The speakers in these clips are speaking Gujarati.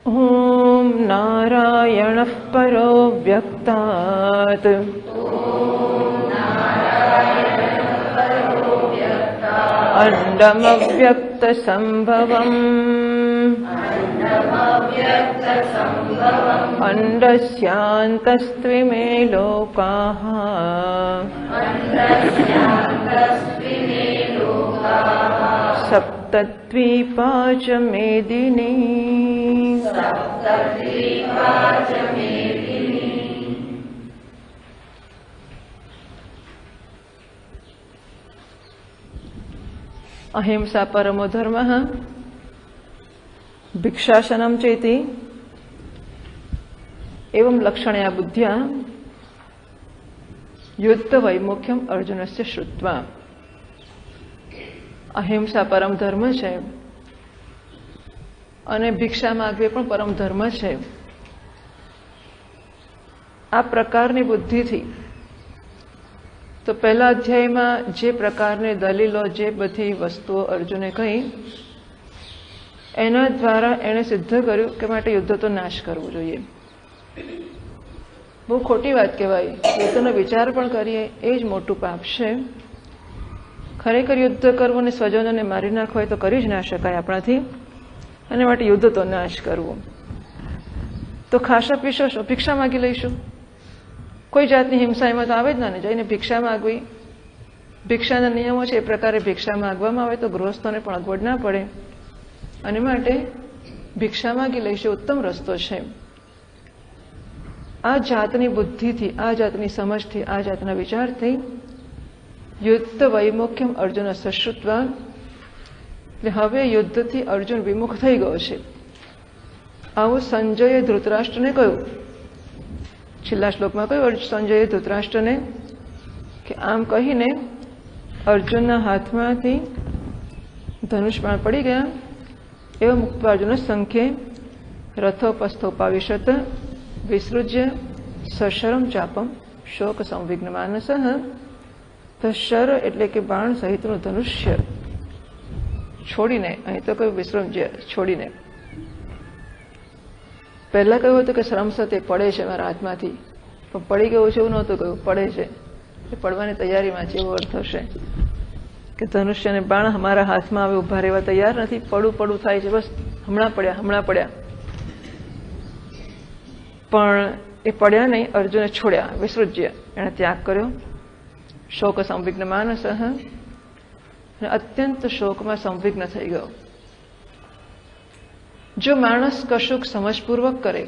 ॐ नारायणः परो व्यक्तात् अण्डमव्यक्तसम्भवम् अण्डस्यान्तस्त्विमे लोकाः सप्तद्वीपा च मेदिनी। अहिंसा परमो धर्मः भिक्षाशनं चेति एवं लक्षणया बुद्ध्या युद्ध वैमुख्यम अर्जुनस्य श्रुत्वा। अहिंसा परम धर्म છે અને ભિક્ષા માગવી પણ પરમ ધર્મ છે। આ પ્રકારની બુદ્ધિથી તો પહેલા અધ્યાયમાં જે પ્રકારની દલીલો જે બધી વસ્તુઓ અર્જુને કહી એના દ્વારા એણે સિદ્ધ કર્યું કે માટે યુદ્ધ તો નાશ કરવું જોઈએ। બહુ ખોટી વાત કહેવાય, યુદ્ધનો વિચાર પણ કરીએ એ જ મોટું પાપ છે। ખરેખર યુદ્ધ કરવું અને સ્વજનોને મારી નાખવા હોય તો કરી જ ના શકાય આપણાથી, અને માટે યુદ્ધ તો નાશ કરવું। તો ખાશો પીશો શું, ભિક્ષા માગી લઈશું? કોઈ જાતની હિંસા એમાં તો આવે જ ના ને, જઈને ભિક્ષા માગવી। ભિક્ષાના નિયમો છે એ પ્રકારે ભિક્ષા માગવામાં આવે તો ગૃહસ્થોને પણ અગવડ ના પડે, અને માટે ભિક્ષા માગી લઈશું ઉત્તમ રસ્તો છે। આ જાતની બુદ્ધિથી, આ જાતની સમજથી, આ જાતના વિચારથી યુદ્ધ વૈમુખ્યમ અર્જુન સશ્રુત્વા, એટલે હવે યુદ્ધથી અર્જુન વિમુખ થઈ ગયો છે। આવું સંજયે ધૃતરાષ્ટ્રને કહ્યું। છેલ્લા શ્લોકમાં કહ્યું સંજયે ધૃતરાષ્ટ્રને કે આમ કહીને અર્જુનના હાથમાંથી ધનુષ્બાણ પડી ગયા। એવા મુક્ત અર્જુન સંખ્યે રથોપસ્થોપાવિશત વિસૃજ્ય સશરમ ચાપમ શોક સંવિઘ્ન માનસઃ। શર એટલે કે બાણ સહિતનું ધનુષ્ય છોડીને, અહીં તો કહ્યું વિસૃજ્ય છોડીને। પહેલા કહ્યું હતું કે શ્રમ તે પડે છે મારા હાથમાંથી, પણ પડી ગયું છે એવું નહોતું કહ્યું, પડે છે એ પડવાની તૈયારીમાં છે, એવો અર્થ હશે કે ધનુષ્ય અને બાણ અમારા હાથમાં હવે ઉભા રહેવા તૈયાર નથી, પડું પડું થાય છે, બસ હમણાં પડ્યા હમણાં પડ્યા। પણ એ પડ્યા નહીં, અર્જુને છોડ્યા, વિસૃજ્ય એણે ત્યાગ કર્યો। શોક સંવિઘ્ન માનસ, અત્યંત શોકમાં સંવિઘ્ન થઈ ગયો। જો માણસ કશુંક સમજપૂર્વક કરે,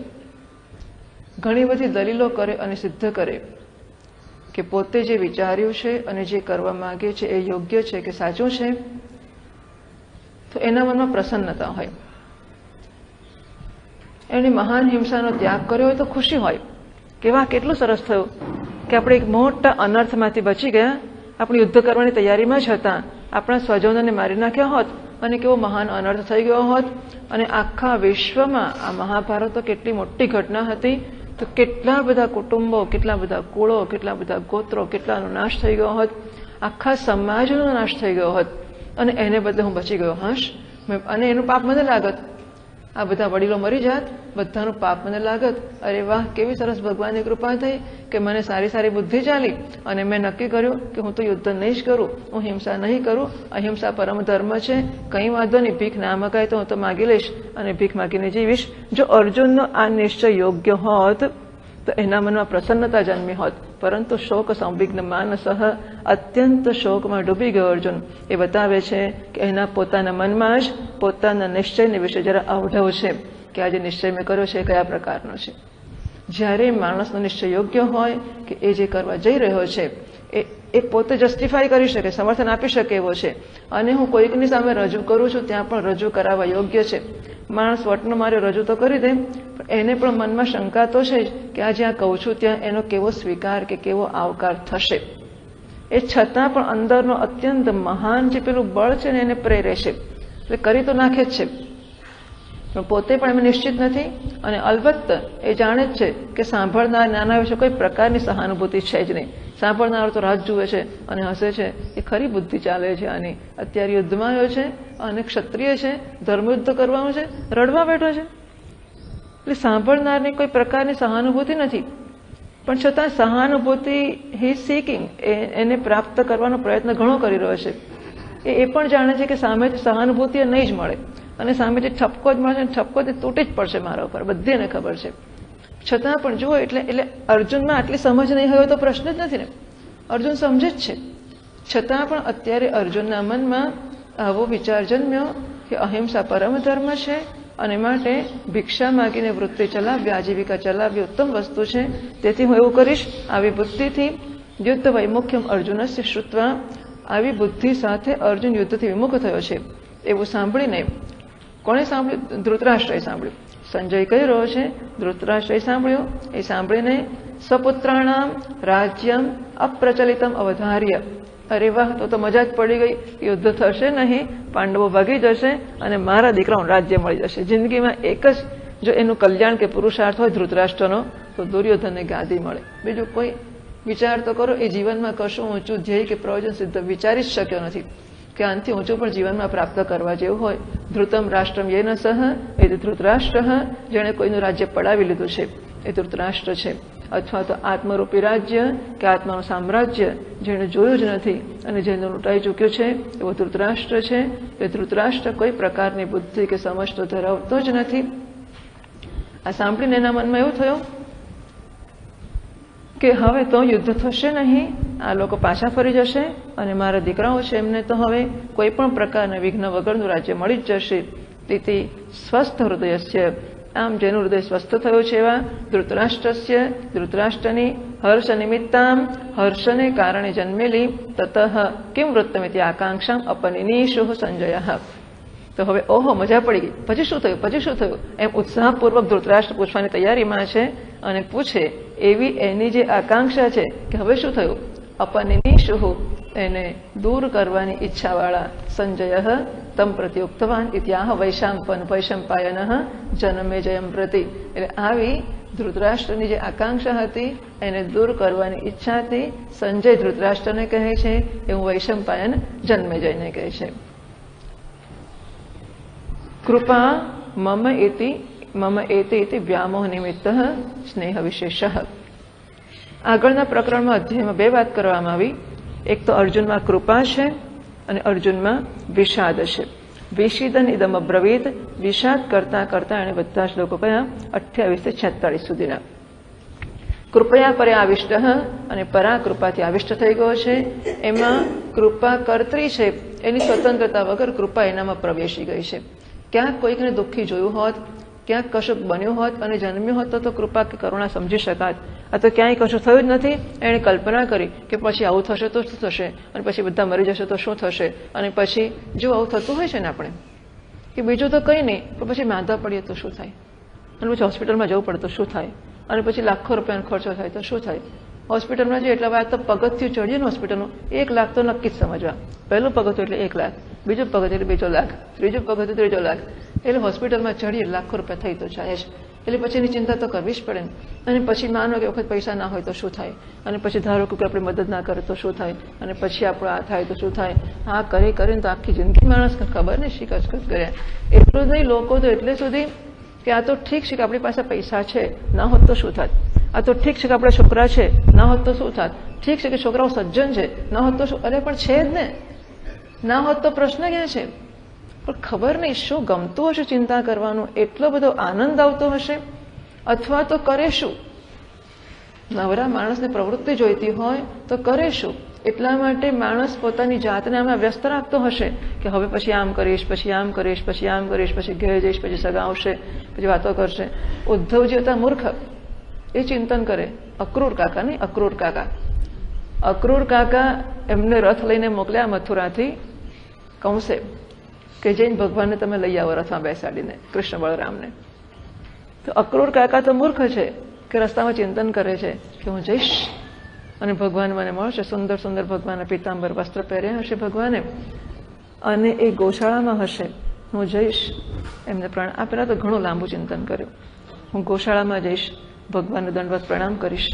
ઘણી બધી દલીલો કરે અને સિદ્ધ કરે કે પોતે જે વિચાર્યું છે અને જે કરવા માંગે છે એ યોગ્ય છે કે સાચું છે, તો એના મનમાં પ્રસન્નતા હોય। એણે મહાન હિંસાનો ત્યાગ કર્યો હોય તો ખુશી હોય કે વાહ કેટલું સરસ થયું કે આપણે એક મોટા અનર્થમાંથી બચી ગયા। આપણે યુદ્ધ કરવાની તૈયારીમાં જ હતા, આપણા સ્વજનોને મારી નાખ્યા હોત અને કેવો મહાન અનર્થ થઈ ગયો હોત, અને આખા વિશ્વમાં આ મહાભારત તો કેટલી મોટી ઘટના હતી, તો કેટલા બધા કુટુંબો, કેટલા બધા કુળો, કેટલા બધા ગોત્રો, કેટલાનો નાશ થઈ ગયો હોત, આખા સમાજનો નાશ થઈ ગયો હોત, અને એને બદલે હું બચી ગયો હશ, અને એનું પાપ મને લાગત। આ બધા વડીલો મરી જાત, બધાનું પાપ મને લાગત। અરે વાહ કેવી સરસ ભગવાનની કૃપા થઈ કે મને સારી સારી બુદ્ધિ ચાલી અને મેં નક્કી કર્યું કે હું તો યુદ્ધ નહીં જ કરું, હું હિંસા નહીં કરું, અહિંસા પરમ ધર્મ છે, કંઈ વાંધો નહીં, ભીખ ના મગાય તો હું તો માગી લઈશ અને ભીખ માગીને જીવીશ। જો અર્જુનનો આ નિશ્ચય યોગ્ય હોત તો એના મનમાં પ્રસન્નતા જન્મી હોત, પરંતુ શોક સંવિઘ્ન માનસઃ, અત્યંત શોકમાં ડૂબી ગયો અર્જુન। એ બતાવે છે કે એના પોતાના મનમાં જ પોતાના નિશ્ચયને વિશે જરા અવઢવ છે કે આ જે નિશ્ચય મેં કર્યો છે કયા પ્રકારનો છે। જ્યારે માણસનો નિશ્ચય યોગ્ય હોય કે એ જે કરવા જઈ રહ્યો છે એ પોતે જસ્ટિફાઈ કરી શકે, સમર્થન આપી શકે એવો છે, અને હું કોઈકની સામે રજૂ કરું છું ત્યાં પણ રજૂ કરાવવા યોગ્ય છે। માણસ વટનો મારે રજૂ તો કરી દે, પણ એને પણ મનમાં શંકા તો છે જ કે આ જ્યાં કહું છું ત્યાં એનો કેવો સ્વીકાર કે કેવો આવકાર થશે। એ છતાં પણ અંદરનો અત્યંત મહાન જે પેલું બળ છે ને એને પ્રેરે છે, એટલે કરી તો નાખે જ છે, પણ પોતે પણ એમાં નિશ્ચિત નથી, અને અલબત્ત એ જાણે જ છે કે સાંભળનાર નાના વિશે કોઈ પ્રકારની સહાનુભૂતિ છે જ નહીં। સાંભળનાર તો રાત જુએ છે અને હસે છે, એ ખરી બુદ્ધિ ચાલે છે આની। અત્યારે યુદ્ધમાં આવ્યો છે અને ક્ષત્રિય છે, ધર્મયુદ્ધ કરવાનું છે, રડવા બેઠો છે। એટલે સાંભળનારની કોઈ પ્રકારની સહાનુભૂતિ નથી, પણ છતાં સહાનુભૂતિ હી સીકિંગ, એને પ્રાપ્ત કરવાનો પ્રયત્ન ઘણો કરી રહ્યો છે. એ પણ જાણે છે કે સામેથી સહાનુભૂતિ નહીં જ મળે અને સામેથી ઠપકો જ મળશે, ઠપકો તે તૂટી જ પડશે મારા ઉપર, બધીને ખબર છે. છતાં પણ જુઓ, એટલે અર્જુનમાં આટલી સમજ નહીં હોય તો પ્રશ્ન જ નથી ને. અર્જુન સમજે જ છે, છતાં પણ અત્યારે અર્જુનના મનમાં આવો વિચાર જન્મ્યો કે અહિંસા પરમ ધર્મ છે અને માટે ભિક્ષા માગીને વૃત્તિ ચલાવવી, આજીવિકા ચલાવવી ઉત્તમ વસ્તુ છે. તેથી હું એવું કરીશ. આવી બુદ્ધિથી યુદ્ધ વૈમુખ્યમ અર્જુનસ્ય શ્રુત્વા, આવી બુદ્ધિ સાથે અર્જુન યુદ્ધથી વિમુખ થયો છે એવું સાંભળીને, કોણે સાંભળ્યું? ધૃતરાષ્ટ્રએ સાંભળ્યું. સંજય કહી રહ્યો છે, ધૃતરાષ્ટ્રએ સાંભળ્યું. એ સાંભળીને સપુત્રાણામ રાજ્યમ અપ્રચલિતમ અવધાર્ય, અરે વાહ, તો મજા જ પડી ગઈ. યુદ્ધ થશે નહીં, પાંડવો ભાગી જશે અને મારા દીકરાઓને રાજ્ય મળી જશે. જિંદગીમાં એક જ જો એનું કલ્યાણ કે પુરુષાર્થ હોય ધૃતરાષ્ટ્રનો, તો દુર્યોધનને ગાદી મળે. બીજું કોઈ વિચાર તો કરો. એ જીવનમાં કશું ઊંચું ધ્યેય કે પ્રયોજન સિદ્ધ વિચારી જ શક્યો નથી કે આનાથી ઊંચું પણ જીવનમાં પ્રાપ્ત કરવા જેવું હોય. ધૃતમ રાષ્ટ્રમ યેન સહ, એ ધૃતરાષ્ટ્ર, જેણે કોઈનું રાજ્ય પડાવી લીધું છે એ ધૃતરાષ્ટ્ર છે. અથવા તો આત્મરૂપી રાજ્ય કે આત્માનું સામ્રાજ્ય જેણે જોયું જ નથી અને જેને લૂંટાઈ ચૂક્યું છે એવો ધૃતરાષ્ટ્ર છે. એ ધૃતરાષ્ટ્ર કોઈ પ્રકારની બુદ્ધિ કે સમજ તો ધરાવતો જ નથી. આ સાંભળીને એના મનમાં એવું થયું કે હવે તો યુદ્ધ થશે નહીં, આ લોકો પાછા ફરી જશે અને મારા દીકરાઓ છે એમને તો હવે કોઈ પણ પ્રકારના વિઘ્ન વગરનું રાજ્ય મળી જ જશે. તેથી સ્વસ્થ હૃદયસ્ય, આમ જેનું હૃદય સ્વસ્થ થયું છે એવા ધૃતરાષ્ટ્રસ્ય, ધૃતરાષ્ટ્રની હર્ષ નિમિત્તામ, હર્ષને કારણે જન્મેલી તતઃ કિમ વૃત્તમિતિ આકાંક્ષામ અપનિનીશુઃ સંજય. તો હવે ઓહો, મજા પડી ગઈ. પછી શું થયું, પછી શું થયું એમ ઉત્સાહપૂર્વક ધૃતરાષ્ટ્ર પૂછવાની તૈયારીમાં છે અને પૂછે એવી એની જે આકાંક્ષા છે કે હવે શું થયું. અપનિનીશુઃ, એને દૂર કરવાની ઈચ્છાવાળા સંજય તમ પ્રતિ ઉક્તવાન ઇત્યાહ વૈશંપાયન જનમે જયમ પ્રતિ. એટલે આવી ધૃતરાષ્ટ્રની જે આકાંક્ષા હતી એને દૂર કરવાની ઈચ્છાથી સંજય ધૃતરાષ્ટ્રને કહે છે એવું વૈશંપાયન જન્મે જયને કહે છે. કૃપા મમ એતિ વ્યામોહ નિમિત્ત સ્નેહ વિશેષ. આગળના પ્રકરણમાં અધ્યાયમાં બે વાત કરવામાં આવી. એક તો અર્જુનમાં કૃપા છે અને અર્જુનમાં વિષાદ છે. વિષિદન ઇદમ અબ્રવીત, વિષાદ કરતા કરતા એને બધા શ્લોકો કયા 28 થી 46 સુધીના. કૃપયા પરે આવિષ્ટ, અને પરા કૃપાથી આવિષ્ટ થઈ ગયો છે. એમાં કૃપા કર્ત્રી છે એની સ્વતંત્રતા વગર કૃપા એનામાં પ્રવેશી ગઈ છે. ક્યાંક કોઈકને દુઃખી જોયું હોત, ક્યાંક કશું બન્યું હોત અને જન્મ્યું હોત તો કૃપા કે કરુણા સમજી શકાત. આ તો ક્યાંય કશું થયું જ નથી. એણે કલ્પના કરી કે પછી આવું થશે તો શું થશે, અને પછી બધા મરી જશે તો શું થશે, અને પછી જો આવું થતું હોય છે ને આપણે કે બીજું તો કંઈ નહીં, પણ પછી માંદા પડીએ તો શું થાય, અને પછી હોસ્પિટલમાં જવું પડે તો શું થાય, અને પછી લાખો રૂપિયાનો ખર્ચો થાય તો શું થાય. હોસ્પિટલમાં જઈએ એટલે વાત તો પગથિયું ચડીએ ને હોસ્પિટલનું 1 લાખ તો નક્કી જ સમજવા. પહેલું પગથિયું એટલે 1 લાખ, બીજું પગથિયું એટલે 2 લાખ, ત્રીજું પગથિયું 3 લાખ. એટલે હોસ્પિટલમાં ચડીએ લાખો રૂપિયા થઈ તો જાય જ. એટલે પછી એની ચિંતા તો કરવી જ પડે ને. અને પછી માનો કે વખત પૈસા ના હોય તો શું થાય, અને પછી ધારો કે આપણે મદદ ના કરે તો શું થાય, અને પછી આપણું આ થાય તો શું થાય. આ કરીને તો આખી જિંદગી માણસ ખબર ને શીખજ કર્યા. એટલું નહીં, લોકો તો એટલે સુધી કે આ તો ઠીક છે કે આપણી પાસે પૈસા છે, ના હોત તો શું થાય. આ તો ઠીક છે કે આપણા છોકરા છે, ના હોત તો શું થાય. ઠીક છે કે છોકરાઓ સજ્જન છે, ના હોત તો શું. અરે પણ છે જ ને, ના હોત તો પ્રશ્ન ક્યાં છે. પણ ખબર નહીં શું ગમતું હશે ચિંતા કરવાનું, એટલો બધો આનંદ આવતો હશે, અથવા તો કરે શું. નવરા માણસને પ્રવૃત્તિ જોઈતી હોય તો કરે શું. એટલા માટે માણસ પોતાની જાતને આમાં વ્યસ્ત રાખતો હશે કે હવે પછી આમ કરીશ, પછી આમ કરીશ, પછી આમ કરીશ, પછી ઘેર જઈશ, પછી સગા આવશે, પછી વાતો કરશે. ઉદ્ધવજી હતા મૂર્ખ, એ ચિંતન કરે. અક્રૂર કાકા નહીં, અક્રૂર કાકા. અક્રૂર કાકા એમને રથ લઈને મોકલ્યા મથુરાથી કંસે કે જઈને ભગવાનને તમે લઈ આવો રથમાં બેસાડીને, કૃષ્ણ બળરામને. તો અક્રૂર કાકા તો મૂર્ખ છે કે રસ્તામાં ચિંતન કરે છે કે હું જઈશ અને ભગવાન મને મળશે. સુંદર સુંદર ભગવાનના પિતાંબર વસ્ત્ર પહેર્યા હશે ભગવાને, અને એ ગૌશાળામાં હશે. હું જઈશ એમને પ્રણામ. આ પહેલાં તો ઘણું લાંબુ ચિંતન કર્યું. હું ગૌશાળામાં જઈશ, ભગવાનને દંડવત પ્રણામ કરીશ,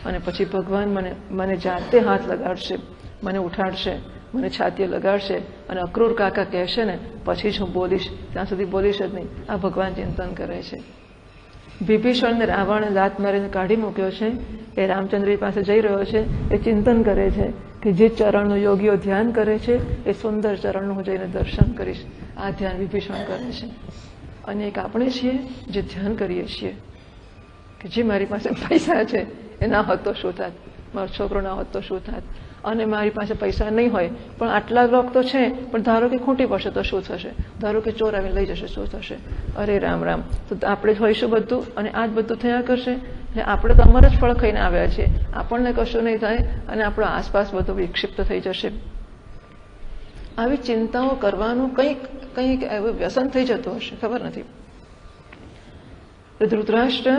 અને પછી ભગવાન મને જાતે હાથ લગાડશે, મને ઉઠાડશે, મને છાતીએ લગાડશે, અને અક્રૂર કાકા કહેશે ને પછી જ હું બોલીશ, ત્યાં સુધી બોલીશ જ નહીં. આ ભગવાન ચિંતન કરે છે. વિભીષણને રાવણે દાંત મારીને કાઢી મૂક્યો છે એ રામચંદ્રજી પાસે જઈ રહ્યો છે. એ ચિંતન કરે છે કે જે ચરણનું યોગીઓ ધ્યાન કરે છે એ સુંદર ચરણનું હું જઈને દર્શન કરીશ. આ ધ્યાન વિભીષણ કરે છે. અને એક આપણે છીએ જે ધ્યાન કરીએ છીએ કે જે મારી પાસે પૈસા છે એ ના હોત તો શું થાત, મારો છોકરો ના હોત તો શું થાત, અને મારી પાસે પૈસા નહીં હોય પણ આટલા લોક તો છે, પણ ધારો કે ખૂટી પડશે તો શું થશે, ધારો કે ચોર આવીને લઈ જશે શું થશે. અરે રામ રામ, તો આપણે જ હોઈશું બધું અને આ જ બધું થયા કરશે. એટલે આપણે તો અમારે જ ફળ ખાઈને આવ્યા છીએ, આપણને કશું નહીં થાય અને આપણો આસપાસ બધું વિક્ષિપ્ત થઈ જશે. આવી ચિંતાઓ કરવાનું કંઈક એવું વ્યસન થઈ જતું હશે, ખબર નથી. ધૃતરાષ્ટ્ર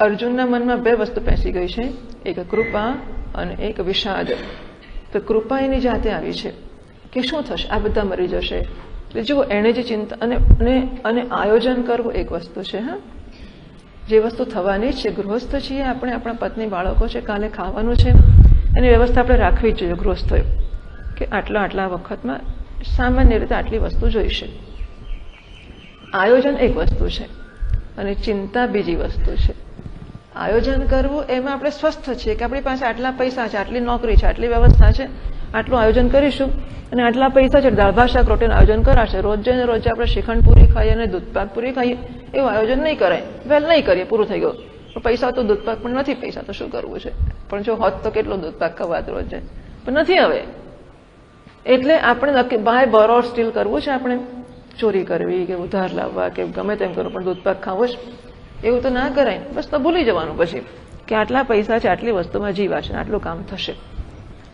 અર્જુનના મનમાં બે વસ્તુ પેસી ગઈ છે, એક કૃપા અને એક વિષાદ. તો કૃપા એની જાતે આવી છે કે શું થશે, આ બધા મરી જશે. એટલે જુઓ, એણે જે ચિંતા અને આયોજન કરવું એક વસ્તુ છે. હા, જે વસ્તુ થવાની જ છે, ગૃહસ્થ છીએ આપણે, આપણા પત્ની બાળકો છે, કાલે ખાવાનું છે, એની વ્યવસ્થા આપણે રાખવી જ જોઈએ. ગૃહસ્થોએ કે આટલા વખતમાં સામાન્ય રીતે આટલી વસ્તુ જોઈશે. આયોજન એક વસ્તુ છે અને ચિંતા બીજી વસ્તુ છે. આયોજન કરવું એમાં આપણે સ્વસ્થ છીએ કે આપણી પાસે આટલા પૈસા છે, આટલી નોકરી છે, આટલી વ્યવસ્થા છે, આટલું આયોજન કરીશું અને આટલા પૈસા છે, દાળ ભાત શાક રોટીનું આયોજન કરાશે. રોજે ને રોજે આપણે શ્રીખંડ પૂરી ખાઈએ અને દૂધપાક પૂરી ખાઈએ એવું આયોજન નહીં કરાય. વેલ નહીં કરીએ, પૂરું થઈ ગયું. પણ પૈસા તો દૂધપાક પણ નથી, પૈસા તો શું કરવું છે, પણ જો હોત તો કેટલો દૂધપાક ખવાત રોજે, પણ નથી હવે. એટલે આપણે નક્કી બાય બોરો સ્ટીલ કરવું છે, આપણે ચોરી કરવી કે ઉધાર લાવવા કે ગમે તેમ કરવું, પણ દૂધપાક ખાવો જ એવું તો ના કરાય. બસ તો ભૂલી જવાનું પછી કે આટલા પૈસા છે, આટલી વસ્તુમાં જીવા છે, આટલું કામ થશે.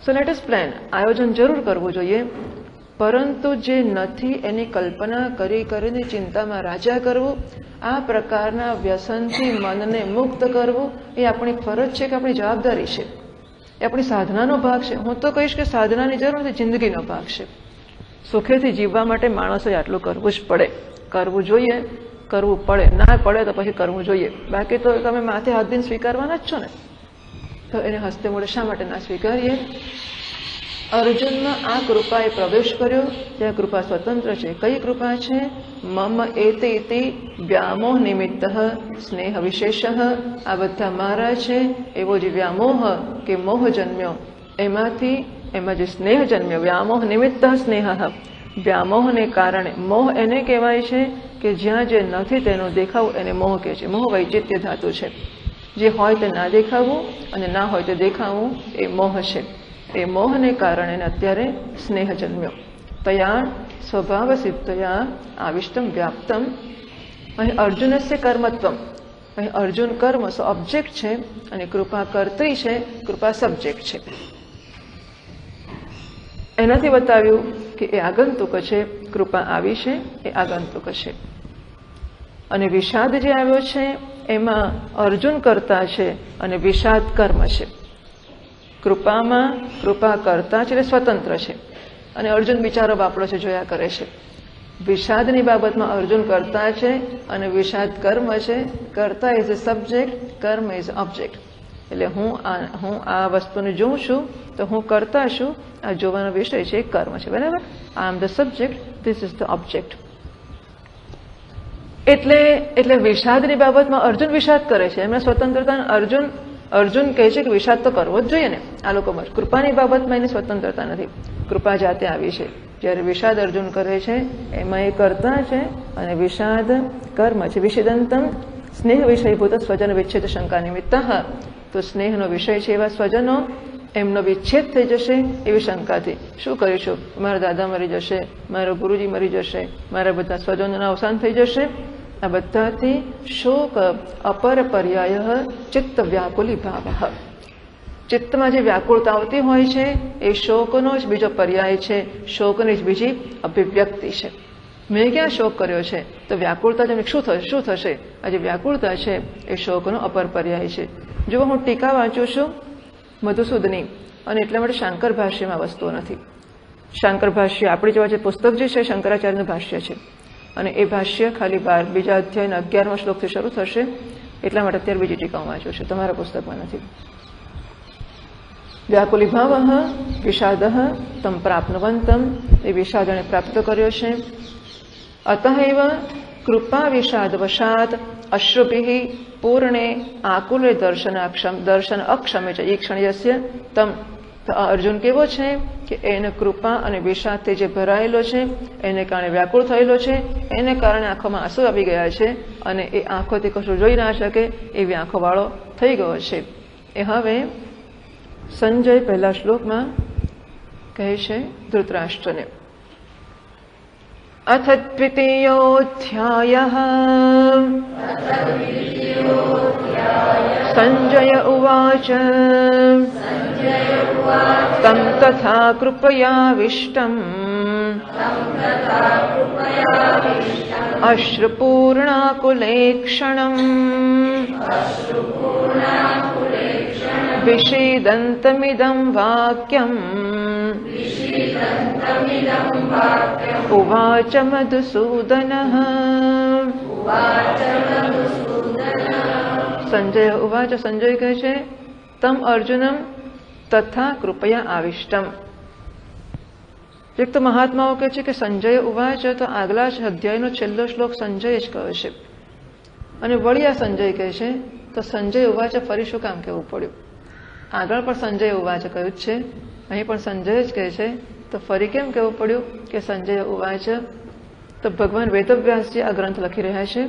So let us plan. આયોજન જરૂર કરવું જોઈએ, પરંતુ જે નથી એની કલ્પના કરીને ચિંતામાં રાજા કરવું, આ પ્રકારના વ્યસનથી મનને મુક્ત કરવું એ આપણી ફરજ છે કે આપણી જવાબદારી છે, એ આપણી સાધનાનો ભાગ છે. હું તો કહીશ કે સાધનાની જરૂર નથી, જિંદગીનો ભાગ છે. સુખેથી જીવવા માટે માણસોએ આટલું કરવું જ પડે, કરવું જોઈએ, કરવું પડે. ના પડે તો પછી કરવું જોઈએ, બાકી તો તમે માથે હાથ દઈને સ્વીકારવાના જ છો ને. તો એને હસ્તે મોઢે શા માટે ના સ્વીકારીએ? અર્જુનમાં આ કૃપાએ પ્રવેશ કર્યો, ત્યાં કૃપા સ્વતંત્ર છે. કઈ કૃપા છે? મમ એતે વ્યામોહ નિમિત્ત સ્નેહ વિશેષ. આ બધા મારા છે એવો જે વ્યામોહ કે મોહ જન્મ્યો, એમાં જે સ્નેહ જન્મ્યો, વ્યામોહ નિમિત્ત સ્નેહ. વ્યામોહને કારણે, મોહ એને કહેવાય છે કે જ્યાં જે નથી તેનો દેખાવું એને મોહ કહે છે. મોહ વૈચિત્ય ધાતુ છે. જે હોય તે ના દેખાવું અને ના હોય તે દેખાવું એ મોહ છે. એ મોહને કારણે અત્યારે સ્નેહ જન્મ્યો. તયા સ્વભાવ સિદ્ધયા આવિષ્ટમ વ્યાપ્તમ. અહીં અર્જુનસ્ય કર્મત્વમ, અહીં અર્જુન કર્મ ઓબ્જેક્ટ છે અને કૃપા કર્ત્રી છે, કૃપા સબ્જેક્ટ છે. એનાથી બતાવ્યું કે એ આગંતુક છે, કૃપા આવી છે એ આગંતુક છે. અને વિષાદ જે આવ્યો છે એમાં અર્જુન કરતા છે અને વિષાદ કર્મ છે. કૃપામાં કૃપા કરતા છે એટલે સ્વતંત્ર છે અને અર્જુન બિચારો બાપડો છે, જોયા કરે છે. વિષાદની બાબતમાં અર્જુન કરતા છે અને વિષાદ કર્મ છે. કરતા ઇઝ અ સબ્જેક્ટ, કર્મ ઇઝ ઓબ્જેક્ટ. એટલે હું આ વસ્તુને જોઉં છું તો હું કરતા છું, આ જોવાનો વિષય છે કર્મ છે, બરાબર. I am the subject, this is the object. એટલે વિષાદની બાબતમાં અર્જુન વિષાદ કરે છે, એમના સ્વતંત્રતા. અર્જુન કહે છે કે વિષાદ તો કરવો જ જોઈએ ને આ લોકોમાં. કૃપાની બાબતમાં એની સ્વતંત્રતા નથી, કૃપા જાતે આવી છે. જ્યારે વિષાદ અર્જુન કરે છે એમાં એ કરતા છે અને વિષાદ કર્મ છે. વિષિદંતમ સ્નેહ વિષયભૂત સ્વજન વિચ્છેદ શંકા નિમિત્ત. તો સ્નેહનો વિષય છે એવા સ્વજનો, એમનો વિચ્છેદ થઈ જશે એવી શંકાથી. શું કરીશું? મારા દાદા મરી જશે, મારો ગુરુજી મરી જશે, મારા બધા સ્વજનોના અવસાન થઈ જશે. આ બધાથી શોક અપર પર્યાય ચિત્ત વ્યાકુલી ભાવ. ચિત્તમાં જે વ્યાકુળતા આવતી હોય છે એ શોકનો જ બીજો પર્યાય છે, શોકની જ બીજી અભિવ્યક્તિ છે. મેં ક્યાં શોક કર્યો છે? તો વ્યાકુળતા જેમ શું થશે? આ જે વ્યાકુળતા છે એ શોકનો અપર પર્યાય છે. જો હું ટીકા વાંચું છું મધુસૂદની, અને એટલા માટે શાંકર ભાષ્યમાં વસ્તુઓ નથી. શાંકર ભાષ્ય આપણી જોવા જે પુસ્તક જે છે શંકરાચાર્યનું ભાષ્ય છે, અને એ ભાષ્ય ખાલી બીજા અધ્યાયના 11મા શ્લોકથી શરૂ થશે. એટલા માટે અત્યારે બીજી ટીકાઓ વાંચું છું, તમારા પુસ્તકમાં નથી. વ્યાકુલી ભાવ વિષાદ તમ પ્રાપ્નવંતમ. એ વિષાદ એને પ્રાપ્ત કર્યો છે. અતઃ એવ કૃપા વિષાદવશાત અશ્રુભિઃ પૂર્ણે આકુલે દર્શન અક્ષમે છે ઈક્ષણ્યસ્ય તમ. અર્જુન કેવો છે કે એને કૃપા અને વિષાદથી જે ભરાયેલો છે, એને કારણે વ્યાકુળ થયેલો છે, એને કારણે આંખોમાં આંસુ આવી ગયા છે અને એ આંખોથી કશું જોઈ ના શકે એવી આંખો વાળો થઈ ગયો છે. એ હવે સંજય પહેલા શ્લોકમાં કહે છે ધૃતરાષ્ટ્રને. અથ દ્વિતીયોऽધ્યાયઃ સંજય ઉવાચ तं तथा कृपयाविष्टम् अश्रुपूर्णाकुलेक्षणम् विषीदन्तमिदं वाक्यम् उवाच मधुसूदनः. સંજય ઉવાચ. સંજય કહે છે તમ અર્જુનમ તથા કૃપયા આવિષ્ટમ. એક તો મહાત્માઓ કહે છે કે સંજય ઉવાચ, તો આગલા જ અધ્યાયનો છેલ્લો શ્લોક સંજય જ કહે છે અને વળી આ સંજય કહે છે તો સંજય ઉવાચ ફરી શું કામ કહેવું પડ્યું? આગળ પણ સંજય ઉવાચ કહ્યું જ છે, અહીં પણ સંજય જ કહે છે, તો ફરી કેમ કહેવું પડ્યું કે સંજય ઉવાચ? તો ભગવાન વેદવ્યાસજી આ ગ્રંથ લખી રહ્યા છે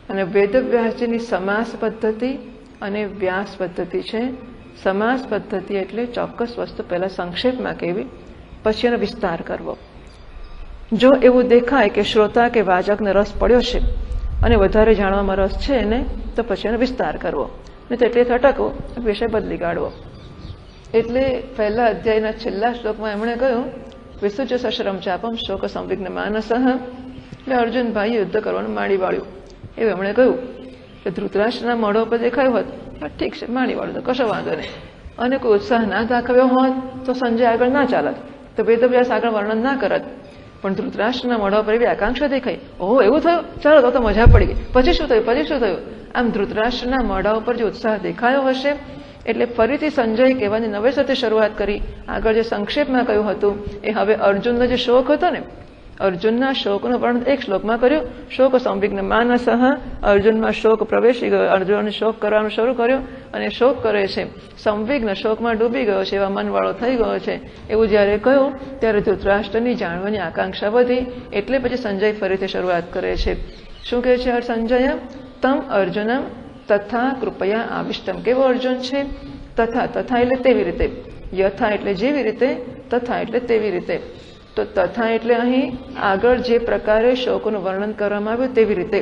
અને વેદવ્યાસજીની સમાસ પદ્ધતિ અને વ્યાસ પદ્ધતિ છે. સમાસ પદ્ધતિ એટલે ચોક્કસ વસ્તુ પહેલા સંક્ષેપમાં કહેવી, પછી એનો વિસ્તાર કરવો. જો એવું દેખાય કે શ્રોતા કે વાચકને રસ પડ્યો છે અને વધારે જાણવામાં રસ છે એને, તો પછી એનો વિસ્તાર કરવો, નહીં તો એટલે અટકવો, વિષય બદલી કાઢવો. એટલે પહેલા અધ્યાયના છેલ્લા શ્લોકમાં એમણે કહ્યું વિસુચ સશરમ ચાપમ શોક સંવિઘ્ન માનસઃ. એટલે અર્જુનભાઈએ યુદ્ધ કરવાનું માંડી વાળ્યું એવું એમણે કહ્યું કે ધૃતરાષ્ટ્રના મોઢા ઉપર દેખાયું હોત ઠીક છે, માંડી વાળું તો કશો વાંધો નહીં, અને કોઈ ઉત્સાહ ના દાખવ્યો હોત તો સંજય આગળ ના ચાલત, તો વેદવ્યાસ આગળ વર્ણન ના કરત. પણ ધૃતરાષ્ટ્રના મોઢા ઉપર એવી આકાંક્ષા દેખાઈ, ઓહો એવું થયું, ચાલો તો મજા પડી ગઈ, પછી શું થયું, પછી શું થયું. આમ ધૃતરાષ્ટ્રના મોઢા ઉપર જે ઉત્સાહ દેખાયો હશે એટલે ફરીથી સંજય કહેવાની નવેસરથી શરૂઆત કરી. આગળ જે સંક્ષેપમાં કહ્યું હતું એ હવે અર્જુનનો જે શોક હતો ને, અર્જુનના શોકનું વર્ણન એક શ્લોકમાં કર્યું. શોક સંવિઘ્ન માનસઃ, અર્જુનમાં શોક પ્રવેશી ગયો, અર્જુનને શોક કરવાનું શરૂ કર્યું અને શોક કરે છે, સંવિઘ્ન શોકમાં ડૂબી ગયો છે, એવા મનવાળો થઈ ગયો છે, એવું જ્યારે કહ્યું ત્યારે ધૃતરાષ્ટ્રની જાણવાની આકાંક્ષા વધી. એટલે પછી સંજય ફરીથી શરૂઆત કરે છે. શું કહે છે સંજય? તમ અર્જુનમ તથા કૃપયા આવિષ્ટમ. કેવો અર્જુન છે? તથા, તથા એટલે તેવી રીતે, યથા એટલે જેવી રીતે, તથા એટલે તેવી રીતે. તો તથા એટલે અહીં આગળ જે પ્રકારે શોકનું વર્ણન કરવામાં આવ્યું તેવી રીતે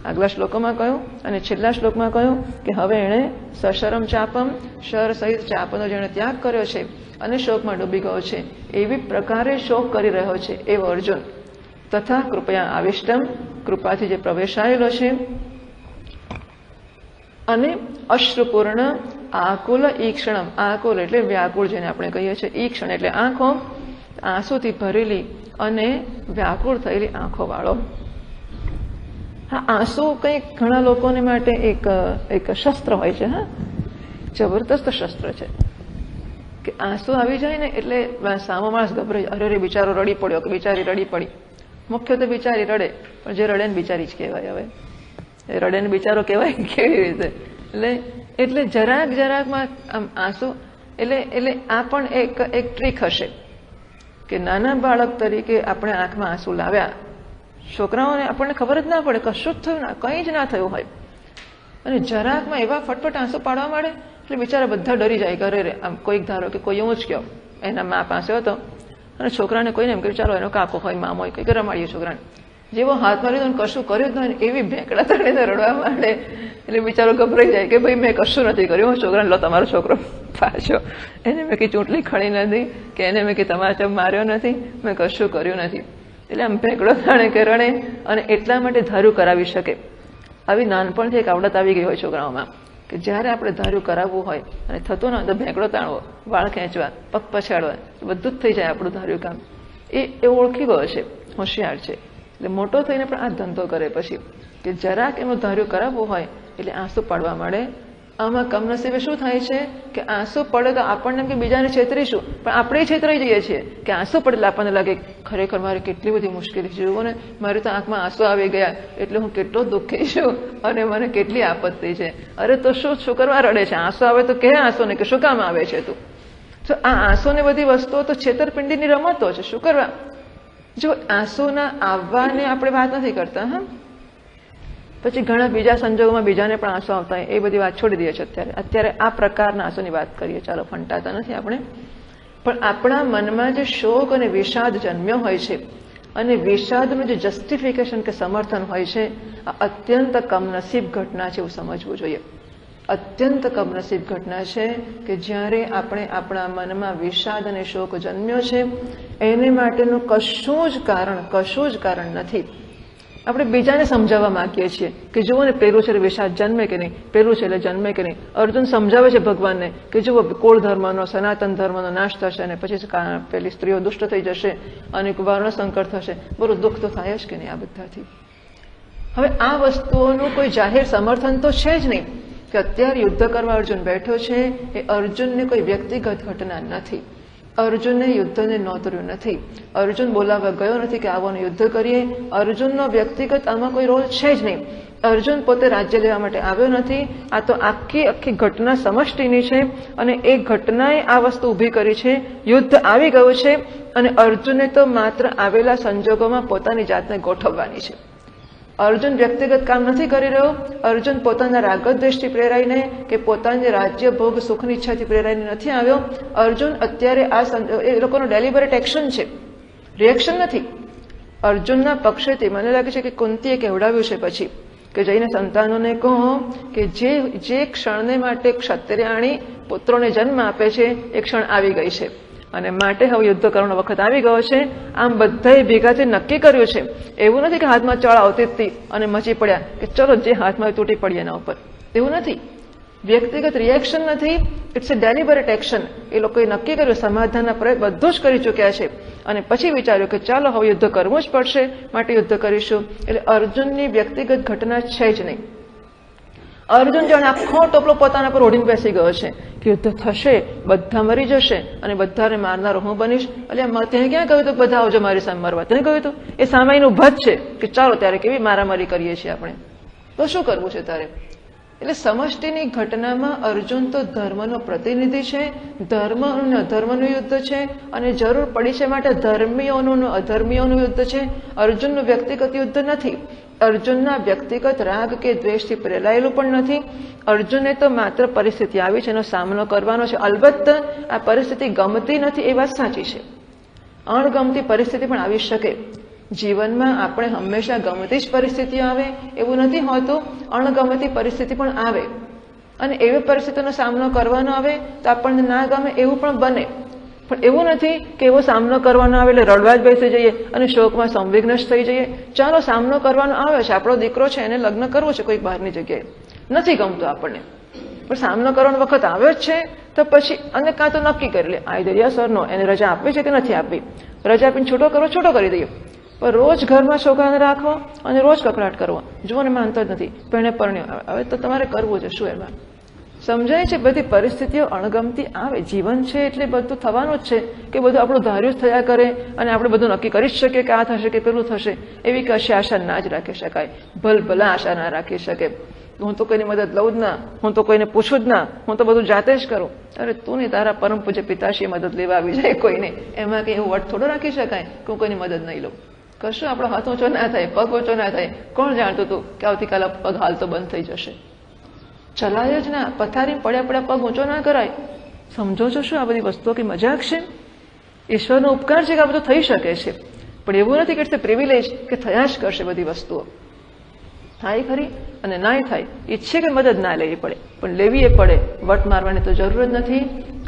આગલા શ્લોકોમાં કહ્યું અને છેલ્લા શ્લોકમાં કહ્યું કે હવે એણે સશરમ ચાપમ, શર સહિત ચાપનો જેણે ત્યાગ કર્યો છે અને શોકમાં ડૂબી ગયો છે એવી પ્રકારે શોક કરી રહ્યો છે એવો અર્જુન. તથા કૃપયા આવિષ્ટમ, કૃપાથી જે પ્રવેશાયેલો છે, અને અશ્રુપૂર્ણ આકુલ ઈક્ષણમ. આકુલ એટલે વ્યાકુળ જેને આપણે કહીએ છીએ, ઈક્ષણ એટલે આંખો, આંસુથી ભરેલી અને વ્યાકુળ થયેલી આંખો વાળો. હા, આંસુ કંઈક ઘણા લોકોને માટે એક શસ્ત્ર હોય છે. હા, જબરદસ્ત શસ્ત્ર છે કે આંસુ આવી જાય ને એટલે સામો માણસ ગભરાય, અરે રે બિચારો રડી પડ્યો કે બિચારી રડી પડી. મુખ્ય તો બિચારી રડે, પણ જે રડે ને બિચારી જ કહેવાય. હવે એ રડે ને બિચારો કહેવાય કેવી રીતે? એટલે જરાકમાં આમ આંસુ એટલે આ પણ એક ટ્રીક હશે કે નાના બાળક તરીકે આપણે આંખમાં આંસુ લાવ્યા, છોકરાઓને આપણને ખબર જ ના પડે, કશું જ થયું ના, કંઈ જ ના થયું હોય, અને જરાકમાં એવા ફટફટ આંસુ પાડવા માંડે એટલે બિચારા બધા ડરી જાય. ઘરે આમ કોઈક ધારો કે કોઈ એવું જ કહો એના મા પાસે હતો અને છોકરાને કોઈને એમ કહ્યું ચાલો એનો કાકો હોય, મામો હોય, કંઈક રમાડીએ છોકરાને, જેવો હાથમાં લીધો ને કશું કર્યું જ નહીં એવી ભેંકડા તળીને રડવા માંડે એટલે બિચારો ગભરાઈ જાય કે ભાઈ મેં કશું નથી કર્યું, છોકરાને લો તમારો છોકરો પાછો, એને મેં કંઈ ચૂંટણી ખણી નથી કે એને મેં કંઈ તમાચા માર્યો નથી, મેં કશું કર્યું નથી. એટલે આમ ભેંકડો તાણે કે રડે અને એટલા માટે ધાર્યું કરાવી શકે. આવી નાનપણથી એક આવડત આવી ગઈ હોય છોકરાઓમાં કે જ્યારે આપણે ધાર્યું કરાવવું હોય અને થતું ના તો ભેંકડો તાણવો, વાળ ખેંચવા, પગ પછાડવા, બધું જ થઈ જાય આપણું ધાર્યું કામ. એ ઓળખી ગયો છે, હોશિયાર છે. એટલે મોટો થઈને પણ આ ધંધો કરે પછી કે જરાક એનું ધાર્યું કરાવવું હોય એટલે આંસુ પાડવા માંડે આમાં કમનસીબે શું થાય છે કે આંસુ પડે તો આપણને એમ કે બીજાને છેતરીશું, પણ આપણે છેતરાઈ જઈએ છીએ કે આંસુ પડે એટલે આપણને લાગે ખરેખર મારે કેટલી બધી મુશ્કેલી છે, જુઓ ને મારી તો આંખમાં આંસુ આવી ગયા એટલે હું કેટલો દુઃખી છું અને મને કેટલી આપત્તિ છે. અરે તો શું કરવા રડે છે? આંસુ આવે તો કે આંસુ ને કે શું કામ આવે છે તું? તો આ આંસુ ને બધી વસ્તુઓ તો છેતરપિંડીની રમતો છે. શું કરવા? જો આંસુના આવવાને આપણે વાત નથી કરતા. હા, પછી ઘણા બીજા સંજોગોમાં બીજાને પણ આંસુ આવતા હોય, એ બધી વાત છોડી દઈએ છીએ. અત્યારે આ પ્રકારના આંસુની વાત કરીએ. ચાલો, ફંટાતા નથી આપણે. પણ આપણા મનમાં જે શોક અને વિષાદ જન્મ્યો હોય છે અને વિષાદનું જે જસ્ટિફિકેશન કે સમર્થન હોય છે, આ અત્યંત કમનસીબ ઘટના છે એવું સમજવું જોઈએ. અત્યંત કમનસીબ ઘટના છે કે જ્યારે આપણે આપણા મનમાં વિષાદ અને શોક જન્મ્યો છે, એને માટેનું કશું જ કારણ નથી. આપણે બીજાને સમજાવવા માંગીએ છીએ કે જુઓ ને પેલું છે એટલે વિષાદ જન્મે કે નહીં, પેલું છે એટલે જન્મે કે નહીં. અર્જુન સમજાવે છે ભગવાનને કે જુઓ કુળ ધર્મનો, સનાતન ધર્મનો નાશ થશે અને પછી પેલી સ્ત્રીઓ દુષ્ટ થઈ જશે અને વર્ણસંકર થશે. બરું દુઃખ તો થાય જ કે નહીં આ બધાથી. હવે આ વસ્તુઓનું કોઈ જાહેર સમર્થન તો છે જ નહીં કે અત્યારે યુદ્ધ કરવા અર્જુન બેઠો છે એ અર્જુનને કોઈ વ્યક્તિગત ઘટના નથી. અર્જુને યુદ્ધને નોતર્યું નથી. અર્જુન બોલાવવા ગયો નથી કે આવો યુદ્ધ કરીએ. અર્જુનનો વ્યક્તિગત આમાં કોઈ રોલ છે જ નહીં. અર્જુન પોતે રાજ્ય લેવા માટે આવ્યો નથી. આ તો આખી ઘટના સમષ્ટિની છે અને એ ઘટનાએ આ વસ્તુ ઊભી કરી છે. યુદ્ધ આવી ગયું છે અને અર્જુને તો માત્ર આવેલા સંજોગોમાં પોતાની જાતને ગોઠવવાની છે. અર્જુન વ્યક્તિગત કામ નથી કરી રહ્યો. અર્જુન પોતાના રાગદ્વેષથી પ્રેરાઈને કે પોતાની રાજ્ય ભોગ સુખની ઈચ્છાથી પ્રેરાઈને નથી આવ્યો. અર્જુન અત્યારે એ લોકોનો ડેલિબરેટ એક્શન છે, રિએક્શન નથી. અર્જુનના પક્ષેથી મને લાગે છે કે કુંતીએ કહેવડાવ્યું છે પછી કે જઈને સંતાનોને કહો કે જે ક્ષણને માટે ક્ષત્રિયાણી પુત્રોને જન્મ આપે છે એ ક્ષણ આવી ગઈ છે અને માટે હવે યુદ્ધ કરવાનો વખત આવી ગયો છે. આમ બધાએ ભેગાથી નક્કી કર્યું છે. એવું નથી કે હાથમાં ચળ આવતી હતી અને મચી પડ્યા કે ચલો જે હાથમાં તૂટી પડી એના ઉપર. એવું નથી. વ્યક્તિગત રિએક્શન નથી. It's a ડેલિબરેટ action. એ લોકોએ નક્કી કર્યું, સમાધાનના પ્રયત્ન બધું જ કરી ચૂક્યા છે અને પછી વિચાર્યું કે ચાલો હવે યુદ્ધ કરવું જ પડશે, માટે યુદ્ધ કરીશું. એટલે અર્જુનની વ્યક્તિગત ઘટના છે જ નહીં. અર્જુન જાણે આખો ટોપલો પોતાના પર ઓઢીને બેસી ગયો છે કે યુદ્ધ થશે, બધા મરી જશે અને બધાને મારનારો હું બનીશ. એટલે ત્યાં ક્યાં કહ્યું હતું બધા આવજો મારી સામે મરવા? તેને કહ્યું હતું એ સામેનું ભદ છે કે ચાલો ત્યારે કેવી મારામારી કરીએ છીએ આપણે, તો શું કરવું છે તારે? એટલે સમષ્ટિની ઘટનામાં અર્જુન તો ધર્મનો પ્રતિનિધિ છે. ધર્મ અને અધર્મનું યુદ્ધ છે અને જરૂર પડી છે માટે ધર્મીઓનું અધર્મીઓનું યુદ્ધ છે. અર્જુનનું વ્યક્તિગત યુદ્ધ નથી. અર્જુનના વ્યક્તિગત રાગ કે દ્વેષથી પ્રેરાયેલું પણ નથી. અર્જુને તો માત્ર પરિસ્થિતિ આવી છે એનો સામનો કરવાનો છે. અલબત્ત આ પરિસ્થિતિ ગમતી નથી એ વાત સાચી છે. અણગમતી પરિસ્થિતિ પણ આવી શકે. જીવનમાં આપણે હંમેશા ગમતી જ પરિસ્થિતિઓ આવે એવું નથી હોતું. અણગમતી પરિસ્થિતિ પણ આવે અને એવી પરિસ્થિતિનો સામનો કરવાનો આવે તો આપણને ના ગમે એવું પણ બને. પણ એવું નથી કે એવો સામનો કરવાનો આવે એટલે રડવા જ બેસી જઈએ અને શોકમાં સંવિઘ્ન થઈ જઈએ. ચાલો સામનો કરવાનો આવે છે, આપણો દીકરો છે એને લગ્ન કરવું છે કોઈ બહારની જગ્યાએ, નથી ગમતું આપણને, પણ સામનો કરવાનો વખત આવ્યો જ છે તો પછી અને કાં તો નક્કી કરી લે આઈધર યસ ઓર નો, એને રજા આપવી છે કે નથી આપવી. રજા આપીને છૂટો કરો, છૂટો કરી દઈએ. પણ રોજ ઘરમાં છોકરાને રાખવો અને રોજ કકડાટ કરવો, જુઓ ને માનતો જ નથી, પરણ્યો હવે તો તમારે કરવું છે શું એમાં? સમજાય છે બધી પરિસ્થિતિઓ અણગમતી આવે. જીવન છે એટલે બધું થવાનું જ છે કે બધું આપણું ધાર્યું જ થયા કરે અને આપણે બધું નક્કી કરી જ શકીએ કે આ થશે કે પેલું થશે એવી કશી આશા ના જ રાખી શકાય. ભલભલા આશા ના રાખી શકે. હું તો કોઈની મદદ લઉં જ ના, હું તો કોઈને પૂછું જ ના, હું તો બધું જાતે જ કરું. અરે તું ને તારા પરમ પૂજ્ય પિતાશ્રી મદદ લેવા આવી જાય કોઈને, એમાં કંઈ એવું વટ થોડો રાખી શકાય કે હું કોઈની મદદ નહીં લઉં. કશું આપણો હાથ ઊંચો ના થાય, પગ ઊંચો ના થાય. કોણ જાણતું હતું કે આવતીકાલે પગ હાલતો બંધ થઈ જશે? ચલાય જ ના. પથારી પડ્યા પગ ઊંચો ના કરાય. સમજો છો શું આ બધી વસ્તુઓ કે મજાક છે? ઈશ્વરનો ઉપકાર છે કે આ બધું થઈ શકે છે, પણ એવું નથી કે પ્રિવિલેજ કે થયા જ કરશે. બધી વસ્તુઓ થાય ખરી અને ના થાય. ઈચ્છે કે મદદ ના લેવી પડે પણ લેવી એ પડે. વટ મારવાની તો જરૂર જ નથી.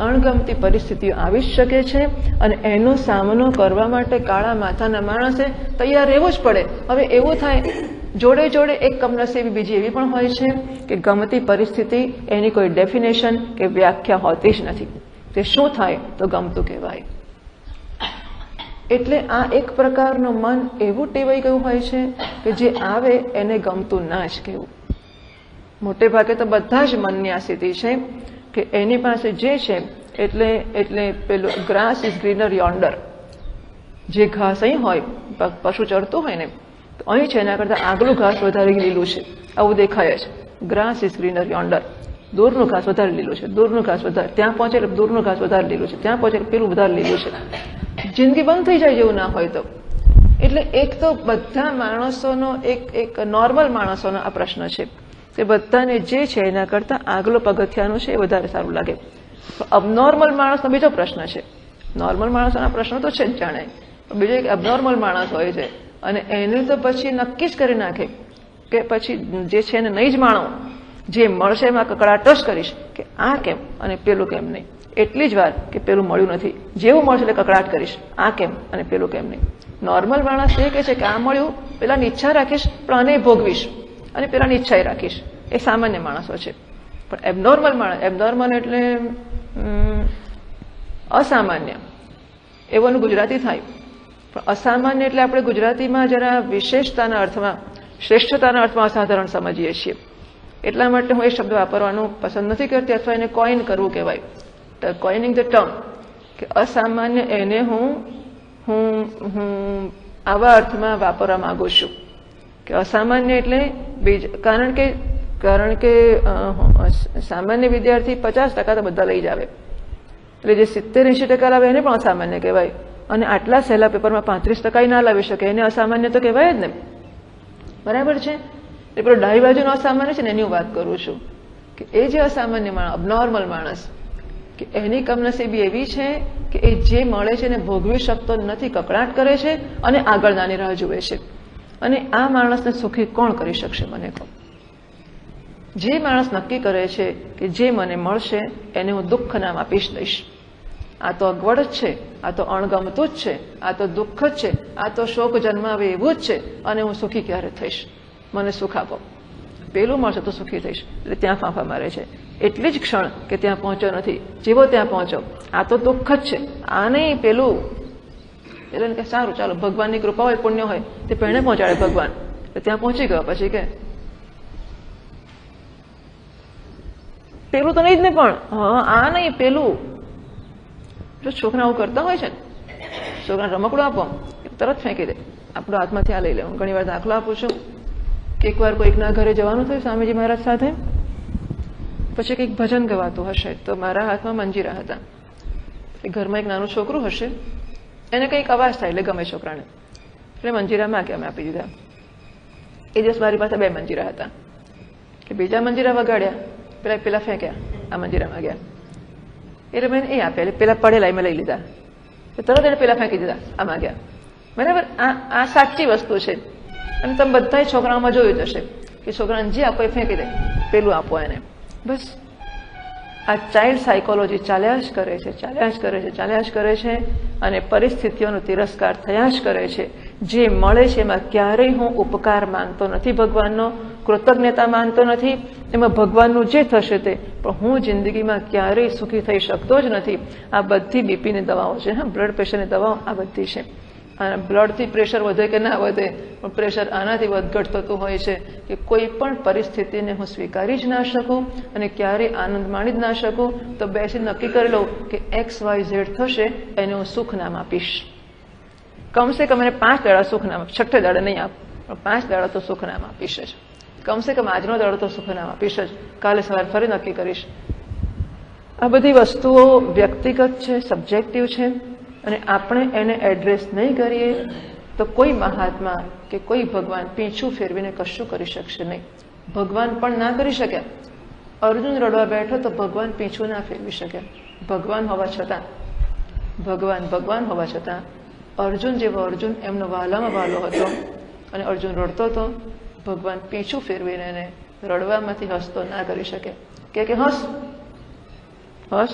અણગમતી પરિસ્થિતિઓ આવી જ શકે છે અને એનો સામનો કરવા માટે કાળા માથાના માણસે તૈયાર રહેવું જ પડે. હવે એવું થાય જોડે જોડે એક કમનસીબી બીજી એવી પણ હોય છે કે ગમતી પરિસ્થિતિ એની કોઈ ડેફિનેશન કે વ્યાખ્યા હોતી જ નથી. તે શું થાય તો ગમતું કહેવાય. એટલે આ એક પ્રકારનું મન એવું ટેવાઈ ગયું હોય છે કે જે આવે એને ગમતું ના જ કહેવું. મોટે ભાગે તો બધા જ મનની આ સ્થિતિ છે કે એની પાસે જે છે એટલે પેલું ગ્રાસ ઇઝ ગ્રીનર યોન્ડર, જે ઘાસ અહીં હોય પશુ ચરતું હોય ને તો અહીં છે એના કરતાં આગલું ઘાસ વધારે લીલું છે, આવું દેખાય છે. ગ્રાસ ઇઝ ગ્રીનર યોન્ડર, દૂરનું ઘાસ વધારે લીલું છે, દૂરનું ઘાસ વધારે, ત્યાં પહોંચે એટલે દૂરનું ઘાસ વધારે લીલું છે, ત્યાં પહોંચે પેલું વધારે લીલું છે. જિંદગી બંધ થઈ જાય જેવું ના હોય તો. એટલે એક તો બધા માણસોનો એક નોર્મલ માણસોનો આ પ્રશ્ન છે કે બધાને જે છે એના કરતાં આગલો પગથિયાનું છે એ વધારે સારું લાગે. અબનોર્મલ માણસનો બીજો પ્રશ્ન છે. નોર્મલ માણસોના પ્રશ્નો તો છે જ જાણે, બીજો એક અબનોર્મલ માણસ હોય છે અને એને તો પછી નક્કી જ કરી નાખે કે પછી જે છે એને નહીં જ માણો, જે મળશે એમાં કકડાટ જ કરીશ કે આ કેમ અને પેલું કેમ નહીં. એટલી જ વાર કે પેલું મળ્યું નથી, જેવું મળશે એટલે કકડાટ કરીશ આ કેમ અને પેલું કેમ નહીં. નોર્મલ માણસ એ કહે છે કે આ મળ્યું, પેલાની ઈચ્છા રાખીશ પણ આને ભોગવીશ અને પેલાની ઈચ્છા રાખીશ. એ સામાન્ય માણસો છે. પણ એબનોર્મલ માણસ, એબનોર્મલ એટલે અસામાન્ય, એવાનું ગુજરાતી થાય. પણ અસામાન્ય એટલે આપણે ગુજરાતીમાં જરા વિશેષતાના અર્થમાં, શ્રેષ્ઠતાના અર્થમાં અસાધારણ સમજીએ છીએ. એટલા માટે હું એ શબ્દ વાપરવાનું પસંદ નથી કરતી, અથવા એને કોઈન કરવું કહેવાય, કોઈનિંગ ધ ટર્મ, કે અસામાન્ય એને હું આવા અર્થમાં વાપરવા માંગુ છું કે અસામાન્ય એટલે કારણ કે સામાન્ય વિદ્યાર્થી 50% તો બધા લઈ જ આવે, એટલે જે 70-80% લાવે એને પણ અસામાન્ય કહેવાય. અને આટલા સહેલા પેપરમાં 35% ના લાવી શકે એને અસામાન્ય તો કહેવાય જ ને, બરાબર છે. એ પેલો ડાબી બાજુનો અસામાન્ય છે ને એની હું વાત કરું છું કે એ જે અસામાન્ય માણસ, અબનોર્મલ માણસ, કે એની કમનસીબી એવી છે કે એ જે મળે છે એને ભોગવી શકતો નથી, કકડાટ કરે છે અને આગળ નાની રાહ જુએ છે. અને આ માણસને સુખી કોણ કરી શકશે મને કહો? જે માણસ નક્કી કરે છે કે જે મને મળશે એને હું દુઃખ નામ આપીશ દઈશ, આ તો અગવડ જ છે, આ તો અણગમતું જ છે, આ તો દુઃખ જ છે, આ તો શોક જન્માવે એવું જ છે, અને હું સુખી ક્યારે થઈશ? મને સુખ આપો, પેલું મળશે તો સુખી થઈશ. એટલે ત્યાં ફાંફા મારે છે. એટલી જ ક્ષણ કે ત્યાં પહોંચ્યો નથી, જેવો ત્યાં પહોંચો આ તો દુઃખ જ છે, આ નહીં પેલું. એટલે કે સારું ચાલો, ભગવાનની કૃપા હોય, પુણ્ય હોય, તે પહેણે પહોંચાડે ભગવાન. એટલે ત્યાં પહોંચી ગયો પછી કે પેલું તો નહીં જ ને, પણ હા આ નહીં પેલું. જો છોકરા આવું કરતા હોય છે ને, છોકરાને રમકડું આપો તરત ફેંકી દે, આપણો હાથમાંથી આ લઈ લે. હું ઘણી વાર દાખલો આપું છું કે એકવાર કોઈકના ઘરે જવાનું થયું સ્વામીજી મહારાજ સાથે, પછી કંઈક ભજન ગવાતું હશે તો મારા હાથમાં મંજીરા હતા. ઘરમાં એક નાનું છોકરું હશે, એને કંઈક અવાજ થાય એટલે ગમે છોકરાને, એટલે મંજીરા માંગ્યા, અમે આપી દીધા. એ દિવસ મારી પાસે 2 મંજીરા હતા, કે બીજા મંજીરા વગાડ્યા, પેલા ફેંક્યા, આ મંજીરા માંગ્યા, એટલે મેં એ આપ્યા, એટલે પેલા પડેલા મેં લઈ લીધા, તરત એને પેલા ફેંકી દીધા, આ માંગ્યા. બરાબર, આ સાચી વસ્તુ છે. અને તમે બધા છોકરાઓમાં જોયું જ હશે કે છોકરાને જે આપો એ ફેંકી દે, પેલું આપો એને. બસ આ ચાઇલ્ડ સાયકોલોજી ચાલ્યા જ કરે છે, ચાલ્યા જ કરે છે, ચાલ્યા જ કરે છે. અને પરિસ્થિતિઓનો તિરસ્કાર થયા જ કરે છે. જે મળે છે એમાં ક્યારેય હું ઉપકાર માનતો નથી, ભગવાનનો કૃતજ્ઞતા માનતો નથી, એમાં ભગવાનનું જે થશે તે, પણ હું જિંદગીમાં ક્યારેય સુખી થઈ શકતો જ નથી. આ બધી બીપીની દવાઓ છે, હા, બ્લડ પ્રેશરની દવાઓ આ બધી છે. અને બ્લડથી પ્રેશર વધે કે ના વધે, પણ પ્રેશર આનાથી વધઘટ થતું હોય છે કે કોઈ પણ પરિસ્થિતિને હું સ્વીકારી જ ના શકું અને ક્યારેય આનંદ માણી જ ના શકું. તો બેસી નક્કી કરી લઉં કે XYZ થશે એને હું સુખ નામ આપીશ. કમસે કમ એને 5 દાડા સુખ નામ, 6 દાડા નહીં આપ, પણ 5 દાડા તો સુખ નામ આપીશ જ. કમસે કમ આજનો દાડો તો સુખ નામ આપીશ જ. કાલે સવારે ફરી નક્કી કરીશ. આ બધી વસ્તુઓ વ્યક્તિગત છે, સબ્જેક્ટિવ છે. અને આપણે એને એડ્રેસ નહીં કરીએ તો કોઈ મહાત્મા કે કોઈ ભગવાન પીછું ફેરવીને કશું કરી શકશે નહીં. ભગવાન પણ ના કરી શક્યા. અર્જુન રડવા બેઠો તો ભગવાન પીછું ના ફેરવી શક્યા. ભગવાન હોવા છતાં અર્જુન જેવો અર્જુન એમનો વાલામાં વાલો હતો અને અર્જુન રડતો હતો. ભગવાન પીછું ફેરવીને એને રડવામાંથી હસતો ના કરી શકે કે હસ હસ.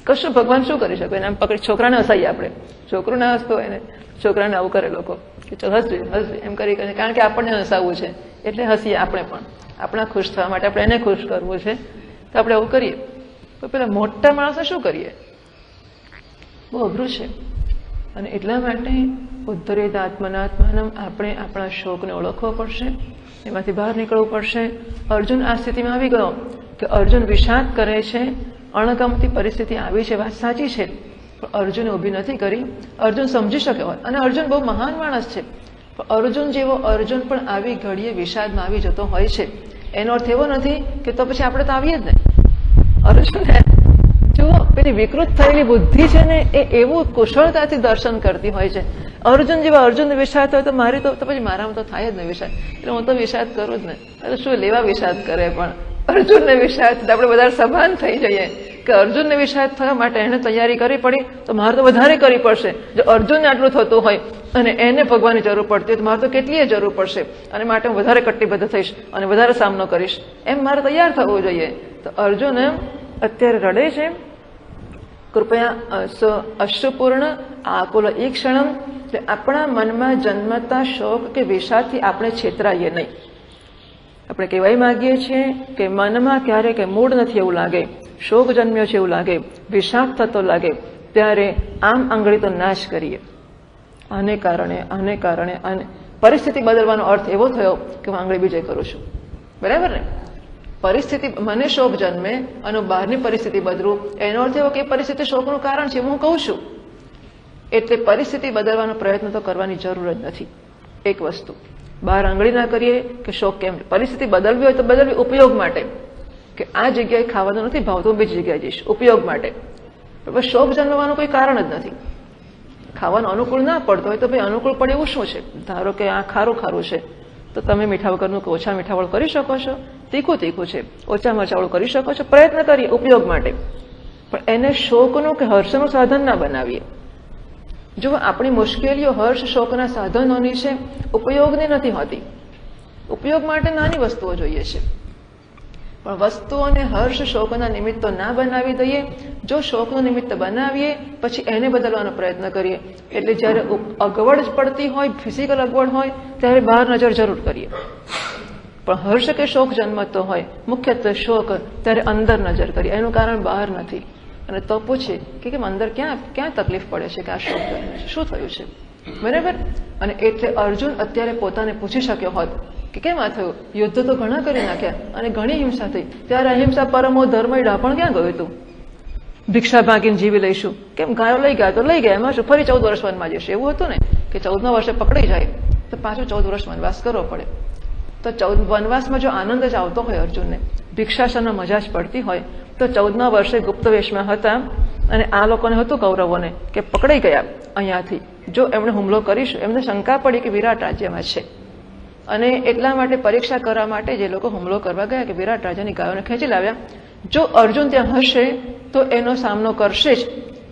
કશું ભગવાન શું કરી શકે? એને આમ પકડી છોકરાને હસાઈએ આપણે. છોકરું ના હસતો હોય ને, છોકરાને આવું કરે લોકો કે ચલ હસજે હસજે એમ કરી, કારણ કે આપણને હસાવવું છે એટલે હસીએ આપણે પણ. આપણા ખુશ થવા માટે આપણે એને ખુશ કરવું છે તો આપણે આવું કરીએ. તો પેલા મોટા માણસો શું કરીએ? બહુ અઘરું છે. અને એટલા માટે ઉદ્ધરેદ આત્મનાત્માનમ, આપણે આપણા શોકને ઓળખવો પડશે એમાંથી બહાર નીકળવું પડશે. અર્જુન આ સ્થિતિમાં આવી ગયો કે અર્જુન વિષાદ કરે છે. અણગમતી પરિસ્થિતિ આવી છે, વાત સાચી છે, પણ અર્જુને ઊભી નથી કરી. અર્જુન સમજી શકે હોય, અને અર્જુન બહુ મહાન માણસ છે, પણ અર્જુન જેવો અર્જુન પણ આવી ઘડીએ વિષાદમાં આવી જતો હોય છે. એનો અર્થ એવો નથી કે તો પછી આપણે તો આવીએ જ ને. અર્જુન જુઓ, પેલી વિકૃત થયેલી બુદ્ધિ છે ને, એ એવું કુશળતાથી દર્શન કરતી હોય છે. અર્જુન જેવા અર્જુન વિષાદ હોય તો મારી તો પછી મારામાં તો થાય જ ને વિષાદ, એટલે હું તો વિષાદ કરું જ ને. એટલે શું લેવા વિષાદ કરે, પણ અર્જુનને વિષાદ આપણે વધારે સભાન થઈ જઈએ કે અર્જુનને વિષાદ થવા માટે એને તૈયારી કરવી પડી તો મારે તો વધારે કરવી પડશે. જો અર્જુનને આટલું થતું હોય અને એને ભગવાનની જરૂર પડતી હોય તો મારે તો કેટલીય જરૂર પડશે, અને માટે હું વધારે કટિબદ્ધ થઈશ અને વધારે સામનો કરીશ, એમ મારે તૈયાર થવું જોઈએ. તો અર્જુન અત્યારે રડે છે. કૃપયા અશ્રુપૂર્ણ આકુલ ઈક્ષણમ, આપણા મનમાં જન્મતા શોક કે વિષાદથી આપણે છેતરાઈએ નહીં. આપણે કહેવાય માગીએ છીએ કે મનમાં ક્યારે કે મૂડ નથી એવું લાગે, શોક જન્મ્યો છે એવું લાગે, વિષાદ થતો લાગે, ત્યારે આમ આંગળી તો નાશ કરીએ. આને કારણે અને પરિસ્થિતિ બદલવાનો અર્થ એવો થયો કે હું આંગળી બીજે કરું છું. બરાબર ને? પરિસ્થિતિ મને શોક જન્મે અને બહારની પરિસ્થિતિ બદલું, એનો અર્થ એવો કે પરિસ્થિતિ શોકનું કારણ છે હું કહું છું. એટલે પરિસ્થિતિ બદલવાનો પ્રયત્ન તો કરવાની જરૂર જ નથી. એક વસ્તુ બહાર આંગળી ના કરીએ કે શોક કેમ, પરિસ્થિતિ બદલવી હોય તો બદલવી ઉપયોગ માટે, કે આ જગ્યાએ ખાવાનું નથી ભાવતું, બીજી જગ્યાએ જઈશ ઉપયોગ માટે. બસ શોક જન્મવાનું કોઈ કારણ જ નથી. ખાવાનું અનુકૂળ ના પડતો હોય તો ભાઈ અનુકૂળ પડે એવું શું છે? ધારો કે આ ખારું છે તો તમે મીઠા વગરનું કે ઓછા મીઠાવાળું કરી શકો છો, તીખું છે ઓછા મરચાવાળું કરી શકો છો, પ્રયત્ન કરીએ ઉપયોગ માટે, પણ એને શોકનું કે હર્ષનું સાધન ના બનાવીએ. જો આપણી મુશ્કેલીઓ હર્ષ શોકના સાધનોની છે, ઉપયોગની નથી હોતી. ઉપયોગ માટે નાની વસ્તુઓ જોઈએ છે, પણ વસ્તુઓને હર્ષ શોકના નિમિત્તો ના બનાવી દઈએ. જો શોકનું નિમિત્ત બનાવીએ પછી એને બદલવાનો પ્રયત્ન કરીએ, એટલે જ્યારે અગવડ પડતી હોય, ફિઝિકલ અગવડ હોય, ત્યારે બહાર નજર જરૂર કરીએ. પણ હર્ષ કે શોક જન્મતો હોય, મુખ્યત્વે શોક, ત્યારે અંદર નજર કરીએ. એનું કારણ બહાર નથી. અને તો પૂછે કે કેમ અંદર ક્યાં તકલીફ પડે છે કે આ શોક જન્મે છે, શું થયું છે? બરાબર. અને એટલે અર્જુન અત્યારે પોતાને પૂછી શક્યો હોત કે કેમ આ થયું? યુદ્ધ તો ઘણા કરી નાખ્યા અને ઘણી હિંસા થઈ, ત્યારે અહિંસા પરમો ધર્મ ડાપણ ક્યાં ગયું હતું? ભિક્ષા માંગીને જીવી લઈશું, કેમ ગાયો લઈ ગયા તો લઈ ગયા, એમાં શું ફરી 14 વર્ષ વનવાસ જશે? એવું હતું ને કે 14મા વર્ષે પકડાઈ જાય તો પાછું 14 વર્ષ વનવાસ કરવો પડે. તો 14 વનવાસમાં જો આનંદ જ આવતો હોય અર્જુનને, ભિક્ષાસનમાં મજા જ પડતી હોય, તો 14મા વર્ષે ગુપ્ત વેશમાં હતા અને આ લોકોને હતું કૌરવોને કે પકડાઈ ગયા અહીંયાથી, જો એમણે હુમલો કરીશું, એમને શંકા પડી કે વિરાટ રાજ્યમાં છે, અને એટલા માટે પરીક્ષા કરવા માટે જે લોકો હુમલો કરવા ગયા કે વિરાટ રાજાની ગાયોને ખેંચી લાવ્યા. જો અર્જુન ત્યાં હશે તો એનો સામનો કરશે જ,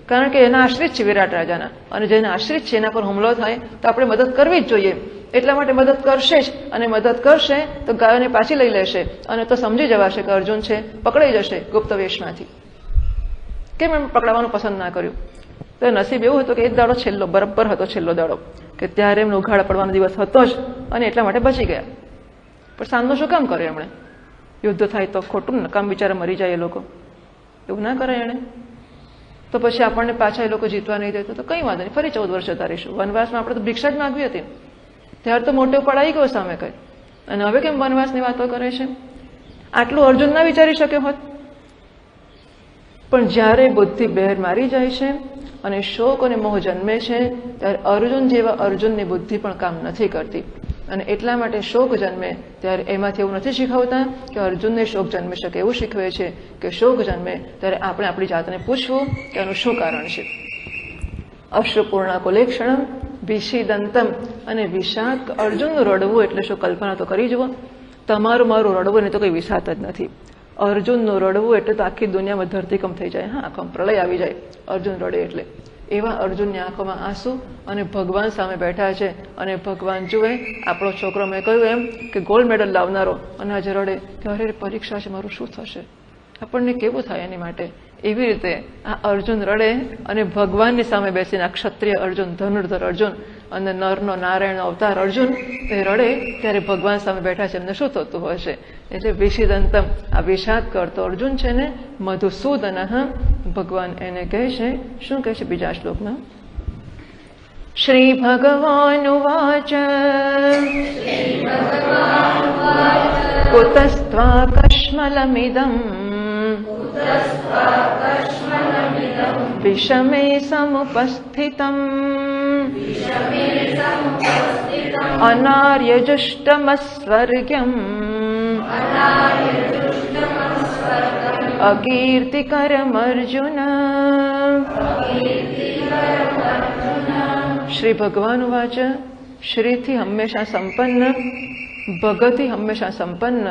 કારણ કે એના આશ્રિત છે વિરાટ રાજાના, અને જેના આશ્રિત છે એના પર હુમલો થાય તો આપણે મદદ કરવી જ જોઈએ. એટલા માટે મદદ કરશે જ, અને મદદ કરશે તો ગાયોને પાછી લઈ લેશે, અને તો સમજી જવાશે કે અર્જુન છે, પકડાઈ જશે ગુપ્ત વેશમાંથી. કેમ એમ પકડાવવાનું પસંદ ના કર્યું? તો નસીબ એવું હતું કે એક દાડો છેલ્લો બરાબર હતો, છેલ્લો દાડો, કે ત્યારે એમને ઉઘાડા પડવાનો દિવસ હતો જ, અને એટલા માટે બચી ગયા. પણ સામનો શું કામ કર્યો એમણે? યુદ્ધ થાય તો ખોટું ને, કામ બિચારા મરી જાય એ લોકો, એવું ના કરે એણે. તો પછી આપણને પાછા એ લોકો જીતવા નહીં દેતો તો કંઈ વાંધો નહીં, ફરી 14 વર્ષ જતા રહીશું. વનવાસમાં આપણે તો ભિક્ષા જ માંગવી હતી, ત્યારે તો મોટો પડાઈ ગયો સામે કઈ, અને હવે કેમ વનવાસની વાતો કરે છે? આટલું અર્જુન ના વિચારી શક્યો હોત. પણ જ્યારે બુદ્ધિ બહેર મારી જાય છે અને શોક અને મોહ જન્મે છે, ત્યારે અર્જુન જેવા અર્જુનની બુદ્ધિ પણ કામ નથી કરતી. અને એટલા માટે શોક જન્મે ત્યારે એમાંથી એવું નથી શીખવતા કે અર્જુનને શોક જન્મી શકે, એવું શીખવે છે કે શોક જન્મે ત્યારે આપણે આપણી જાતને પૂછવું કે આનું શું કારણ છે. અશ્રુપૂર્ણા કુલેક્ષણમ વિષિદંતમ, અને વિષાદ, અર્જુનનું રડવું એટલે શું? કલ્પના તો કરી જુઓ. તમારું મારું રડવું ને તો કોઈ વિષાદ જ નથી. અર્જુનનું રડવું એટલે તો આખી દુનિયામાં ધરતીકંપ થઈ જાય, હા, આખો પ્રલય આવી જાય અર્જુન રડે એટલે. એવા અર્જુનની આંખોમાં આંસુ, અને ભગવાન સામે બેઠા છે, અને ભગવાન જુએ આપણો છોકરો, મેં કહ્યું એમ કે ગોલ્ડ મેડલ લાવનારો, અને આજે રડે કે અરે પરીક્ષા છે, મારું શું થશે? આપણને કેવું થાય એની માટે? એવી રીતે આ અર્જુન રડે, અને ભગવાનની સામે બેસીને આ ક્ષત્રિય અર્જુન, ધનુર્ધર અર્જુન, અને નરનો નારાયણનો અવતાર અર્જુન એ રડે, ત્યારે ભગવાન સામે બેઠા છે, એમને શું થતું હશે? એટલે વિષિદંતમ, આ વિષાદ કરતો અર્જુન છે ને, મધુસૂદન, ભગવાન એને કહે છે, શું કહે છે બીજા શ્લોકમાં? श्रीभगवानुवाच कुतस्त्वाकश्मलमिदम् विषमे समुपस्थितम् अनार्यजुष्टमस्वर्ग्यम् अकीर्तिकरमर्जुन। શ્રી ભગવાન વાચ શ્રીથી હંમેશા સંપન્ન ભગતથી હંમેશા સંપન્ન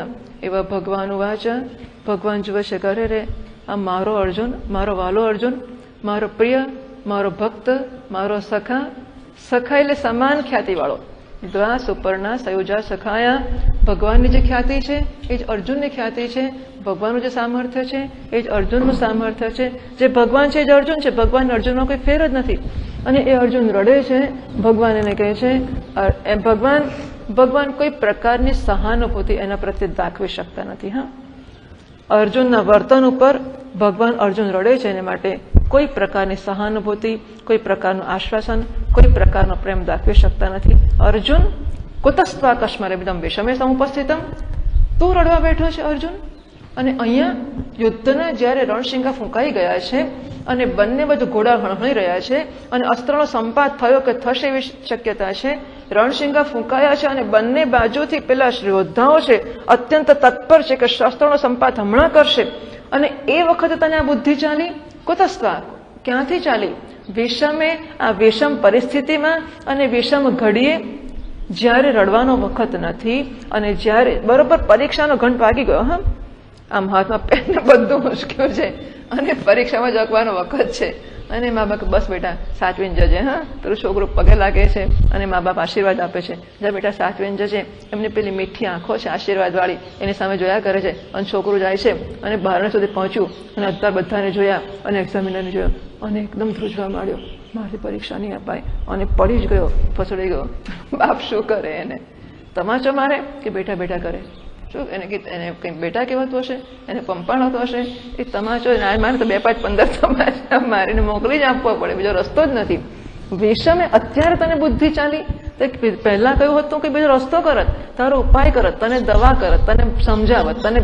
એવા ભગવાન વાચ ભગવાન જુએ છે કરે રે આ મારો અર્જુન, મારો વાલો અર્જુન, મારો પ્રિય, મારો ભક્ત, મારો સખા. સખા એટલે સમાન ખ્યાતિવાળો. દ્વા સુપર્ણા સયોજા સખાયા. ભગવાનની જે ખ્યાતિ છે એ જ અર્જુનની ખ્યાતિ છે. ભગવાનનું જે સામર્થ્ય છે એ જ અર્જુનનું સામર્થ્ય છે. જે ભગવાન છે એ જ અર્જુન છે. ભગવાન અર્જુનનો કોઈ ફેર જ નથી. અને એ અર્જુન રડે છે. ભગવાન એને કહે છે ભગવાન કોઈ પ્રકારની સહાનુભૂતિ એના પ્રત્યે દાખવી શકતા નથી. હા, અર્જુનના વર્તન ઉપર ભગવાન અર્જુન રડે છે એને માટે કોઈ પ્રકારની સહાનુભૂતિ, કોઈ પ્રકારનું આશ્વાસન, કોઈ પ્રકારનો પ્રેમ દાખવી શકતા નથી. અર્જુન કુતસ્ત્વા કશ્મલમિદં વિષમે સમુપસ્થિતમ. તું રડવા બેઠો છે અર્જુન. અને અહીંયા યુદ્ધના જ્યારે રણશિંગા ફૂંકાઈ ગયા છે અને બંને બધું ઘોડા હણહણી રહ્યા છે અને અસ્ત્રનો સંપાત થયો કે થશે એવી શક્યતા છે. રણશિંગા ફૂંકાયા છે અને બંને બાજુથી પેલા યોદ્ધાઓ છે અત્યંત તત્પર છે કે શસ્ત્રનો સંપાત હમણાં કરશે. અને એ વખતે તને આ બુદ્ધિ ચાલી. કુતસ્ત્વા ક્યાંથી ચાલી? વિષમે, આ વિષમ પરિસ્થિતિમાં અને વિષમ ઘડીએ, જ્યારે રડવાનો વખત નથી અને જ્યારે બરોબર પરીક્ષાનો ઘંટ વાગી ગયો. હા, આમ હાથમાં પેનને બધું મુશ્કેલ છે અને પરીક્ષામાં જવાનો વખત છે અને મા બાપ બસ બેટા સાચવીને જજે. હા, તારું છોકરું પગે લાગે છે અને મા બાપ આશીર્વાદ આપે છે. જા બેટા સાચવીને જજે. એમની પેલી મીઠી આંખો છે આશીર્વાદ વાળી, એની સામે જોયા કરે છે. અને છોકરું જાય છે અને બારણે સુધી પહોંચ્યું અને અત્યારે બધાને જોયા અને એક્ઝામિનરને જોયો અને એકદમ ધ્રુજવા માંડ્યો. મારી પરીક્ષા નહીં અપાય અને પડી જ ગયો, ફસડી ગયો. બાપ શું કરે? એને તમાચો મારે કે બેટા બેટા કરે? શું એને કંઈ બેટા કહેવાતું હશે? એને પંપાણતો હશે? એ તમાચો મારે તો 2, 5, 15 તમાચા મારીને મોકલી જ આપવો પડે, બીજો રસ્તો જ નથી. વિષમે અત્યારે તને બુદ્ધિ ચાલી. પહેલા કહ્યું હતું કે બીજો રસ્તો કરત, તારો ઉપાય કરત, તને દવા કરત, તને સમજાવત. તને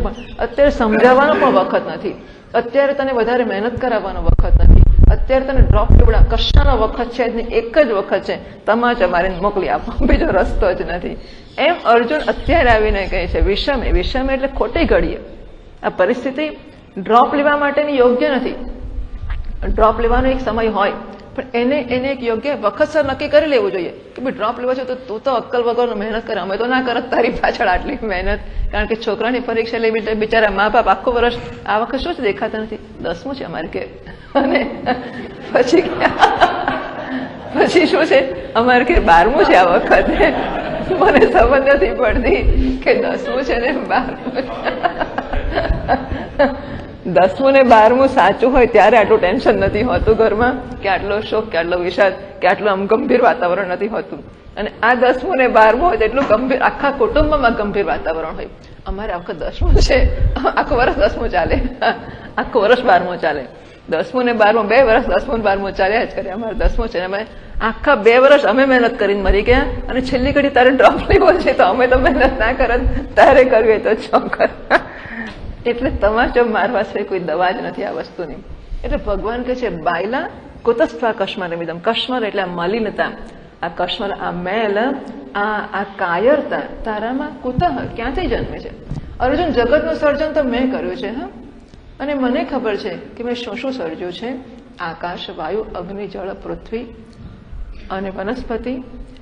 અત્યારે સમજાવવાનો પણ વખત નથી. અત્યારે તને વધારે મહેનત કરાવવાનો વખત નથી. અત્યારે તને ડ્રોપ લેવડા કશાનો વખત છે જ નહીં. એક જ વખત છે તમાચા મારીને મોકલી આપો, બીજો રસ્તો જ નથી. એમ અર્જુન અત્યારે આવીને કહે છે વિષમે. વિષમે એટલે ખોટી ઘડીએ. આ પરિસ્થિતિ ડ્રોપ લેવા માટેની યોગ્ય નથી. ડ્રોપ લેવાનો એક સમય હોય પણ એને એક યોગ્ય વખતસર નક્કી કરી લેવું જોઈએ કે ભાઈ ડ્રોપ લેવા છે તો તું તો અક્કલ વગરનો મહેનત કરે. અમે તો ના કરત તારી પાછળ આટલી મહેનત. કારણ કે છોકરાની પરીક્ષા લેવી બિચારા મા બાપ આખું વર્ષ આ વખત શું છે દેખાતા નથી. 10મું છે અમારે કે. અને પછી શું છે અમારે કે 12મું છે આ વખતે. મને સમજ નથી પડતી કે 10મું છે ને 12મું. 10મું ને 12મું સાચું હોય ત્યારે આટલું ટેન્શન નથી હોતું ઘરમાં, કે આટલો શોક, કે આટલો વિષાદ, કે આટલું આમ ગંભીર વાતાવરણ નથી હોતું. અને આ 10મું ને 12મું હોય એટલું ગંભીર, આખા કુટુંબમાં ગંભીર વાતાવરણ હોય. અમારે આખું 10મું છે, આખું વર્ષ 10મું ચાલે, આખું વર્ષ 12મું ચાલે. 10મું ને 12મું 2 વર્ષ 10મું ને 12મું ચાલ્યા જ કરે. અમારે 10મું છે. અમે આખા 2 વર્ષ અમે મહેનત કરીને મરી ગયા અને છેલ્લી ઘડી તારે ડ્રોપ લેવો છે તો અમે તો મહેનત ના કરત, તારે કરવી તો ચોક્કસ. એટલે તમાચો મારવા છે કોઈ દવા જ નથી આ વસ્તુની. એટલે ભગવાન કહે છે બાયલા કુતસ્ત્વા કશ્મલમિદં. કશ્મલ એટલે આ મલિનતા, આ કશ્મલ, આ મેલ, આ કાયરતા તારામાં કુતઃ ક્યાંથી જન્મે છે? અર્જુન, જગતનું સર્જન તો મેં કર્યું છે. હા, અને મને ખબર છે કે મેં શું શું સર્જ્યું છે. આકાશ, વાયુ, અગ્નિ, જળ, પૃથ્વી અને વનસ્પતિ.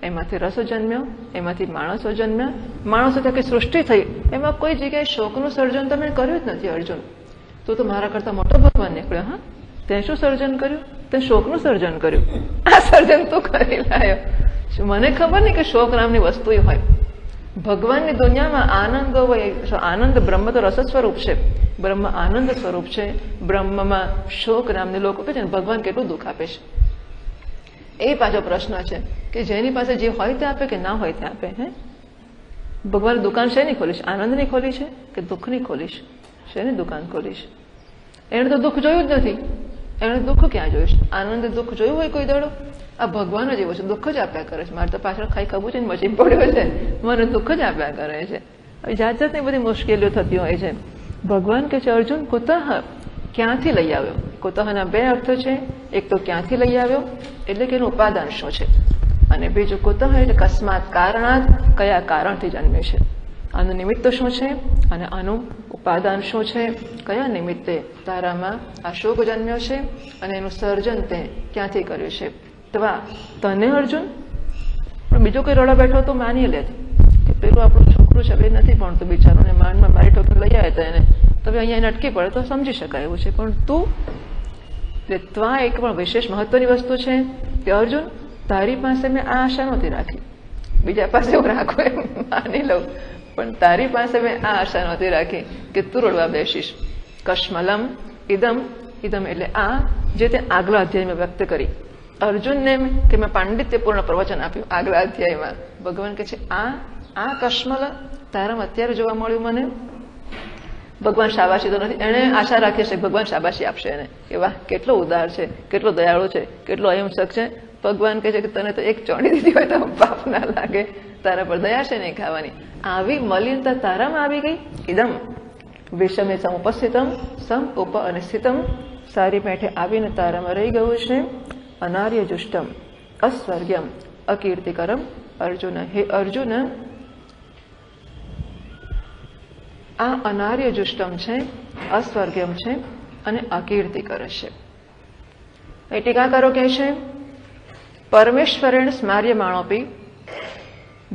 એમાંથી રસ જન્મ્યો, એમાંથી માણસો જન્મ્યા, માણસો થકી સૃષ્ટિ થઈ. એમાં કોઈ જગ્યાએ શોકનું સર્જન તો મેં કર્યું જ નથી. અર્જુન, તું તો મારા કરતા મોટો ભગવાન નીકળ્યો. હા, તે શું સર્જન કર્યું? તે શોકનું સર્જન કર્યું. આ સર્જન તું કરી લાયો. મને ખબર નહીં કે શોક નામની વસ્તુ હોય. ભગવાનની દુનિયામાં આનંદ હોય. આનંદ બ્રહ્મ તો રસ સ્વરૂપ છે. બ્રહ્મ આનંદ સ્વરૂપ છે. બ્રહ્મમાં શોક નામની લોકો કહે છે ને ભગવાન કેટલું દુઃખ આપે છે. એ પાછો પ્રશ્ન છે કે જેની પાસે જે હોય તે આપે કે ના હોય તે આપે. હે, ભગવાન દુકાન શેની ખોલી છે? આનંદની ખોલી છે કે દુઃખની ખોલી છે? શેની દુકાન ખોલી છે? એણે તો દુઃખ જોયું જ નથી. એણે દુઃખ ક્યાં જોયું છે? આનંદ દુઃખ જોયું હોય કોઈ દાડો? આ ભગવાન જ એવો છે, દુઃખ જ આપ્યા કરે છે. મારે તો પાછળ ખાઈ ખબર છે ને મચી પડ્યો છે, મને દુઃખ જ આપ્યા કરે છે. જાત જાતની બધી મુશ્કેલીઓ થતી હોય છે. ભગવાન કહે છે અર્જુન કુતઃ, ક્યાંથી લઈ આવ્યો? કુતઃના બે અર્થ છે. એક તો ક્યાંથી લઈ આવ્યો એટલે કે એનું ઉપાદાન શું છે, અને બીજું કુતઃ એટલે કસ્માત કારણાત, કયા કારણથી જન્મ્યું છે, આનું નિમિત્ત શું છે અને આનું ઉપાદાન શું છે, કયા નિમિત્તે તારામાં આ શોક જન્મ્યો છે અને એનું સર્જન તે ક્યાંથી કર્યું છે. તને અર્જુન, પણ બીજો કોઈ રડા બેઠો તો માની લે કે પેલું આપણું છોકરું છે, એ નથી ભણતું બિચારોને, માંડમાં મારી ઠોકર લઈ આવે તો એને તો અહીંયા એને અટકી પડે તો સમજી શકાય એવું છે. પણ તું ત્વા એક પણ વિશેષ મહત્વની વસ્તુ છે કે અર્જુન તારી પાસે મેં આ આશા નહોતી રાખી, બીજા પાસે એવું રાખો એમ માની લઉં, પણ તારી પાસે મેં આ આશા નહોતી રાખી કે તું રડવા બેસીશ. કશ્મલમ ઇદમ, ઇદમ એટલે આ જે તે આગલા અધ્યાયમાં વ્યક્ત કરી અર્જુનને કે મેં પાંડિત્યપૂર્ણ પ્રવચન આપ્યું આગલા અધ્યાયમાં. ભગવાન કહે છે આ કશ્મલ તારામાં અત્યારે જોવા મળ્યું મને. ભગવાન શાબાશી તો નથી, એને આશા રાખી છે ભગવાન શાબાશી આપશે એને કે વાહ કેટલો ઉદાર છે, કેટલો દયાળુ છે, કેટલો અહિંસક છે. ભગવાન કહે છે કે તને તો એક ચોંડી દીધી હોય તો પાપ ના લાગે, તારા પર દયા છે નહીં ખાવાની. આવી મલિનતા તારામાં આવી ગઈ. ઇદમ વિષમે સમુપસ્થિતમ, સમ ઉપ અને સ્થિતમ, સારી પેઠે આવીને તારામાં રહી ગયું છે. અનાર્ય જુષ્ટમ અસ્વર્ગ્યમ અકીર્તિકરમ. અર્જુન, હે અર્જુન, આ અનાર્ય જુષ્ટમ છે, અસ્વર્ગ્યમ છે અને અકીર્તિકર છે. એ ટીકાકારો કહે છે પરમેશ્વરેણ સ્માર્યમાણોપી,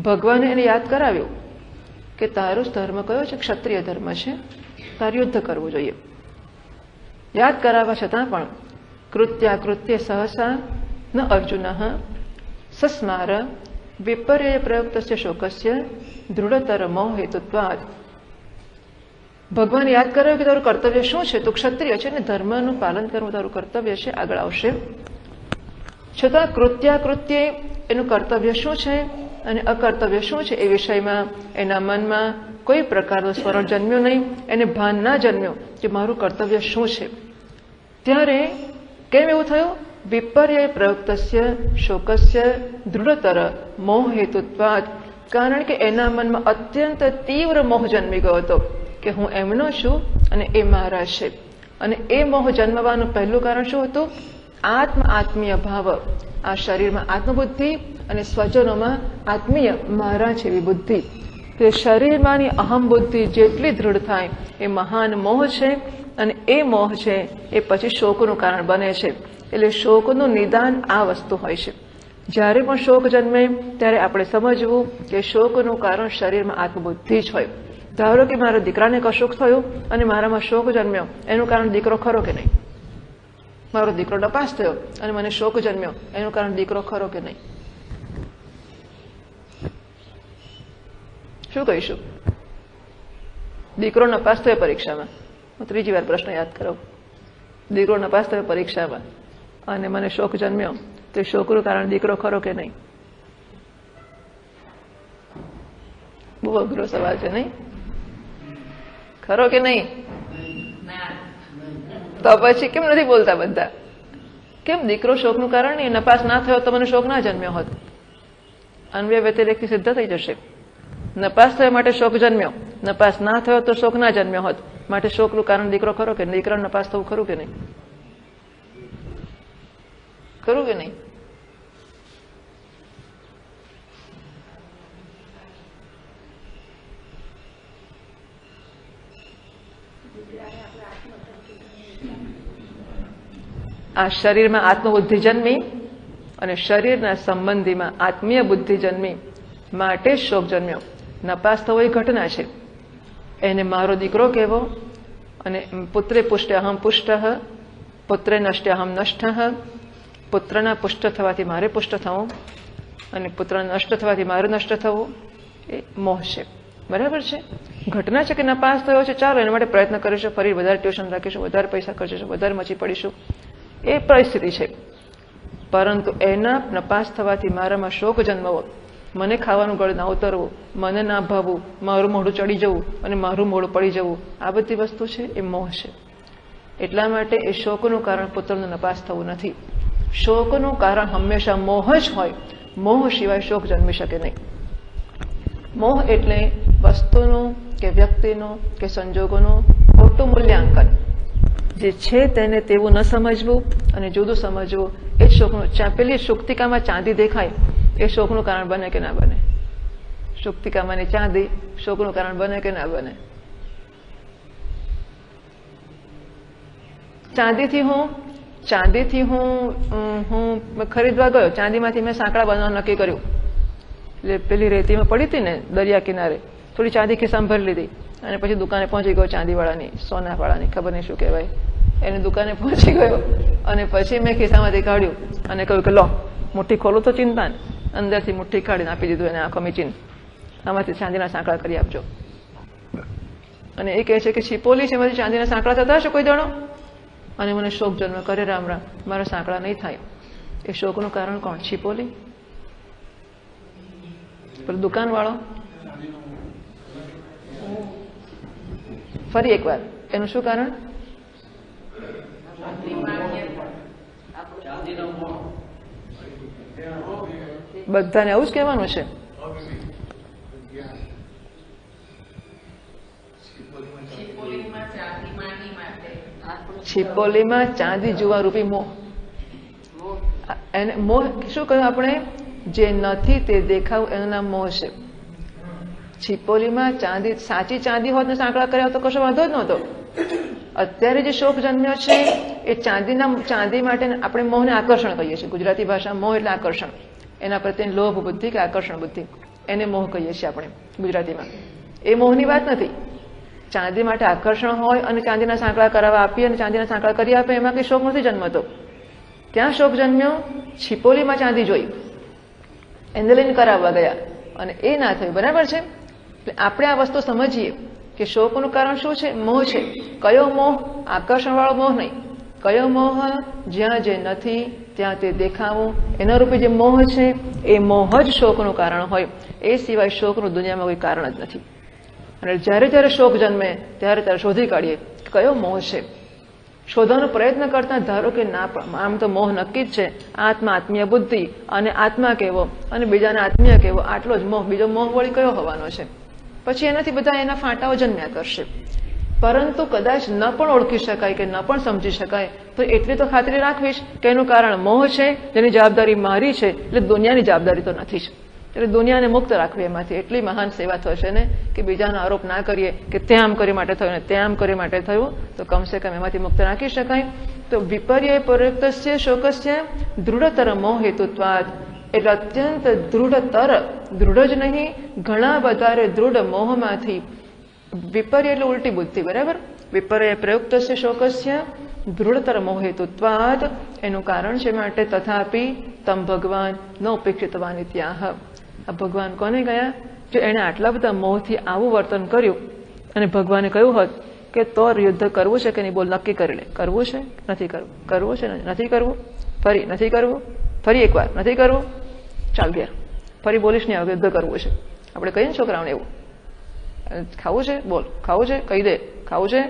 ભગવાને એને યાદ કરાવ્યું કે તારો ધર્મ કયો છે, ક્ષત્રિય ધર્મ છે, તારે યુદ્ધ કરવું જોઈએ. યાદ કરાવવા છતાં પણ કૃત્યાકૃત્ય સહસા ન અર્જુન સસ્માર વિપર્ય પ્રયુક્તસ્ય શોકસ્ય દૃઢતર મોહ હેતુત્વાદ. ભગવાન યાદ કરાવ્યું કે તારું કર્તવ્ય શું છે, તું ક્ષત્રિય છે ને ધર્મનું પાલન કરવું તારું કર્તવ્ય છે, આગળ આવશે. છતાં કૃત્યાકૃત્ય એનું કર્તવ્ય શું છે અને અકર્તવ્ય શું છે એ વિષયમાં એના મનમાં કોઈ પ્રકારનો સ્મરણ જન્મ્યો નહીં, એને ભાન ના જન્મ્યું કે મારું કર્તવ્ય શું છે. ત્યારે કેમ એવું થયું? વિપર્ય પ્રયુક્તસ્ય શોકસ્ય દૃઢતર મોહ હેતુત્વાદ. કારણ કે એના મનમાં અત્યંત તીવ્ર મોહ જન્મી ગયો હતો કે હું એમનો છું અને એ મારા છે. અને એ મોહ જન્મવાનું પહેલું કારણ શું હતું? આત્મીય ભાવ. આ શરીરમાં આત્મબુદ્ધિ અને સ્વજનોમાં આત્મીય મારા છે એવી બુદ્ધિ. તે શરીરમાંની અહમ બુદ્ધિ જેટલી દૃઢ થાય એ મહાન મોહ છે, અને એ મોહ છે એ પછી શોકનું કારણ બને છે. એટલે શોકનું નિદાન આ વસ્તુ હોય છે. જ્યારે પણ શોક જન્મે ત્યારે આપણે સમજવું કે શોકનું કારણ શરીરમાં આત્મબુદ્ધિ જ હોય. ધારો કે મારા દીકરાને કશુંક થયું અને મારામાં શોક જન્મ્યો, એનું કારણ દીકરો ખરો કે નહીં? મારો દીકરો નપાસ થયો અને મને શોક જન્મ્યો, એનું કારણ દીકરો ખરો કે નહીં? શું કહીશું? દીકરો નપાસ થયો પરીક્ષામાં, હું ત્રીજી વાર પ્રશ્ન યાદ કરું. દીકરો નપાસ થયો પરીક્ષામાં અને મને શોક જન્મ્યો, તો શોકનું કારણ દીકરો ખરો કે નહીં? બહુ અઘરો સવાલ છે નહીં? ખરો કે નહીં? તો પછી કેમ નથી બોલતા બધા? કેમ દીકરો શોકનું કારણ નહીં? નપાસ ના થયો તો મને શોક ના જન્મ્યો હોત. અન્વય વ્યતિરેકથી સિદ્ધ થઈ જશે. નપાસ થયો માટે શોક જન્મ્યો, નપાસ ના થયો તો શોક ના જન્મ્યો હોત. માટે શોકનું કારણ દીકરો ખરો કે નહીં? દીકરા નપાસ થવું ખરું કે નહીં? ખરું કે નહીં? આ શરીરમાં આત્મબુદ્ધિ જન્મી અને શરીરના સંબંધીમાં આત્મીય બુદ્ધિ જન્મી, માટે શોક જન્મ્યો. નપાસ થવો એ ઘટના છે, એને મારો દીકરો કહેવો. અને પુત્રે પુષ્ટે અહમ પુષ્ટ, પુત્રે નષ્ટે અહમ નષ્ટ. પુત્રના પુષ્ટ થવાથી મારે પુષ્ટ થવું અને પુત્રના નષ્ટ થવાથી મારે નષ્ટ થવું, એ મોહ છે. બરાબર છે? ઘટના છે કે નપાસ થયો છે, ચાલો એના માટે પ્રયત્ન કરીશું, ફરી વધારે ટ્યુશન રાખીશું, વધારે પૈસા ખર્ચીશું, વધારે મચી પડીશું, એ પરિસ્થિતિ છે. પરંતુ એના નપાસ થવાથી મારામાં શોક જન્મવો, મને ખાવાનું ગળ ના ઉતરવું, મને ના ભાવવું, મારું મોઢું ચડી જવું અને મારું મોઢું પડી જવું, આ બધી વસ્તુ છે એ મોહ છે. એટલા માટે એ શોકનું કારણ પુત્રનું નપાસ થવું નથી. શોકનું કારણ હંમેશા મોહ જ હોય. મોહ સિવાય શોક જન્મી શકે નહીં. મોહ એટલે વસ્તુનું કે વ્યક્તિનું કે સંજોગોનું ખોટું મૂલ્યાંકન. જે છે તેને તેવું ન સમજવું અને જુદું સમજવું એ શોકનું. પેલી શુક્તિકામાં ચાંદી દેખાય એ શોકનું કારણ બને કે ના બને? શુક્તિકામાંની ચાંદી શોકનું કારણ બને કે ના બને? ચાંદીથી હું ખરીદવા ગયો, ચાંદીમાંથી મેં સાંકળા બનાવવાનું નક્કી કર્યું. એટલે પેલી રેતીમાં પડી હતી ને દરિયા કિનારે, થોડી ચાંદી ખિસ્સામાં ભરી લીધી અને પછી દુકાને પહોંચી ગયો, ચાંદીવાળાની, સોનાવાળાની, ખબર નહીં શું કહેવાય, એની દુકાને પહોંચી ગયો અને પછી મેં ખિસ્સામાંથી કાઢ્યું અને કહ્યું કે લો, મુઠ્ઠી ખોલું તો ચિંતા ને, અંદરથી મુઠ્ઠી કાઢીને આપી દીધું એને, આંખો મીચીને, આમાંથી ચાંદીના સાંકળા કરી આપજો. અને એ કહે છે કે છીપોલી છે એમાંથી ચાંદીના સાંકળા થતા હશે કોઈ દાડો? અને મને શોક જન્મ કરે, રામ રામ, મારા સાંકળા નહીં થાય. એ શોકનું કારણ કોણ? છીપોલી? પેલો દુકાનવાળો? ફરી એકવાર, એનું શું કારણ? બધાને આવું જ કહેવાનું છે. છીપોલીમાં ચાંદી જોવા રૂપી મોહ. એને મોહ શું કહ્યું આપણે? જે નથી તે દેખાવું એનું નામ મોહ છે. છીપોલીમાં ચાંદી, સાચી ચાંદી હોત ને સાંકળા કર્યા તો કશો વાંધો જ નહોતો. અત્યારે જે શોક જન્મ્યો છે એ ચાંદી માટે આપણે મોહને આકર્ષણ કહીએ છીએ. ગુજરાતી ભાષામાં મોહ એટલે આકર્ષણ. એના પ્રત્યે લોભ બુદ્ધિ કે આકર્ષણ બુદ્ધિ, એને મોહ કહીએ છીએ આપણે ગુજરાતીમાં. એ મોહની વાત નથી. ચાંદી માટે આકર્ષણ હોય અને ચાંદીના સાંકળા કરાવવા આપીએ અને ચાંદીના સાંકળા કરી આપે, એમાં કંઈ શોક નથી જન્મતો. ક્યાં શોક જન્મ્યો? છીપોલીમાં ચાંદી જોઈ, એને લઈને કરાવવા ગયા અને એ ના થયું. બરાબર છે? એટલે આપણે આ વસ્તુ સમજીએ કે શોકનું કારણ શું છે? મોહ છે. કયો મોહ? આકર્ષણવાળો મોહ નહીં. કયો મોહ? જ્યાં જે નથી ત્યાં તે દેખાવું, એના રૂપે જે મોહ છે એ મોહ જ શોકનું કારણ હોય. એ સિવાય શોકનું દુનિયામાં કોઈ કારણ જ નથી. અને જ્યારે જ્યારે શોક જન્મે ત્યારે શોધી કાઢીએ કયો મોહ છે. શોધવાનો પ્રયત્ન કરતા ધારો કે ના, આમ તો મોહ નક્કી જ છે, આત્મા, આત્મીય બુદ્ધિ અને આત્મા કેવો અને બીજાને આત્મીય કેવો, આટલો જ મોહ. બીજો મોહ વળી કયો હોવાનો છે? પછી એનાથી બધા એના ફાંટાઓ જન્મ્યા કરશે. પરંતુ કદાચ ન પણ ઓળખી શકાય કે ન પણ સમજી શકાય તો એટલી તો ખાતરી રાખવી જ કે એનું કારણ મોહ છે, જેની જવાબદારી મારી છે, એટલે દુનિયાની જવાબદારી તો નથી જ. એટલે દુનિયાને મુક્ત રાખવી એમાંથી. એટલી મહાન સેવા થશે ને કે બીજાનો આરોપ ના કરીએ કે તે આમ કરી માટે થયું ને તે આમ કરી માટે થયું, તો કમસે કમ એમાંથી મુક્ત રાખી શકાય. તો વિપર્ય પ્રયુક્તસ્ય શોકસ્ય દૃઢતર મોહ હેતુત્વાદ, એટલે અત્યંત દૃઢતર, દૃઢ જ નહીં, ઘણા વધારે દૃઢ મોહમાંથી. વિપર્ય એટલે ઉલટી બુદ્ધિ. બરાબર? વિપર્ય પ્રયુક્તસ્ય શોકસ્ય દૃઢતર મોહ હેતુત્વાદ, એનું કારણ છે માટે તથાપી તમ ભગવાન ન ઉપેક્ષિતવાન ઇત્યાહ. આ ભગવાન કોને ગયા? જો એણે આટલા બધા મોહથી આવું વર્તન કર્યું અને ભગવાને કહ્યું હોત કે તો યુદ્ધ કરવું છે કે નહીં, બોલ, નક્કી કરી લે, કરવું છે નથી કરવું, કરવું છે નથી કરવું, ફરી નથી કરવું, ફરી એકવાર નથી કરવું, ચાલ ઘેર, ફરી બોલીશ નહીં, હવે યુદ્ધ કરવું છે. આપણે કહીએ ને છોકરાઓને એવું, ખાવું છે બોલ, ખાવું છે કહી દે, ખાવું છે.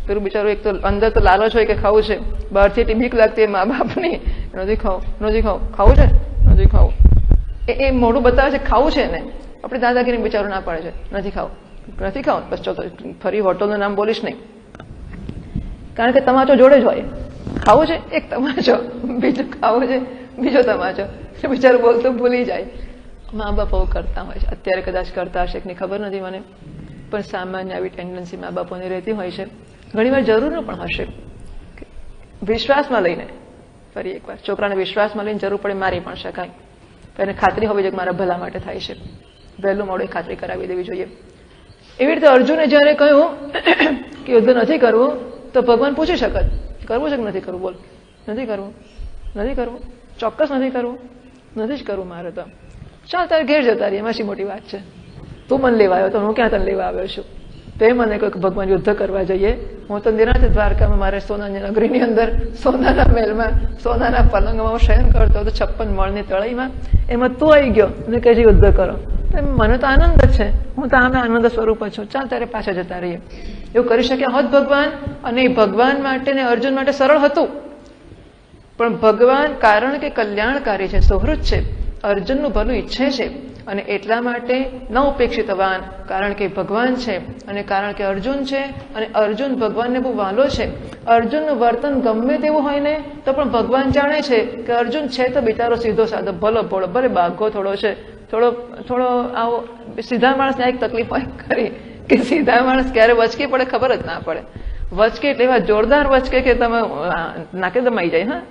પેલું બિચારું એક તો અંદર તો લાલચ હોય કે ખાવું છે, બહારથી એટલી બીક લાગતી મા બાપની, નથી ખાવું, નથી ખાવું, ખાવું છે નથી ખાવું, એ મોઢું બતાવે છે ખાવું છે ને. આપણે દાદાગીરી બિચારું ના પાડે છે, નથી ખાવું, નથી ખાવું, બસ ચો, ફરી હોટલનું નામ બોલીશ નહીં. કારણ કે તમાચો જોડે જ હોય. ખાવું છે એક તમાચો, બીજું ખાવું છે બીજો તમાચો, બિચારું બોલતું ભૂલી જાય. મા બાપ કરતા હોય છે, અત્યારે કદાચ કરતા હશે કે ખબર નથી મને, પણ સામાન્ય આવી ટેન્ડન્સી મા બાપોને રહેતી હોય છે. ઘણીવાર જરૂર પણ હશે, વિશ્વાસમાં લઈને, ફરી એકવાર છોકરાને વિશ્વાસમાં લઈને જરૂર પડે મારી પણ શકાય. એને ખાતરી હોવી જોઈએ કે મારા ભલા માટે થાય છે, વહેલું મોડું ખાતરી કરાવી દેવી જોઈએ. એવી રીતે અર્જુને જયારે કહ્યું કે યુદ્ધ નથી કરવું તો ભગવાન પૂછી શકત કરવું છે કે નથી કરવું, બોલ, નથી કરવું, નથી કરવું, ચોક્કસ નથી કરવું, નથી જ કરવું મારે તો, ચાલ તારે ઘેર જતા રહી, એમાં શી મોટી વાત છે, તું મને લેવા આવ્યો તો હું ક્યાં તને લેવા આવ્યો છું. તો એ મને કહ્યું કે ભગવાન યુદ્ધ કરવા જઈએ, હું તો નિરાંત દ્વારકામાં મારે સોનાની નગરીની અંદર સોનાના મહેલમાં સોનાના પલંગમાં હું શયન કરતો હતો 56 મળની તળાઈમાં, એમાં તું આવી ગયો અને કહે છે યુદ્ધ કરો. મને તો આનંદ જ છે, હું તો આમે આનંદ સ્વરૂપ છું, ચાલ તારે પાછા જતા રહીએ. એવું કરી શક્યા હોત ભગવાન, અને એ ભગવાન માટે ને અર્જુન માટે સરળ હતું. પણ ભગવાન કારણ કે કલ્યાણકારી છે, સુહૃદ છે, અર્જુનનું ભલું ઈચ્છે છે અને એટલા માટે ન ઉપેક્ષિતવાન, કારણ કે ભગવાન છે અને કારણ કે અર્જુન છે અને અર્જુન ભગવાનને બહુ વાલો છે. અર્જુનનું વર્તન ગમે તેવું હોય ને તો પણ ભગવાન જાણે છે કે અર્જુન છે તો બિચારો સીધો સાધો ભલો ભોળો, ભલે બાઘો થોડો છે, થોડો આવો સીધા માણસને એક તકલીફ હોય ખરી કે સીધા માણસ ક્યારે વચકી પડે ખબર જ ના પડે. વચકે એટલે એવા જોરદાર વચકે કે તમે નાકે દમાઈ જાય. હા,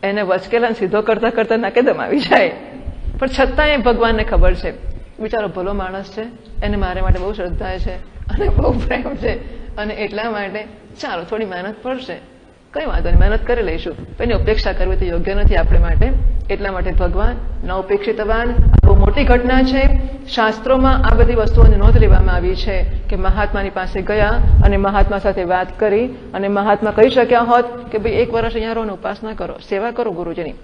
એને વચકેલા સીધો કરતા કરતા નાકે દમાવી જાય. પણ છતાં એ ભગવાનને ખબર છે બિચારો ભલો માણસ છે, એને મારે માટે બહુ શ્રદ્ધા છે અને બહુ પ્રેમ છે અને એટલા માટે ચાલો થોડી મહેનત પડશે, કઈ વાંધો નહીં, મહેનત કરી લઈશું. એની ઉપેક્ષા કરવી તો યોગ્ય નથી આપણે માટે. એટલા માટે ભગવાન ન ઉપેક્ષિતવાન. બહુ મોટી ઘટના છે. શાસ્ત્રોમાં આ બધી વસ્તુઓની નોંધ લેવામાં આવી છે કે મહાત્માની પાસે ગયા અને મહાત્મા સાથે વાત કરી અને મહાત્મા કહી શક્યા હોત કે ભાઈ 1 વર્ષ અહીંયા રહો ને ઉપાસના કરો, સેવા કરો, ગુરુજીની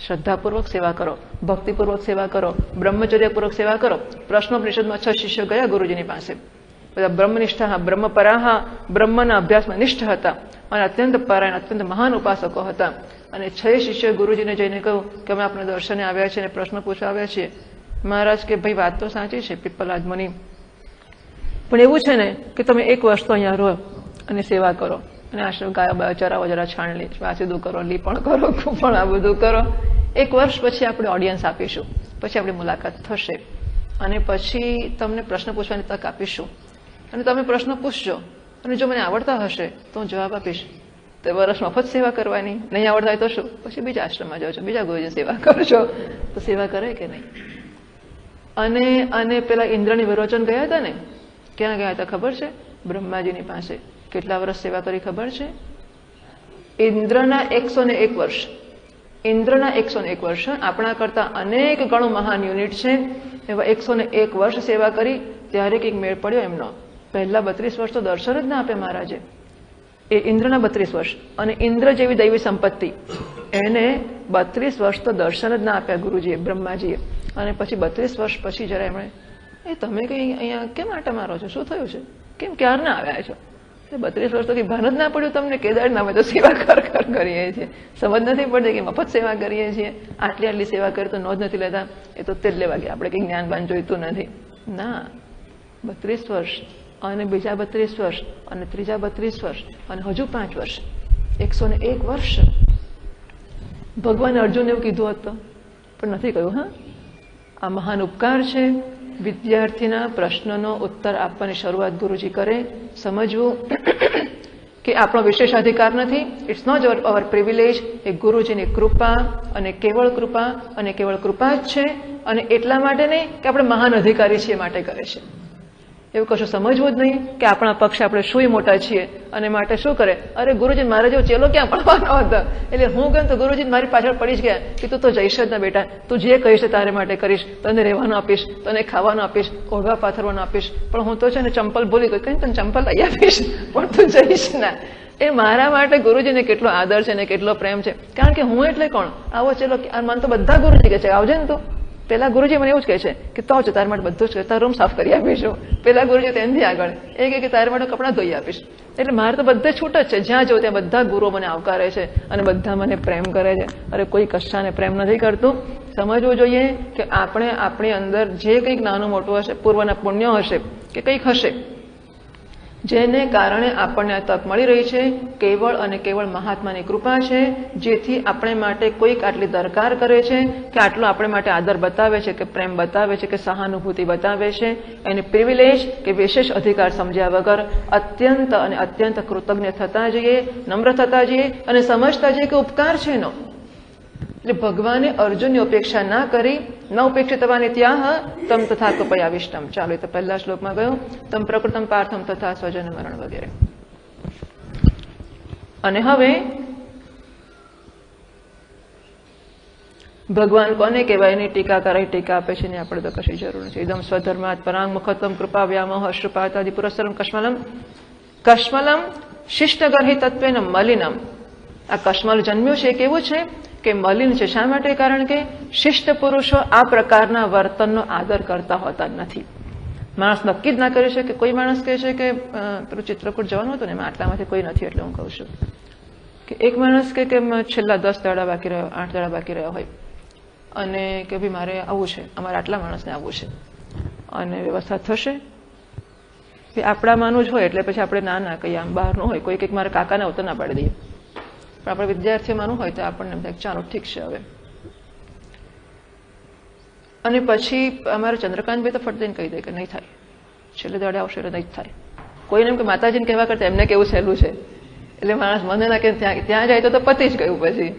શ્રદ્ધાપૂર્વક સેવા કરો, ભક્તિપૂર્વક સેવા કરો, બ્રહ્મચર્યપૂર્વક સેવા કરો. પ્રશ્નોપનિષદમાં 6 શિષ્યો ગયા ગુરુજીની પાસે. બધા બ્રહ્મનિષ્ઠા, બ્રહ્મપરાહા, બ્રહ્મના અભ્યાસમાં નિષ્ઠ હતા અને અત્યંત પરાયણ, અત્યંત મહાન ઉપાસકો હતા. અને 6 શિષ્યોએ ગુરુજીને જઈને કહ્યું કે અમે આપણા દર્શને આવ્યા છીએ અને પ્રશ્ન પૂછવા આવ્યા છીએ. મહારાજ કે ભાઈ વાત તો સાચી છે પિપ્પલાદ મુનિ, પણ એવું છે ને કે તમે 1 વર્ષ તો અહીંયા રહો અને સેવા કરો અને આશ્રમ ગાયો બાયો ચરાવો, જરા છાણ વાસીદું કરો, લીપણ કરો, કૂપણ આ બધું કરો. 1 વર્ષ પછી આપણે ઓડિયન્સ આપીશું, પછી આપણી મુલાકાત થશે અને પછી તમને પ્રશ્ન પૂછવાની તક આપીશું અને તમે પ્રશ્ન પૂછજો અને જો મને આવડતા હશે તો હું જવાબ આપીશ. તો વર્ષ મફત સેવા કરવાની, નહીં આવડતા હોય તો શું, પછી બીજા આશ્રમમાં જાઓ છો, બીજા ગુરુજી સેવા કરશો. તો સેવા કરે કે નહીં? અને પેલા ઇન્દ્રની વિરોચન ગયા હતા ને, ક્યાં ગયા હતા ખબર છે? બ્રહ્માજીની પાસે. કેટલા વર્ષ સેવા કરી ખબર છે? ઇન્દ્રના 101 વર્ષ. ઇન્દ્રના 101 વર્ષ. આપણા કરતા અનેક ગણું મહાન યુનિટ છે. એવા 101 વર્ષ સેવા કરી ત્યારે કંઈક મેળ પડ્યો એમનો. પહેલા 32 વર્ષ તો દર્શન જ ના આપે મહારાજે. એ ઇન્દ્રના 32 વર્ષ અને ઇન્દ્ર જેવી દૈવી સંપત્તિ, એને 32 વર્ષ તો દર્શન જ ના આપ્યા ગુરુજીએ, બ્રહ્માજીએ. અને પછી 32 વર્ષ પછી જરા એમણે તમે કઈ અહીંયા કેમ આટા મારો છો, શું થયું છે, કેમ ક્યારના આવ્યા છો? 32 વર્ષ તો કઈ ભાન જ ના પડ્યું તમને? કેદારના અમે તો સેવા કર કરીએ છીએ, સમજ નથી પડતી કે મફત સેવા કરીએ છીએ, આટલી સેવા કરી તો નોંધ નથી લેતા, એ તો તેલ લેવા ગયા, આપણે કંઈ જ્ઞાન બાન જોઈતું નથી. ના, 32 વર્ષ અને બીજા 32 વર્ષ અને ત્રીજા 32 વર્ષ અને હજુ 5 વર્ષ, 101 વર્ષ. ભગવાને અર્જુન એવું કીધું હતું પણ નથી કહ્યું. હા, આ મહાન ઉપકાર છે. વિદ્યાર્થીના પ્રશ્નનો ઉત્તર આપવાની શરૂઆત ગુરુજી કરે. સમજવું કે આપણો વિશેષાધિકાર નથી, ઇટ્સ નોટ અવર પ્રિવિલેજ. એ ગુરુજીની કૃપા અને કેવળ કૃપા જ છે. અને એટલા માટે નહીં કે આપણે મહાન અધિકારી છીએ માટે કરે છે, એવું કશું સમજવું જ નહીં કે આપણા પક્ષે આપણે શું મોટા છીએ અને માટે શું કરે. અરે ગુરુજી મારે જેવો ચેલો ક્યાં પડવાનો હતો, એટલે હું ગયો તો ગુરુજી મારી પાછળ પડી જ ગયા કે તું તો જઈશ જ ના બેટા, તું જે કહીશ તારે માટે કરીશ, તને રહેવાનું આપીશ, તને ખાવાનું આપીશ, ઓઢવા પાથરવાનું આપીશ, પણ હું તો છે ને ચંપલ ભૂલી ગઈ, કઈ તને ચંપલ લઈ આપીશ પણ તું જઈશ ના. એ મારા માટે ગુરુજીને કેટલો આદર છે ને કેટલો પ્રેમ છે. કારણ કે હું એટલે કોણ? આવો ચેલો. મને તો બધા ગુરુજી કહે છે આવજે ને તું. પેલા ગુરુજી મને એવું જ કહે છે કે તો આવજો, તારા માટે બધું જ તારો રૂમ સાફ કરી આપીશું. પેલા ગુરુજી તેનાથી આગળ એ કહે કે તારા માટે કપડાં ધોઈ આપીશ. એટલે મારે તો બધે છૂટ જ છે. જ્યાં જવું ત્યાં બધા ગુરુઓ મને આવકારે છે અને બધા મને પ્રેમ કરે છે. અરે કોઈ કશાને પ્રેમ નથી કરતું. સમજવું જોઈએ કે આપણે આપણી અંદર જે કંઈક નાનું મોટું હશે, પૂર્વના પુણ્યો હશે કે કંઈક હશે, જેને કારણે આપણને આ તક મળી રહી છે, કેવળ અને કેવળ મહાત્માની કૃપા છે. જેથી આપણે માટે કોઈક આટલી દરકાર કરે છે કે આટલો આપણે માટે આદર બતાવે છે કે પ્રેમ બતાવે છે કે સહાનુભૂતિ બતાવે છે, એને પ્રિવિલેજ કે વિશેષ અધિકાર સમજ્યા વગર અત્યંત અને અત્યંત કૃતજ્ઞ થતા જઈએ, નમ્ર થતા જઈએ અને સમજતા જઈએ કે ઉપકાર છે એનો. એટલે ભગવાને અર્જુનની અપેક્ષા ના કરી. ન ઉપેક્ષિતવાને ત્યાં તમ તથા કપયાવિષ્ટમ. ચાલો, એ તો પહેલા શ્લોકમાં ગયો, તમ પ્રકૃતમ પાર્થમ તથા સ્વજન મરણ વગેરે. અને હવે ભગવાન કોને કહેવાય એની ટીકા કરાય, ટીકા આપે છે ને આપણે તો કશી જરૂર નથી. એકદમ સ્વધર્માત પરાંગ મુખત્વમ કૃપા વ્યામોહ અશ્રુપાતાદિ પુરસ્સરમ કશ્મલમ. કશ્મલમ શિષ્ટગર્હિ તત્વેન મલિનમ. આ કશ્મલ જન્મ્યું છે કેવું છે કે મલિન છે. શા માટે? કારણ કે શિષ્ટ પુરુષો આ પ્રકારના વર્તનનો આદર કરતા હોતા નથી. માણસ નક્કી જ ના કરી શકે. કોઈ માણસ કહે છે કે પેલું ચિત્રકૂટ જવાનું હતું ને એમાં આટલામાંથી કોઈ નથી એટલે હું કહું છું, કે એક માણસ કે છેલ્લા 10 દાડા બાકી રહ્યો, 8 દાડા બાકી રહ્યા હોય અને કે ભાઈ મારે આવવું છે, અમારે આટલા માણસને આવવું છે અને વ્યવસ્થા થશે. આપણામાંનું જ હોય એટલે પછી આપણે ના કહીએ, આમ બહારનું હોય કોઈ કંઈક મારે કાકાને આવતો ના પાડી દઈએ, પણ આપણે વિદ્યાર્થીઓમાંનું હોય તો આપણને એમ થાય ચાલો ઠીક છે હવે. અને પછી અમારા ચંદ્રકાંતભાઈ તો ફટ દઈને કહી દે કે નહીં થાય, છેલ્લે દાડે આવશે એટલે નહીં જ થાય. કોઈને એમ કે માતાજીને કહેવા કરતા એમને કેવું સહેલું છે, એટલે માણસ મને ના કે ત્યાં જાય તો પતી જ ગયું પછી.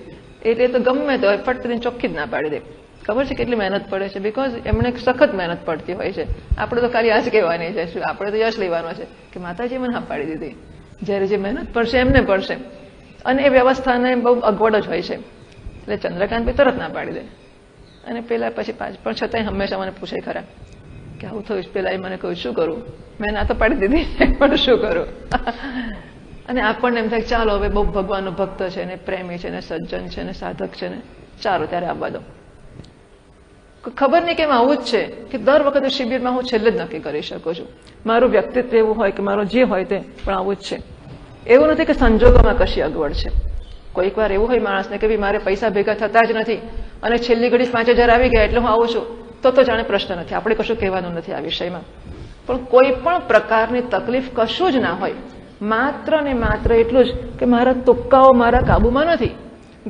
એટલે તો ગમે તો ફટ દઈને ચોખ્ખી જ ના પાડી દે. ખબર છે કેટલી મહેનત પડે છે, બિકોઝ એમને સખત મહેનત પડતી હોય છે. આપણે તો ખાલી આ જ કહેવાની છે, શું આપણે તો યશ લેવાનો છે કે માતાજી મને હા પાડી દીધી. જ્યારે જે મહેનત પડશે એમને પડશે. અને એ વ્યવસ્થાને બહુ અગવડ જ હોય છે, એટલે ચંદ્રકાંત બી તરત ના પાડી દે. અને પેલા પછી પણ છતાંય હંમેશા મને પૂછે ખરા કે આવું થયું, પેલા એ મને કહ્યું શું કરું, મેં ના તો પાડી દીધી પણ શું કરું. અને આપણને એમ થાય ચાલો હવે બહુ ભગવાનનો ભક્ત છે ને પ્રેમી છે ને સજ્જન છે ને સાધક છે ને ચાલો ત્યારે આવવા દો. ખબર નહીં કેમ આવું જ છે કે દર વખતે શિબિરમાં હું છેલ્લે જ નક્કી કરી શકું છું. મારું વ્યક્તિત્વ એવું હોય કે મારો જે હોય તે, પણ આવું જ છે. એવું નથી કે સંજોગોમાં કશી અગવડ છે. કોઈક વાર એવું હોય માણસને કે ભાઈ મારે પૈસા ભેગા થતા જ નથી અને છેલ્લી ઘડી 5000 આવી ગયા એટલે હું આવું છું, તો જાણે પ્રશ્ન નથી, આપણે કશું કહેવાનું નથી આ વિષયમાં. પણ કોઈ પણ પ્રકારની તકલીફ કશું જ ના હોય, માત્ર ને માત્ર એટલું જ કે મારા તુક્કાઓ મારા કાબુમાં નથી.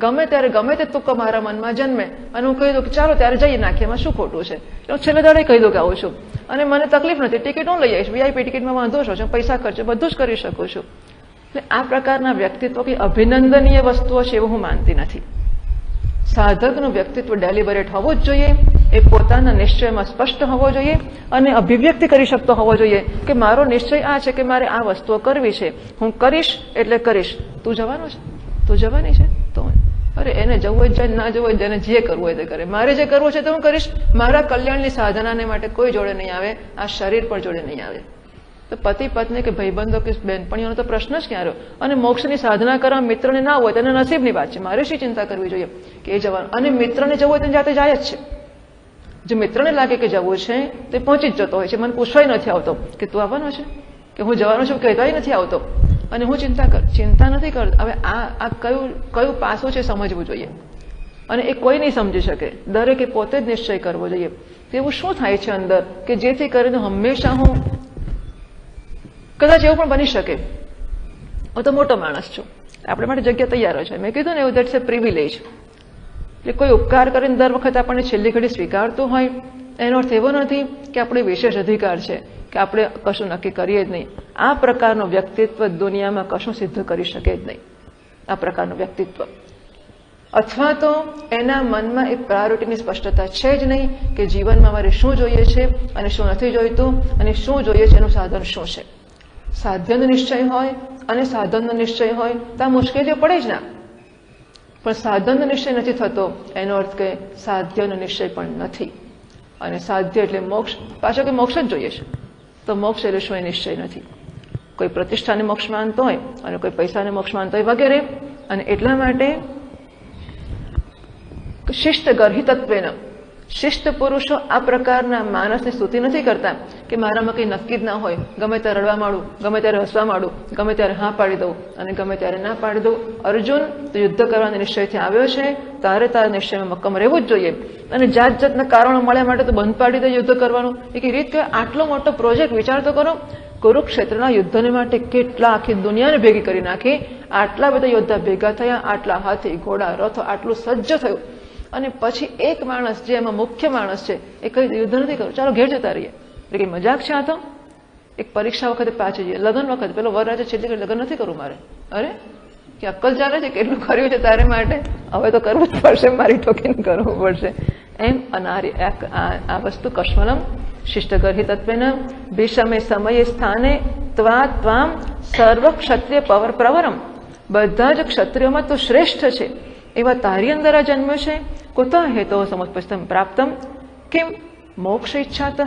ગમે ત્યારે ગમે તે તુક્કો મારા મનમાં જન્મે અને હું કહી દઉં કે ચાલો ત્યારે જઈ નાખીએ, એમાં શું ખોટું છે. હું છેલ્લે દાડે કહી દઉં કે આવું છું અને મને તકલીફ નથી, ટિકિટ હું લઈ આવીશ, વીઆઈપી ટિકિટમાં વાંધો છો, પૈસા ખર્ચે બધું જ કરી શકું છું. એટલે આ પ્રકારના વ્યક્તિત્વ કે અભિનંદનીય વસ્તુઓ છે એવું હું માનતી નથી. સાધકનું વ્યક્તિત્વ ડેલિબરેટ હોવું જ જોઈએ, એ પોતાના નિશ્ચયમાં સ્પષ્ટ હોવો જોઈએ અને અભિવ્યક્તિ કરી શકતો હોવો જોઈએ કે મારો નિશ્ચય આ છે કે મારે આ વસ્તુઓ કરવી છે, હું કરીશ એટલે કરીશ. તું જવાનો છે, તું જવાની છે, તો અરે એને જવું હોય જાય, ના જવું હોય જેને જે કરવું હોય તે કરે. મારે જે કરવું છે તો હું કરીશ. મારા કલ્યાણની સાધનાને માટે કોઈ જોડે નહીં આવે, આ શરીર પણ જોડે નહીં આવે. તો પતિ પત્ની કે ભાઈબંધો કે બહેનપણીઓનો તો પ્રશ્ન જ ક્યાં રહ્યો. અને મોક્ષની સાધના કરવા મિત્રને ના હોય તેને નસીબની વાત છે, મારે શી ચિંતા કરવી જોઈએ કે એ જવાનું. અને મિત્રને જવું હોય તો જાતે જાય જ છે. જો મિત્રને લાગે કે જવું છે તે પહોંચી જ જતો હોય છે, મને પૂછવાય નથી આવતો કે તું આવવાનો છે કે હું જવાનો છું, કહેવાય નથી આવતો. અને હું ચિંતા નથી કરતો. હવે આ કયું પાસું છે સમજવું જોઈએ. અને એ કોઈ નહીં સમજી શકે, દરેકે પોતે જ નિશ્ચય કરવો જોઈએ. તેવું શું થાય છે અંદર કે જેથી કરીને હંમેશા હું કદાચ એવું પણ બની શકે હું તો મોટો માણસ છું, આપણે માટે જગ્યા તૈયાર છે. મેં કીધું ને એવું દેટ્સ એ પ્રિવિલેજ. એટલે કોઈ ઉપકાર કરીને દર વખત આપણને છેલ્લી ઘડી સ્વીકારતું હોય એનો અર્થ એવો નથી કે આપણે વિશેષ અધિકાર છે કે આપણે કશું નક્કી કરીએ જ નહીં. આ પ્રકારનું વ્યક્તિત્વ દુનિયામાં કશું સિદ્ધ કરી શકે જ નહીં. આ પ્રકારનું વ્યક્તિત્વ અથવા તો એના મનમાં એક પ્રાયોરિટીની સ્પષ્ટતા છે જ નહીં કે જીવનમાં મારે શું જોઈએ છે અને શું નથી જોઈતું અને શું જોઈએ છે એનું સાધન શું છે. સાધ્યનો નિશ્ચય હોય અને સાધનનો નિશ્ચય હોય તો આ મુશ્કેલીઓ પડે જ ના. પણ સાધનનો નિશ્ચય નથી થતો એનો અર્થ કે સાધ્યનો નિશ્ચય પણ નથી. અને સાધ્ય એટલે મોક્ષ, પાછો કે મોક્ષ જ જોઈએ છે તો મોક્ષ એટલે શું એ નિશ્ચય નથી. કોઈ પ્રતિષ્ઠાને મોક્ષ માનતો હોય અને કોઈ પૈસાને મોક્ષ માનતો હોય વગેરે. અને એટલા માટે શિષ્ટ ગર્હિતત્વેન શિષ્ટ પુરુષો આ પ્રકારના માણસની સ્તુતિ નથી કરતા કે મારામાં કંઈ નક્કી જ ના હોય, ગમે ત્યારે રડવા માંડું, ગમે ત્યારે હસવા માંડું, ગમે ત્યારે હા પાડી દઉં અને ગમે ત્યારે ના પાડી દઉં. અર્જુન તો યુદ્ધ કરવાના નિશ્ચયથી આવ્યો છે, તારે તારા નિશ્ચયમાં મક્કમ રહેવું જ જોઈએ. અને જાત જાતના કારણો મળ્યા માટે તો બંધ પાડી દે યુદ્ધ કરવાનું. એક રીત કે આટલો મોટો પ્રોજેક્ટ વિચાર તો કરો. કુરુક્ષેત્રના યુદ્ધને માટે કેટલા આખી દુનિયાને ભેગી કરી નાખી, આટલા બધા યોદ્ધા ભેગા થયા, આટલા હાથી ઘોડા રથો આટલું સજ્જ થયું અને પછી એક માણસ જે એમાં મુખ્ય માણસ છે એ કઈ યુદ્ધ નથી કરવું, ચાલો ઘેર જતા રહીએ. એટલે કઈ મજાક છે આ તો. એક પરીક્ષા વખતે પાછી જઈએ, લગ્ન વખતે પેલો વરરાજે છેલ્લી ઘડી લગ્ન નથી કરવું મારે. અરે કે અક્કલ ચાલે છે, કેટલું કર્યું છે તારે માટે, હવે તો કરવું જ પડશે, મારી ઠોકીને કરવું પડશે. એમ અનારી આ વસ્તુ કશ્મલમ શિષ્ટગર્હિતત્વેન ભીષમે સમયે સ્થાને ત્વામ સર્વ ક્ષત્રિય પ્રવરમ. બધા જ ક્ષત્રિયોમાં તો શ્રેષ્ઠ છે એવા તારી અંદર આ જન્મ છે. કુતઃ હેતો સમુપસ્થિતમ પ્રાપ્તમ કેમ મોક્ષ ઈચ્છાતઃ.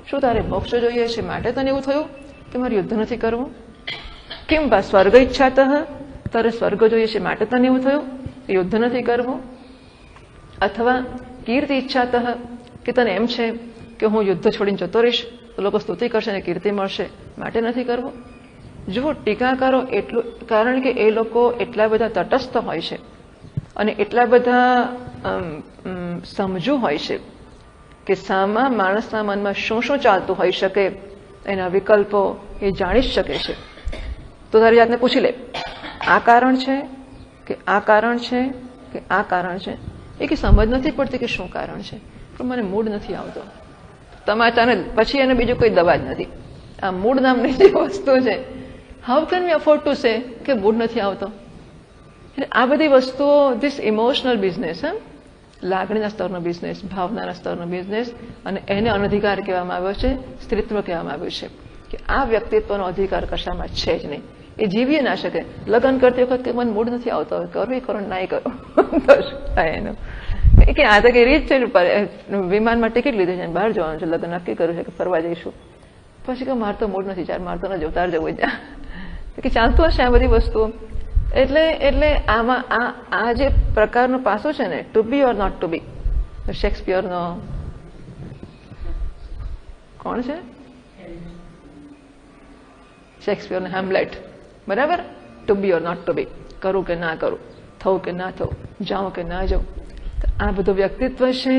શું તારે મોક્ષ જોઈએ છે માટે તને એવું થયું કે મારે યુદ્ધ નથી કરવું? કેમ બા સ્વર્ગ ઈચ્છાતઃ, તારે સ્વર્ગ જોઈએ છે માટે તને એવું થયું કે યુદ્ધ નથી કરવું? અથવા કીર્તિ ઈચ્છાતઃ, કે તને એમ છે કે હું યુદ્ધ છોડીને જતો રહીશ તો લોકો સ્તુતિ કરશે અને કીર્તિ મળશે માટે નથી કરવું? જુઓ, ટીકાકારો એટલું, કારણ કે એ લોકો એટલા બધા તટસ્થ હોય છે અને એટલા બધા સમજુ હોય છે કે સામા માણસના મનમાં શું શું ચાલતું હોઈ શકે, એના વિકલ્પો એ જાણી જ શકે છે. તો તારી જાતને પૂછી લે, આ કારણ છે કે આ કારણ છે કે આ કારણ છે? એ કે સમજ નથી પડતી કે શું કારણ છે, પણ મને મૂડ નથી આવતો. તમાચાને પછી એને બીજું કોઈ દવા જ નથી. આ મૂડ નામની જે વસ્તુ છે, how can we afford to say કે મૂડ નથી આવતો? એટલે આ બધી વસ્તુઓ, ધીસ ઇમોશનલ બિઝનેસ, લાગણીના સ્તરનો બિઝનેસ, ભાવનાના સ્તરનો બિઝનેસ, અને એને અનધિકાર કહેવામાં આવ્યો છે, સ્ત્રીત્વ કહેવામાં આવ્યું છે કે આ વ્યક્તિત્વનો અધિકાર કશામાં છે જ નહીં. એ જીવી ના શકે. લગ્ન કરતી વખત કે મને મૂડ નથી આવતો, હવે કરવું કરો નાય કરો તો શું થાય એનું? કે આ તો કઈ રીત છે, વિમાનમાં ટિકિટ લીધી છે, બહાર જવાનું છે, લગ્ન નક્કી કર્યું છે કે ફરવા જઈશું, પછી કે મારે તો મૂડ નથી, ચાર મારે તો ન જવું, તાર જવું જ કે ચાલતું હશે આ બધી વસ્તુઓ. એટલે આમાં આ જે પ્રકારનું પાસું છે ને, to be or not to be, શેક્સપિયરનો કોણ છે? શેક્સપિયરનો હેમલેટ, બરાબર? To be or not to be, કરું કે ના કરું, થવું કે ના થવું, જાઉં કે ના જાઉં. આ બધું વ્યક્તિત્વ છે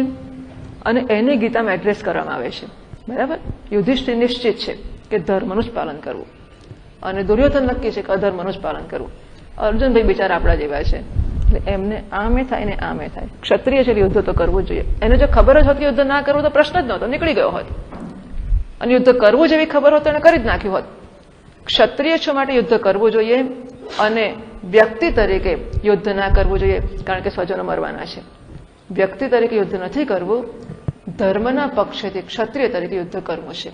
અને એને ગીતામાં એડ્રેસ કરવામાં આવે છે, બરાબર? યુધિષ્ઠિર નિશ્ચિત છે કે ધર્મનું જ પાલન કરવું, અને દુર્યોધન નક્કી છે કે અધર્મનું જ પાલન કરવું. અર્જુનભાઈ બિચારા આપણા જેવા છે, એટલે એમને આમે થાય ને આમે થાય. ક્ષત્રિય છે યુદ્ધ તો કરવું જ જોઈએ. એને જો ખબર જ હોત કે યુદ્ધ ના કરવું તો પ્રશ્ન જ નહોતો, નીકળી ગયો હોત. અને યુદ્ધ કરવું જેવી ખબર હોત તો એને કરી જ નાખ્યું હોત. ક્ષત્રિય છો માટે યુદ્ધ કરવું જોઈએ, અને વ્યક્તિ તરીકે યુદ્ધ ના કરવું જોઈએ, કારણ કે સ્વજનો મરવાના છે. વ્યક્તિ તરીકે યુદ્ધ નથી કરવું, ધર્મના પક્ષેથી ક્ષત્રિય તરીકે યુદ્ધ કરવું છે.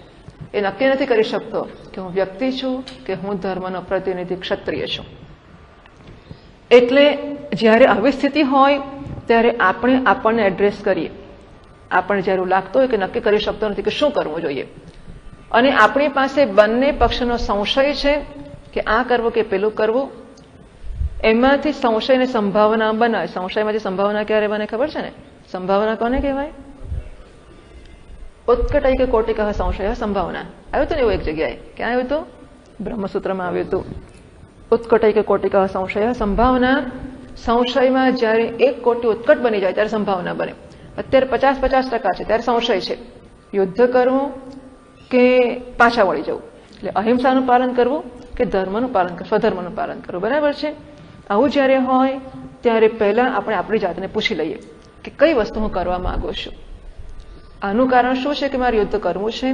એ નક્કી નથી કરી શકતો કે હું વ્યક્તિ છું કે હું ધર્મનો પ્રતિનિધિ ક્ષત્રિય છું. એટલે જ્યારે આવી સ્થિતિ હોય ત્યારે આપણે આપણને એડ્રેસ કરીએ. આપણને જ્યારે લાગતો હોય કે નક્કી કરી શકતો નથી કે શું કરવું જોઈએ, અને આપણી પાસે બંને પક્ષનો સંશય છે કે આ કરવું કે પેલું કરવું, એમાંથી સંશયને સંભાવના બનાવે. સંશયમાંથી સંભાવના ક્યારે બને ખબર છે ને? સંભાવના કોને કહેવાય? ઉત્કટૈ કે કોટિક સંશય સંભાવના. આવ્યું હતું ને એવું એક જગ્યાએ, ક્યાં આવ્યું હતું? બ્રહ્મસૂત્રમાં આવ્યું હતું. ઉત્કટૈ કે કોટિક સંશય સંભાવના. સંશયમાં જ્યારે 1 કોટી ઉત્કટ બની જાય ત્યારે સંભાવના બને. અત્યારે 50% છે ત્યારે સંશય છે. યુદ્ધ કરવું કે પાછા વળી જવું, એટલે અહિંસાનું પાલન કરવું કે ધર્મનું પાલન કરવું, સ્વધર્મનું પાલન કરવું, બરાબર છે? આવું જ્યારે હોય ત્યારે પહેલા આપણે આપણી જાતને પૂછી લઈએ કે કઈ વસ્તુ હું કરવા માંગુ છું. આનું કારણ શું છે કે મારે યુદ્ધ કરવું છે?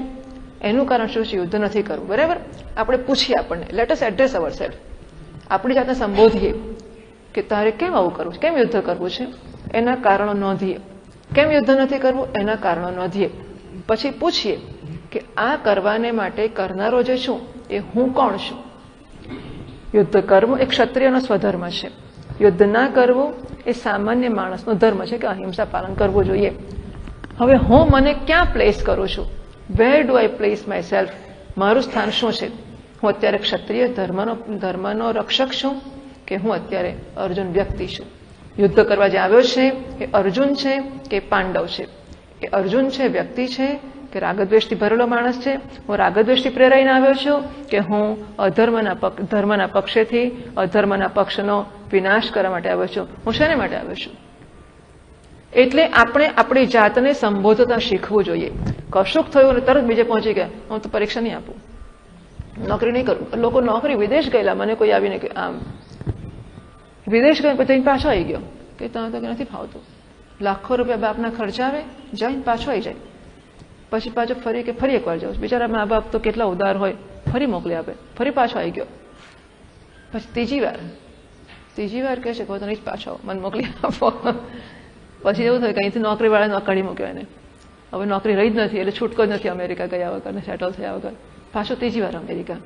એનું કારણ શું છે યુદ્ધ નથી કરવું, બરાબર? આપણે પૂછીએ આપણને, let us address our self. આપણી જાતને સંબોધીએ કે તારે કેમ આવું કરવું છે, કેમ યુદ્ધ કરવું છે, એના કારણો નોંધીએ. કેમ યુદ્ધ નથી કરવું, એના કારણો નોંધીએ. પછી પૂછીએ કે આ કરવાને માટે કરનારો જે છું એ હું કોણ છું. યુદ્ધ કરવું એ ક્ષત્રિયનો સ્વધર્મ છે. યુદ્ધ ના કરવું એ સામાન્ય માણસનો ધર્મ છે કે અહિંસા પાલન કરવું જોઈએ. હવે હું મને ક્યાં પ્લેસ કરું છું? Where do I place my self? મારું સ્થાન શું છે? હું અત્યારે ક્ષત્રિય ધર્મનો રક્ષક છું કે હું અત્યારે અર્જુન વ્યક્તિ છું? યુદ્ધ કરવા જે આવ્યો છે એ અર્જુન છે કે પાંડવ છે? એ અર્જુન છે, વ્યક્તિ છે કે રાગદ્વેષથી ભરેલો માણસ છે? હું રાગદ્વેષથી પ્રેરાઈને આવ્યો છું કે હું ધર્મના પક્ષેથી અધર્મના પક્ષનો વિનાશ કરવા માટે આવ્યો છું? હું શેને માટે આવ્યો છું? એટલે આપણે આપણી જાતને સંબોધતા શીખવું જોઈએ. કશુંક થયું અને તરત બીજે પહોંચી ગયા, હું તો પરીક્ષા નહીં આપું, નોકરી નહીં કરું. લોકો નોકરી વિદેશ ગયેલા, મને કોઈ આવીને કે આમ વિદેશ ગયો પછી પાછો આવી ગયો કે ત્યાં તો નથી ફાવતું, લાખો રૂપિયા બાપના ખર્ચા આવે, જઈને પાછો આવી જાય, પછી પાછો ફરી એકવાર જાઉં. બિચારા મા બાપ તો કેટલા ઉદાર હોય, ફરી મોકલી આપે, ફરી પાછો આવી ગયો. પછી ત્રીજી વાર કહે છે કે તો નહીં જ પાછો, મને મોકલી આપો. પછી એવું થયું કે અહીંથી નોકરીવાળાને કાઢી મૂક્યો એને, હવે નોકરી રહી જ નથી, એટલે છૂટકો જ નથી અમેરિકા ગયા વગર ને સેટલ થયા વગર. પાછો ત્રીજી વાર અમેરિકા.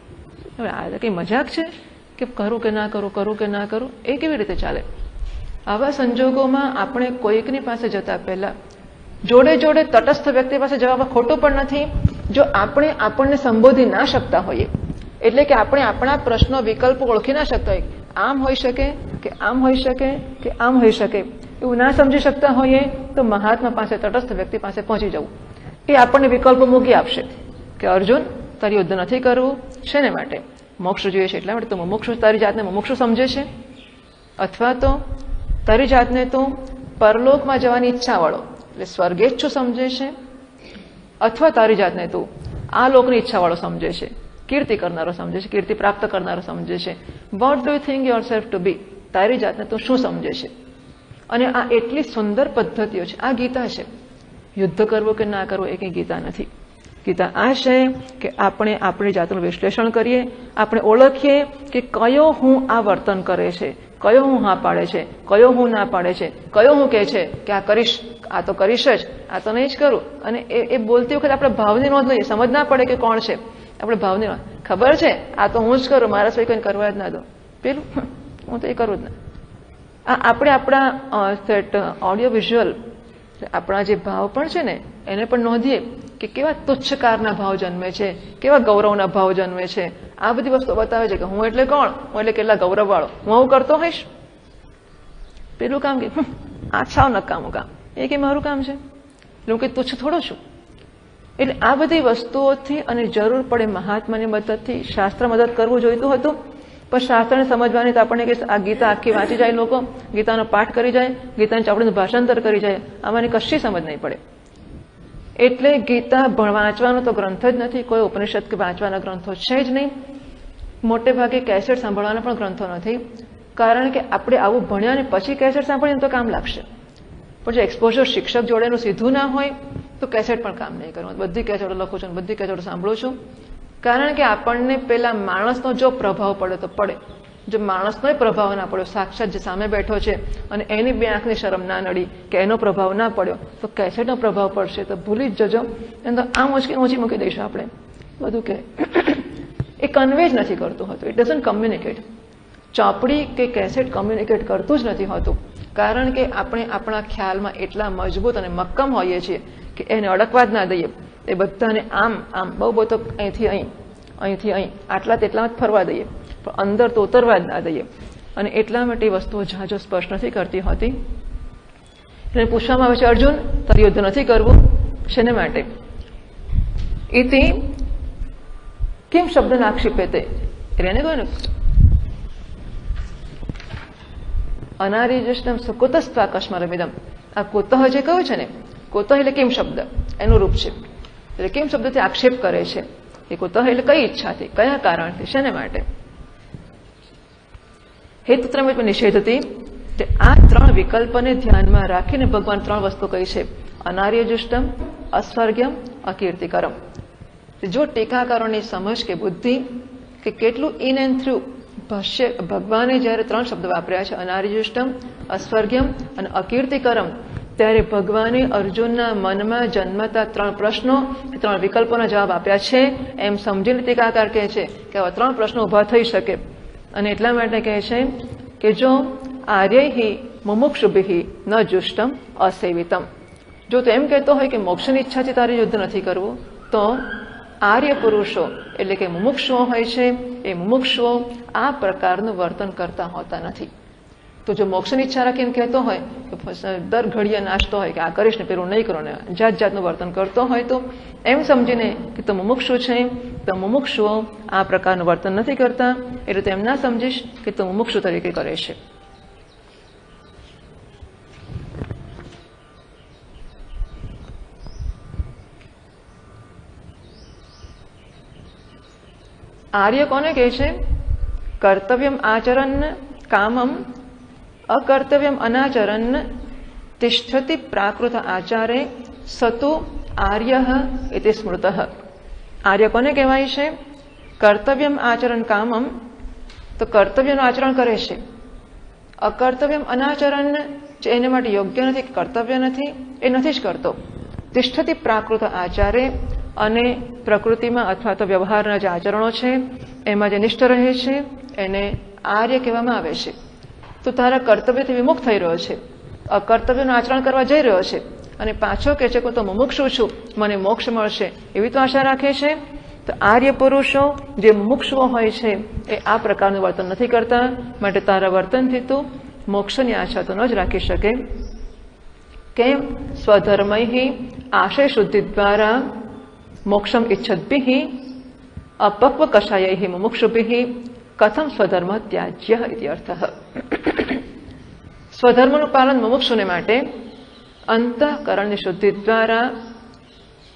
હવે આ કંઈ મજાક છે કે કરું કે ના કરું, કરું કે ના કરું? એ કેવી રીતે ચાલે? આવા સંજોગોમાં આપણે કોઈકની પાસે જતા પહેલા જોડે જોડે તટસ્થ વ્યક્તિ પાસે જવામાં ખોટું પણ નથી. જો આપણે આપણને સંબોધી ના શકતા હોઈએ, એટલે કે આપણે આપણા પ્રશ્નો વિકલ્પો ઓળખી ના શકતા હોય, આમ હોઈ શકે કે આમ હોઈ શકે કે આમ હોઈ શકે, એવું ના સમજી શકતા હોઈએ તો મહાત્મા પાસે, તટસ્થ વ્યક્તિ પાસે પહોંચી જવું. એ આપણને વિકલ્પો મૂકી આપશે કે અર્જુન, તારે યુદ્ધ નથી કરવું, શેને માટે? મોક્ષ જોઈએ છે એટલા માટે તું મુમુક્ષુ તારી જાતને મુમુક્ષુ સમજે છે, અથવા તો તારી જાતને તું પરલોકમાં જવાની ઈચ્છાવાળો એટલે સ્વર્ગેચ્છુ સમજે છે, અથવા તારી જાતને તું આ લોકની ઈચ્છાવાળો સમજે છે, કીર્તિ કરનારો સમજે છે, કીર્તિ પ્રાપ્ત કરનારો સમજે છે. What do you think yourself to be? તારી જાતને તું શું સમજે છે? અને આ એટલી સુંદર પદ્ધતિઓ છે. આ ગીતા છે. યુદ્ધ કરવું કે ના કરવું એ કંઈ ગીતા નથી. ગીતા આ છે કે આપણે આપણી જાતનું વિશ્લેષણ કરીએ, આપણે ઓળખીએ કે કયો હું આ વર્તન કરે છે, કયો હું હા પાડે છે, કયો હું ના પાડે છે, કયો હું કહે છે કે આ કરીશ, આ તો કરીશ જ, આ તો નહીં જ કરું. અને એ બોલતી વખતે આપણે ભાવની નોંધ લઈએ. સમજ ના પડે કે કોણ છે, આપણે ભાવની નોંધ. ખબર છે આ તો હું જ કરું, મારા સિવાય કોઈને કરવા જ ના દો, પેલું હું તો એ કરું જ ના. આપણે આપણા સેટ ઓડિયો વિઝ્યુઅલ આપણા જે ભાવ પણ છે ને એને પણ નોંધીએ કે કેવા તુચ્છકારના ભાવ જન્મે છે, કેવા ગૌરવના ભાવ જન્મે છે. આ બધી વસ્તુ બતાવે છે કે હું એટલે કોણ, હું એટલે કેટલા ગૌરવવાળો, હું આવું કરતો હોઈશ. પેલું કામ કે આ છાવ નકામું કામ, એ કે મારું કામ છે, એટલે હું કંઈ તુચ્છ થોડો છું. એટલે આ બધી વસ્તુઓથી અને જરૂર પડે મહાત્માની મદદથી શાસ્ત્ર મદદ કરવું જોઈતું હતું. પણ શાસ્ત્રને સમજવાની તો આપણને કે આ ગીતા આખી વાંચી જાય, લોકો ગીતાનો પાઠ કરી જાય, ગીતાની ચોપડીનું ભાષાંતર કરી જાય, આમાંની કશી સમજ નહીં પડે. એટલે ગીતા વાંચવાનો તો ગ્રંથ જ નથી, કોઈ ઉપનિષદ કે વાંચવાના ગ્રંથો છે જ નહીં. મોટે ભાગે કેસેટ સાંભળવાના પણ ગ્રંથો નથી, કારણ કે આપણે આવું ભણ્યા ને પછી કેસેટ સાંભળીને તો કામ લાગશે. પણ જો એક્સપોઝર શિક્ષક જોડેનું સીધું ના હોય તો કેસેટ પણ કામ નહીં કરવું. બધી કેસેટો લખું છું, બધી કેસેટો સાંભળું છું, કારણ કે આપણને પેલા માણસનો જો પ્રભાવ પડે તો પડે. જો માણસનો પ્રભાવ ના પડ્યો, સાક્ષાત જે સામે બેઠો છે અને એની બે આંખની શરમ ના નડી કે એનો પ્રભાવ ના પડ્યો, તો કેસેટનો પ્રભાવ પડશે તો ભૂલી જ જજો. એને તો આમ ઊંચી મૂકી દઈશું આપણે બધું. કે એ કન્વે જ નથી કરતું હતું, ઇટ ડઝન્ટ કમ્યુનિકેટ. ચોપડી કે કેસેટ કમ્યુનિકેટ કરતું જ નથી હોતું, કારણ કે આપણે આપણા ખ્યાલમાં એટલા મજબૂત અને મક્કમ હોઈએ છીએ કે એને અડકવા જ ના દઈએ. એ બધાને આમ આમ બહુ તો અહીંથી અહીં, અહીંથી અહીં, આટલા તેટલા જ ફરવા દઈએ, પણ અંદર તો ઉતરવા જ ના દઈએ. અને એટલા માટે એ વસ્તુઓ ઝાઝો સ્પર્શ નથી કરતી હોતી. એટલે પૂછવામાં આવે છે, અર્જુન તારે યુદ્ધ નથી કરવું, શેને માટે? ઇતિ કેમ શબ્દ નાક્ષિપે તે એને કહ્યું ને અનારીજમ સુકુતસ્વાકસ્મરમિદમ. આ કુતઃ જે કહ્યું છે ને, કુતઃ એટલે કેમ શબ્દ એનું રૂપ છે. એટલે કેમ શબ્દથી આક્ષેપ કરે છે. એ કુતઃ એટલે કઈ ઈચ્છાથી, કયા કારણથી, શેને માટે? હેતુત્રમ નિષેધથી. આ ત્રણ વિકલ્પને ધ્યાનમાં રાખીને ભગવાન ત્રણ વસ્તુ કહી છે: અનાર્યજુષ્ટમ, અસ્વર્ગ્યમ, અકીર્તિકરમ. જો ટીકાકારોની સમજ કે બુદ્ધિ કે કેટલું ઇન એન્ડ થ્રુ ભાષ્ય ભગવાને જ્યારે ત્રણ શબ્દ વાપર્યા છે, અનાર્યજુષ્ટમ, અસ્વર્ગ્યમ અને અકીર્તિકરમ, ત્યારે ભગવાને અર્જુનના મનમાં જન્મતા ત્રણ પ્રશ્નો, ત્રણ વિકલ્પોના જવાબ આપ્યા છે એમ સમજીને ટીકાકાર કહે છે કે આવા ત્રણ પ્રશ્નો ઉભા થઈ શકે. અને એટલા માટે કહે છે કે જો આર્યૈ મુમુક્ષુભિ ન જુષ્ટમ અસેવિતમ. જો તો એમ કહેતો હોય કે મોક્ષની ઈચ્છાથી તારે યુદ્ધ નથી કરવું, તો આર્ય પુરુષો એટલે કે મુમુક્ષુઓ હોય છે, એ મુમુક્ષુઓ આ પ્રકારનું વર્તન કરતા હોતા નથી. તો જો મોક્ષની ઈચ્છા રાખીને કહેતો હોય કે દર ઘડીએ નાચતો હોય કે આ કરીશ ને પેલું નહીં કરો ને જાત જાતનું વર્તન કરતો હોય, તો એમ સમજીને કે તો મુમુક્ષુ છે, તો મુમુક્ષુઓ આ પ્રકારનું વર્તન નથી કરતા, એટલે તો એમ ના સમજીશ કે તો મુમુક્ષુ તરીકે કરે છે. આર્ય કોને કહે છે? કર્તવ્યમ આચરન કામમ અકર્તવ્યમ અનાચરન તિષ્ઠતિ પ્રાકૃત આચારે સતુ આર્ય ઇતિ સ્મૃત. આર્ય કોને કહેવાય છે? કર્તવ્યમ આચરણ કામમ, તો કર્તવ્યનું આચરણ કરે છે. અકર્તવ્યમ અનાચરણ, જે એને માટે યોગ્ય નથી, કર્તવ્ય નથી, એ નથી જ કરતો. તિષ્ઠતિ પ્રાકૃત આચારે, અને પ્રકૃતિમાં અથવા તો વ્યવહારના જે આચરણો છે એમાં જે નિષ્ઠ રહે છે એને આર્ય કહેવામાં આવે છે. તો તારા કર્તવ્યથી વિમુખ થઈ રહ્યો છે, અકર્તવ્યનું આચરણ કરવા જઈ રહ્યો છે, અને પાછો કહે છે કે તો મુમુક્ષુ છું, મને મોક્ષ મળશે એવી તો આશા રાખે છે. તો આર્ય પુરુષો જે મુમુક્ષુઓ હોય છે એ આ પ્રકારનું વર્તન નથી કરતા, માટે તારા વર્તનથી તું મોક્ષની આશા તો ન જ રાખી શકે. કેમ? સ્વધર્મૈ આશય શુદ્ધિ દ્વારા મોક્ષમ ઈચ્છદ્ભિ अपक्व कषायैः मुमुक्षुभिः कथम સ્વધર્મ ત્યાજ્ય इति अर्थः। સ્વધર્મનું પાલન મુમુક્ષુને માટે અંતઃકરણની શુદ્ધિ દ્વારા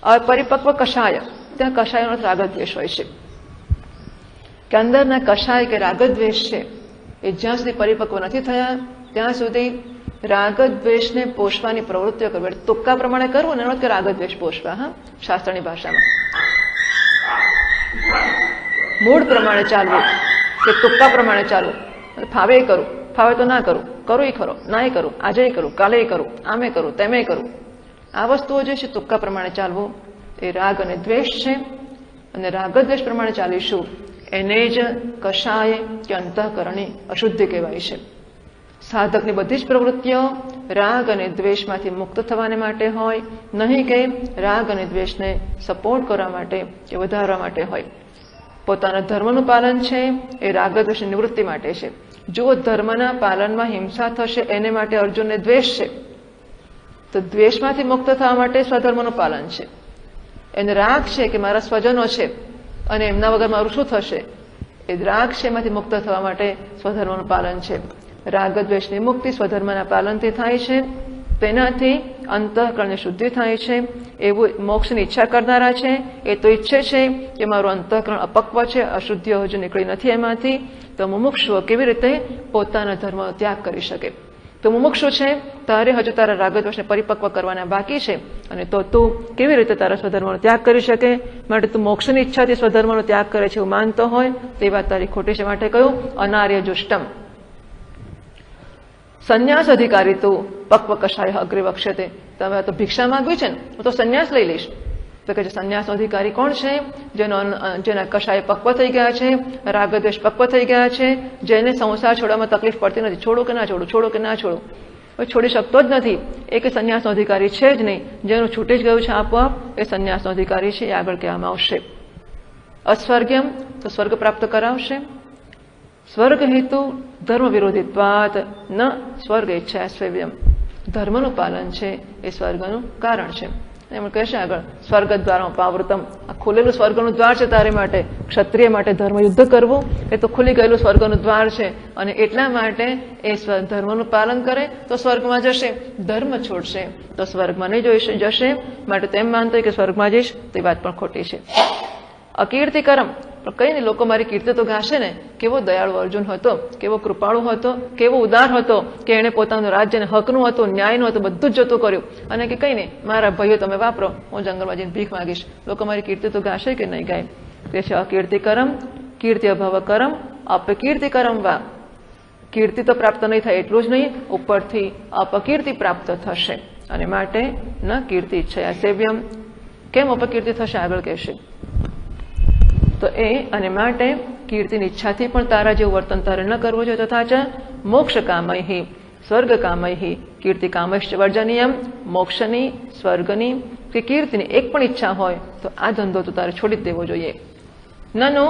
અપરિપક્વ કષાય, ત્યાં કષાયનો અર્થ રાગદ્વેષ હોય છે કે અંદરના કષાય કે રાગદ્વેષ છે એ જ્યાં સુધી પરિપક્વ નથી થયા ત્યાં સુધી રાગદ્વેષને પોષવાની પ્રવૃત્તિઓ કરવી, તુક્કા પ્રમાણે કરવું ને એનો અર્થ કે રાગદ્વેષ પોષવા, હા, શાસ્ત્રની ભાષામાં મૂળ પ્રમાણે ચાલવું કે તુક્કા પ્રમાણે ચાલવું, ફાવે કરું, ફાવે તો ના કરું, કરું ખરો, ના કરું, આજે કરું, કાલે કરું, આમે કરું, તેમે કરું, આ વસ્તુઓ જે છે તુક્કા પ્રમાણે ચાલવું એ રાગ અને દ્વેષ છે. અને રાગદ્વેષ પ્રમાણે ચાલીશું એને જ કષાય કે અંતઃકરણની અશુદ્ધિ કહેવાય છે. સાધકની બધી જ પ્રવૃત્તિઓ રાગ અને દ્વેષમાંથી મુક્ત થવાને માટે હોય, નહીં કે રાગ અને દ્વેષને સપોર્ટ કરવા માટે કે વધારવા માટે હોય. પોતાના ધર્મનું પાલન છે એ રાગદ્વેષની નિવૃત્તિ માટે છે. જો ધર્મના પાલનમાં હિંસા થશે એને માટે અર્જુનને દ્વેષ છે, તો દ્વેષમાંથી મુક્ત થવા માટે સ્વધર્મનું પાલન છે. એને રાગ છે કે મારા સ્વજનો છે અને એમના વગર મારું શું થશે, એ રાગ છે એમાંથી મુક્ત થવા માટે સ્વધર્મનું પાલન છે. રાગદ્વેષની મુક્તિ સ્વધર્મના પાલનથી થાય છે, તેનાથી અંતઃકરણની શુદ્ધિ થાય છે. એવું મોક્ષની ઈચ્છા કરનારા છે એ તો ઈચ્છે છે કે મારું અંતઃકરણ અપક્વ છે, અશુદ્ધિઓ હજુ નીકળી નથી એમાંથી, તો મુમુક્ષુઓ કેવી રીતે પોતાના ધર્મનો ત્યાગ કરી શકે. તો મુમુક્ષુ છે તારે હજુ તારા રાગદ્વેષને પરિપક્વ કરવાના બાકી છે, અને તો તું કેવી રીતે તારા સ્વધર્મનો ત્યાગ કરી શકે. માટે તું મોક્ષની ઈચ્છાથી સ્વધર્મનો ત્યાગ કરે છે એવું માનતો હોય તે વાત તારી ખોટી છે. માટે કહ્યું અનાર્ય જુષ્ટમ સંન્યાસ અધિકારી તું પક્વ કષાય અગ્રે વક્ષતે. તમે તો ભિક્ષા માંગવી છે ને, હું તો સંન્યાસ લઈ લઈશ. તો કે સંન્યાસ અધિકારી કોણ છે? જેના કષાય પક્વ થઈ ગયા છે, રાગદ્વેષ પક્વ થઈ ગયા છે, જેને સંસાર છોડવામાં તકલીફ પડતી નથી. છોડો કે ના છોડું, છોડો કે ના છોડું, છોડી શકતો જ નથી. એ કે સંન્યાસનો અધિકારી છે જ નહીં. જેનું છૂટી જ ગયું છે આપોઆપ એ સંન્યાસનો અધિકારી છે. એ આગળ કહેવામાં આવશે. અસ્વર્ગ્યમ તો સ્વર્ગ પ્રાપ્ત કરાવશે. સ્વર્ગ હેતુ ધર્મ વિરોધિત્વાત ન સ્વર્ગ ઈચ્છા સ્વવ્યમ. ધર્મનું પાલન છે એ સ્વર્ગનું કારણ છે. એમ કહેશે આગળ સ્વર્ગ દ્વારા પાવૃતમ, આ ખુલેલું સ્વર્ગનું દ્વાર છે તારે માટે. ક્ષત્રિય માટે ધર્મ યુદ્ધ કરવું એ તો ખુલી ગયેલું સ્વર્ગનું દ્વાર છે, અને એટલા માટે એ ધર્મનું પાલન કરે તો સ્વર્ગમાં જશે, ધર્મ છોડશે તો સ્વર્ગમાં નહીં જશે. માટે તેમ માનતો હોય કે સ્વર્ગમાં જઈશ તે વાત પણ ખોટી છે. અકીર્તિકરમ કઈ ને લોકો મારી કીર્તિ તો ગાશે ને. કેવો દયાળુ અર્જુન હતો, કેવો કૃપાળુ હતો, કેવો ઉદાર હતો કે એને પોતાનું રાજ્યને હકનું હતું, ન્યાયનું હતું, બધું જ જતું કર્યું. અને કે કઈ નહીં મારા ભાઈઓ તમે વાપરો, હું જંગલમાં જઈને ભીખ માંગીશ. લોકો મારી કીર્તિ તો ગાશે કે નહીં ગાય. તે છે અકીર્તિકરમ કીર્તિ અભાવ કરમ અપકીર્તિકરમ વા. કીર્તિ તો પ્રાપ્ત નહીં થાય એટલું જ નહીં, ઉપરથી અપકીર્તિ પ્રાપ્ત થશે. અને માટે ન કીર્તિ ઈચ્છયા સેવ્યમ. કેમ અપકીર્તિ થશે આગળ કહેશે. તો એ અને માટે કીર્તિની ઈચ્છાથી પણ તારા જેવું વર્તન તારે ન કરવું જોઈએ. તથા ચ મોક્ષ કામૈહિ સ્વર્ગ કામૈહિ કીર્તિ કામૈશ્ચ વર્જનીયમ. મોક્ષની, સ્વર્ગની કે કીર્તિની એક પણ ઈચ્છા હોય તો આ ધંધો તો તારે છોડી દેવો જોઈએ. નનો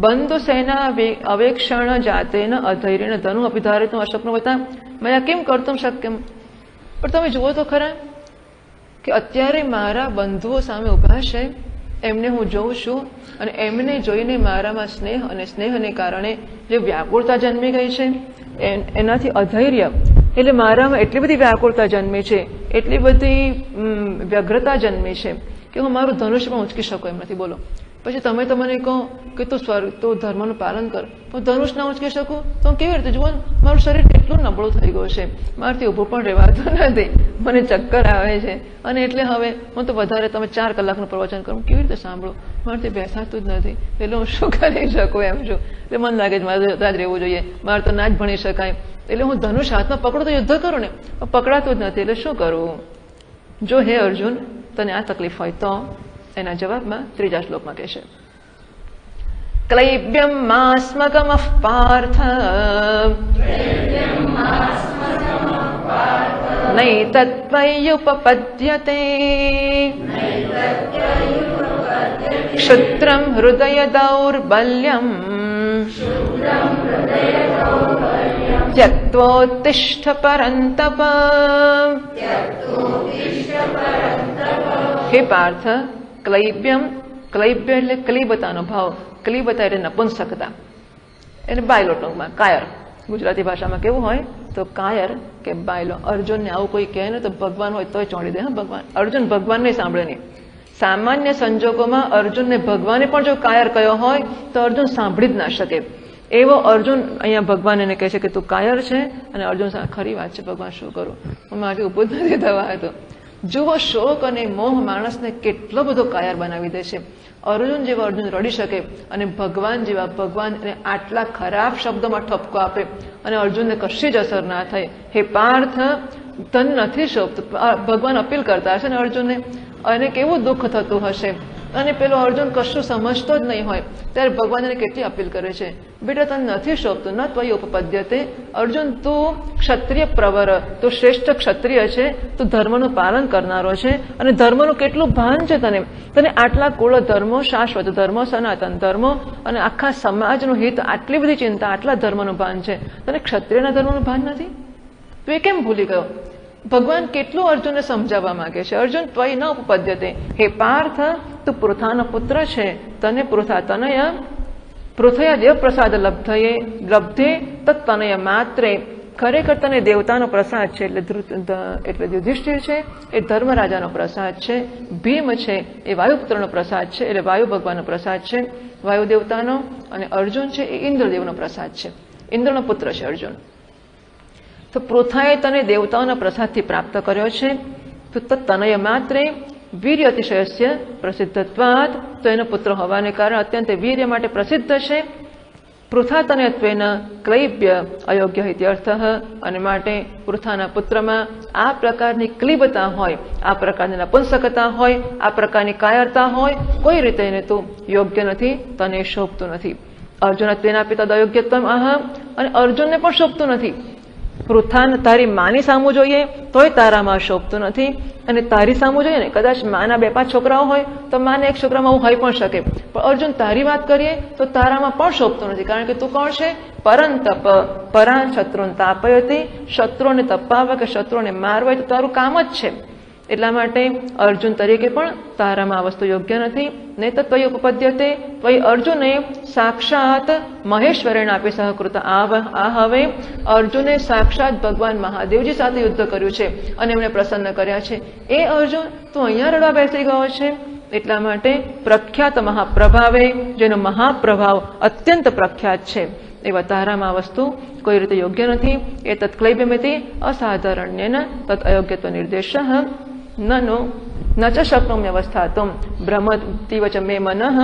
બંધુ સેના અવેક્ષણ જાતેન અધૈર્યન ધનુ અભિધારિતું અશક્નુવતા મયા કેમ કર્તુમ શક્યમ. પણ તમે જુઓ તો ખરા કે અત્યારે મારા બંધુઓ સામે ઉભા છે, એમને હું જોઉં છું, અને એમને જોઈને મારામાં સ્નેહ અને સ્નેહને કારણે જે વ્યાકુળતા જન્મી ગઈ છે એનાથી અધૈર્ય, એટલે મારામાં એટલી બધી વ્યાકુળતા જન્મી છે, એટલી બધી વ્યગ્રતા જન્મી છે કે હું મારું ધનુષ્ય પણ ઉંચકી શકું એમ નથી. બોલો પછી તમે તો મને કહો કે તું ધર્મનું પાલન કર, હું ધનુષ ના ઉંચકી શકું તો કેવી રીતે? જુઓ મારું શરીર એટલું નબળું થઈ ગયું છે, મારાથી ઊભું પણ રહેવાતું નથી, મને ચક્કર આવે છે. અને એટલે હવે હું તો વધારે તમે 4 કલાકનું પ્રવચન કરું કેવી રીતે સાંભળું, મારાથી બેસાતું જ નથી. એટલે હું શું કરી શકું એમ છું. એટલે મને લાગે છે મારે ત્યાં જ રહેવું જોઈએ, મારે તો ના જ ભણી શકાય. એટલે હું ધનુષ હાથમાં પકડું તો યુદ્ધ કરું ને, પકડાતું જ નથી. એટલે શું કરવું? જો હે અર્જુન તને આ તકલીફ હોય તો એના જવાબમાં 3જા શ્લોકમાં કહેશે ક્લૈબ્યમ માસ્મગમઃ પાર્થ નૈતત્વયુપપદ્યતે ક્ષુદ્રમ હૃદય દૌર્બલ્યમ ત્યક્ત્વોત્તિષ્ઠ પરંતપ. હે પાર્થ ક્લૈબ્યમ ક્લૈબ્ય એટલે ક્લિબતાનો ભાવ. ક્લિબતા એટલે નપુંસકતા, એને બાયલો ટૂંકમાં કાયર. ગુજરાતી ભાષામાં કેવું હોય તો કાયર કે બાયલો. અર્જુનને આવું કોઈ કહે ને તો ભગવાન હોય તોય ચોંડી દે. હા, ભગવાન. અર્જુન ભગવાન નહીં સાંભળે નહીં. સામાન્ય સંજોગોમાં અર્જુનને ભગવાને પણ જો કાયર કહ્યો હોય તો અર્જુન સાંભળી જ ના શકે. એવો અર્જુન અહીંયા ભગવાન એને કહે છે કે તું કાયર છે. અને અર્જુન ખરી વાત છે ભગવાન, શું કરું, હું મારી ઉભું જ નથી થવા હતો. જુઓ, શોક અને મોહ માણસને કેટલો બધો કાયર બનાવી દે છે. અર્જુન જેવા અર્જુન રડી શકે અને ભગવાન જેવા ભગવાન એને આટલા ખરાબ શબ્દોમાં ઠપકો આપે અને અર્જુનને કશી જ અસર ના થાય. હે પાર્થ, તન નથી શોભતું. ભગવાન અપીલ કરતા હશે ને અર્જુનને, અને કેવું દુઃખ થતું હશે. અને પેલો અર્જુન કશું સમજતો જ નહીં હોય ત્યારે ભગવાન એને કેટલી અપીલ કરે છે, બેટા તને નથી શોભતું, ન ત્વયી ઉપપદ્યતે. અર્જુન, તું ક્ષત્રિય પ્રવર, તું શ્રેષ્ઠ ક્ષત્રિય છે, તું ધર્મનું પાલન કરનારો છે અને ધર્મનું કેટલું ભાન છે તને. તને આટલા કુળ ધર્મો, શાશ્વત ધર્મો, સનાતન ધર્મો અને આખા સમાજનું હિત, આટલી બધી ચિંતા, આટલા ધર્મનું ભાન છે, તને ક્ષત્રિયના ધર્મનું ભાન નથી? તું એ કેમ ભૂલી ગયો? ભગવાન કેટલું અર્જુનને સમજાવવા માંગે છે. અર્જુન ત્વયી ન ઉપપદ્યતે. હે પાર્થ, તું પૃથાનો પુત્ર છે, તને પૃથા તનય પૃથયા દેવ પ્રસાદ લબ્ધે તત્તનય માત્રે. ખરેખર તને દેવતાનો પ્રસાદ છે. એટલે યુધિષ્ઠિર છે એ ધર્મરાજાનો પ્રસાદ છે, ભીમ છે એ વાયુપુત્રનો પ્રસાદ છે, એટલે વાયુ ભગવાનનો પ્રસાદ છે, વાયુ દેવતાનો. અને અર્જુન છે એ ઇન્દ્રદેવનો પ્રસાદ છે, ઇન્દ્રનો પુત્ર છે અર્જુન. તો પૃથાએ તને દેવતાઓના પ્રસાદથી પ્રાપ્ત કર્યો છે. તો તનય માત્રે વીર્ય અતિશયસ્ય પ્રસિદ્ધત્વાત, તો એનો પુત્ર હોવાને કારણે અત્યંત વીર્ય માટે પ્રસિદ્ધ છે. પૃથા તનયત્વેન ક્લૈબ્ય અયોગ્ય ઇત્યર્થ. અને માટે પૃથાના પુત્રમાં આ પ્રકારની ક્લિબતા હોય, આ પ્રકારની નપુંસકતા હોય, આ પ્રકારની કાયરતા હોય, કોઈ રીતે એને તું યોગ્ય નથી, તને શોભતું નથી. અર્જુન તેના પિતા અયોગ્યત્વમ આહ, અને અર્જુનને પણ શોભતું નથી. પૃથાને તારી માની સામું જોઈએ તોય તારામાં શોભતું નથી, અને તારી સામું જોઈએ ને, કદાચ માના 2-5 છોકરાઓ હોય તો માને એક છોકરામાં હું હોઈ પણ શકે, પણ અર્જુન તારી વાત કરીએ તો તારામાં પણ શોભતું નથી. કારણ કે તું કોણ છે? પરંતપ પરાન શત્રુન તાપયતી. શત્રુને તપાવવા કે શત્રુને મારવા તો તારું કામ જ છે. એટલા માટે અર્જુન તરીકે પણ તારામાં આ વસ્તુ યોગ્ય નથી. નહીં તો ત્વયી ઉપપદ્યતે. ત્વયી અર્જુને સાક્ષાત મહેશ્વરેણ આપી સહકૃત આ. હવે અર્જુને સાક્ષાત ભગવાન મહાદેવજી સાથે યુદ્ધ કર્યું છે અને એમને પ્રસન્ન કર્યા છે. એ અર્જુન, તું અહીંયા રડવા બેસી ગયો છે. એટલા માટે પ્રખ્યાત મહાપ્રભાવે, જેનો મહાપ્રભાવ અત્યંત પ્રખ્યાત છે, એવા તારામાં વસ્તુ કોઈ રીતે યોગ્ય નથી. એ તત્ક્લૈબ્યમિતિ અસાધારણ્યેન તत् અયોગ્યત્વ નિર્દેશ નનો ન ચ શક્નોમ્ય અવસ્થાતુમ ભ્રમતીવ ચ મે મનઃ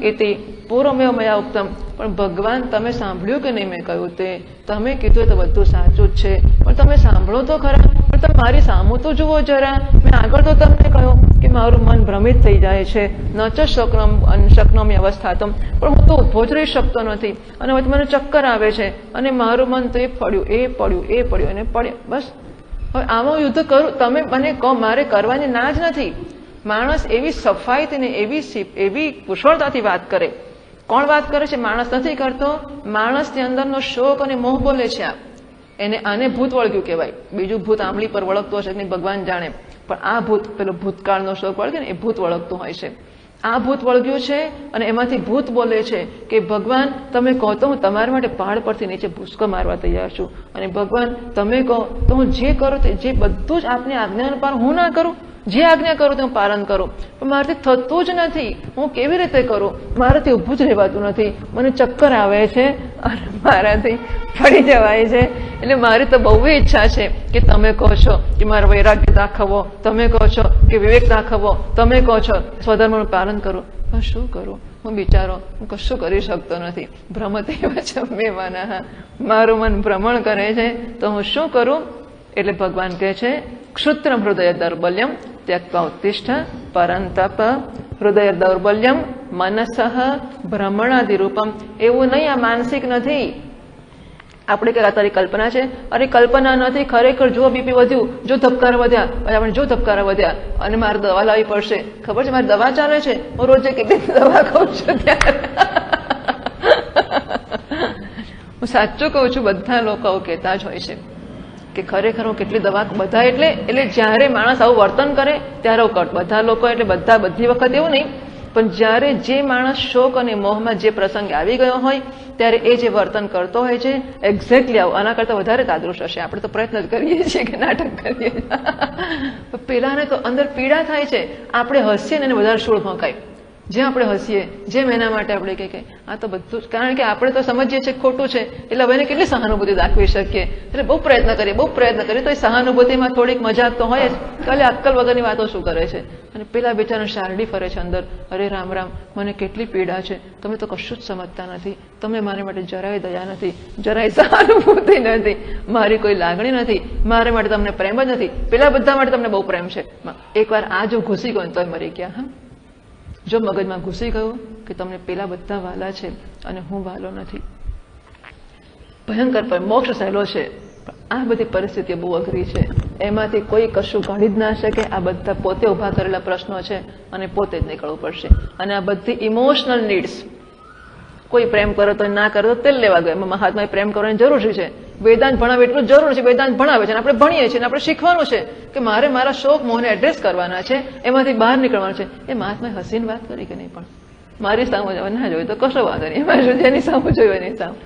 ઇતિ પૂર્વમેવ મયા ઉક્તમ. પણ ભગવાન, તમે સાંભળ્યું કે નહીં મેં કહ્યું તે? તમે કીધું તો બધું સાચું જ છે, પણ તમે સાંભળો તો ખરા, પણ તમે મારી સામું તો જુઓ જરા. મેં આગળ તો તમને કહ્યું કે મારું મન ભ્રમિત થઈ જાય છે. ન ચ શક્નોમ્ય અવસ્થાતુમ, પણ હું તો ઊભો જ રહી શકતો નથી અને હવે મને ચક્કર આવે છે અને મારું મન તો એ પડ્યું અને પડ્યું. બસ હવે આમાં યુદ્ધ કરું, તમે મને કહો, મારે કરવાની ના જ નથી. માણસ એવી સફાઈથી ને એવી કુશળતાથી વાત કરે. કોણ વાત કરે છે? માણસ નથી કરતો. માણસની અંદરનો શોક અને મોહ બોલે છે. આને ભૂત વળગ્યું કહેવાય. બીજું ભૂત આંબલી પર વળગતું હશે નહીં ભગવાન જાણે, પણ આ ભૂત, પેલો ભૂતકાળનો શોક વળગે ને, એ ભૂત વળગતું હોય છે. આ ભૂત વળગ્યું છે અને એમાંથી ભૂત બોલે છે કે ભગવાન, તમે કહો તો હું તમારા માટે પહાડ પરથી નીચે ભૂસકો મારવા તૈયાર છું, અને ભગવાન તમે કહો તો હું જે કરું તે, જે બધું જ આપની આજ્ઞાનું પાલન હું ના કરું? જે આજ્ઞા કરું તે હું પાલન કરું, પણ મારાથી થતું જ નથી. હું કેવી રીતે કરું? મારાથી ઊભું જ રહેવાતું નથી. મને ચક્કર આવે છે અને મારાથી પડી જવાય છે. એટલે મારી તો બહુ ઈચ્છા છે કે તમે કહો છો કે મારે વૈરાગ્ય દાખવો, તમે કહો છો કે વિવેક દાખવો, તમે કહો છો સ્વધર્મનું પાલન કરું, પણ શું કરું? હું બિચારો, હું કશું કરી શકતો નથી. ભ્રમતી મે મનઃ, મારું મન ભ્રમણ કરે છે, તો હું શું કરું? એટલે ભગવાન કહે છે, ક્ષુત્રમ હૃદય દૌર્બલ્યમ ત્યક્ત્વા ઉત્તિષ્ઠ પરંતપ. હૃદય દૌર્બલ્યમ મનસઃ ભ્રમણાદિરૂપમ. એવું નહીં, આ માનસિક નથી. આપણે કે તારી કલ્પના છે. અરે કલ્પના નથી, ખરેખર. જો બીપી વધ્યું, જો ધબકારા વધ્યા, આપણે જો ધબકારા વધ્યા અને મારે દવા લાવવી પડશે. ખબર છે મારી દવા ચાલે છે, હું રોજે કેટલી દવા ખાઉં છું. ત્યારે હું સાચું કહું છું, બધા લોકો કહેતા જ હોય છે કે ખરેખર હું કેટલી દવા, બધા એટલે જ્યારે માણસ આવું વર્તન કરે ત્યારે બધા લોકો એટલે બધી વખત એવું નહીં, પણ જ્યારે જે માણસ શોક અને મોહમાં જે પ્રસંગ આવી ગયો હોય ત્યારે એ જે વર્તન કરતો હોય છે એક્ઝેક્ટલી આવું, આના કરતા વધારે તાદૃશ હશે. આપણે તો પ્રયત્ન જ કરીએ છીએ કે નાટક કરીએ. પેલાને તો અંદર પીડા થાય છે, આપણે હસીએ ને એને વધારે શૂળ ભોંકાય. જેમ આપણે હસીએ જેમ એના માટે આપણે કહીએ આ તો બધું, કારણ કે આપણે તો સમજીએ છીએ ખોટું છે એટલે હવે એને કેટલી સહાનુભૂતિ દાખવી શકીએ. એટલે બહુ પ્રયત્ન કરીએ તો એ સહાનુભૂતિમાં થોડીક મજાક તો હોય જ. કાલે અક્કલ વગરની વાતો શું કરે છે. અને પેલા બેચારા શારડી ફરે છે અંદર, અરે રામ રામ, મને કેટલી પીડા છે, તમે તો કશું જ સમજતા નથી, તમને મારી માટે જરાય દયા નથી, જરાય સહાનુભૂતિ નથી, મારી કોઈ લાગણી નથી, મારા માટે તમને પ્રેમ જ નથી. પેલા બધા માટે તમને બહુ પ્રેમ છે. એકવાર આ જો ઘૂસી ગયો તો મરી ગયા. હા, જો મગજમાં ઘૂસી ગયું કે તમને પેલા બધા વાલા છે અને હું વાલો નથી, ભયંકર મોક્ષ સહેલો છે. આ બધી પરિસ્થિતિઓ બહુ અઘરી છે, એમાંથી કોઈ કશું કાઢી જ ના શકે. આ બધા પોતે ઉભા કરેલા પ્રશ્નો છે અને પોતે જ નીકળવું પડશે. અને આ બધી ઇમોશનલ નીડ્સ, કોઈ પ્રેમ કરે તો ના કરે તો તેલ લેવા ગયો. એમાં મહાત્માએ પ્રેમ કરવાની જરૂર છે. વેદાંત ભણાવે એટલું જરૂર છે. વેદાંત ભણાવે છે અને આપણે ભણીએ છીએ, આપણે શીખવાનું છે કે મારે મારા શોક મોહને એડ્રેસ કરવાના છે, એમાંથી બહાર નીકળવાનું છે. એ મહાત્માએ હસીને વાત કરી કે નહીં, પણ મારી સામે ના જોયું તો કશો વાંધો નહીં, એમાં શું જેની સામે જોયું એની સામે.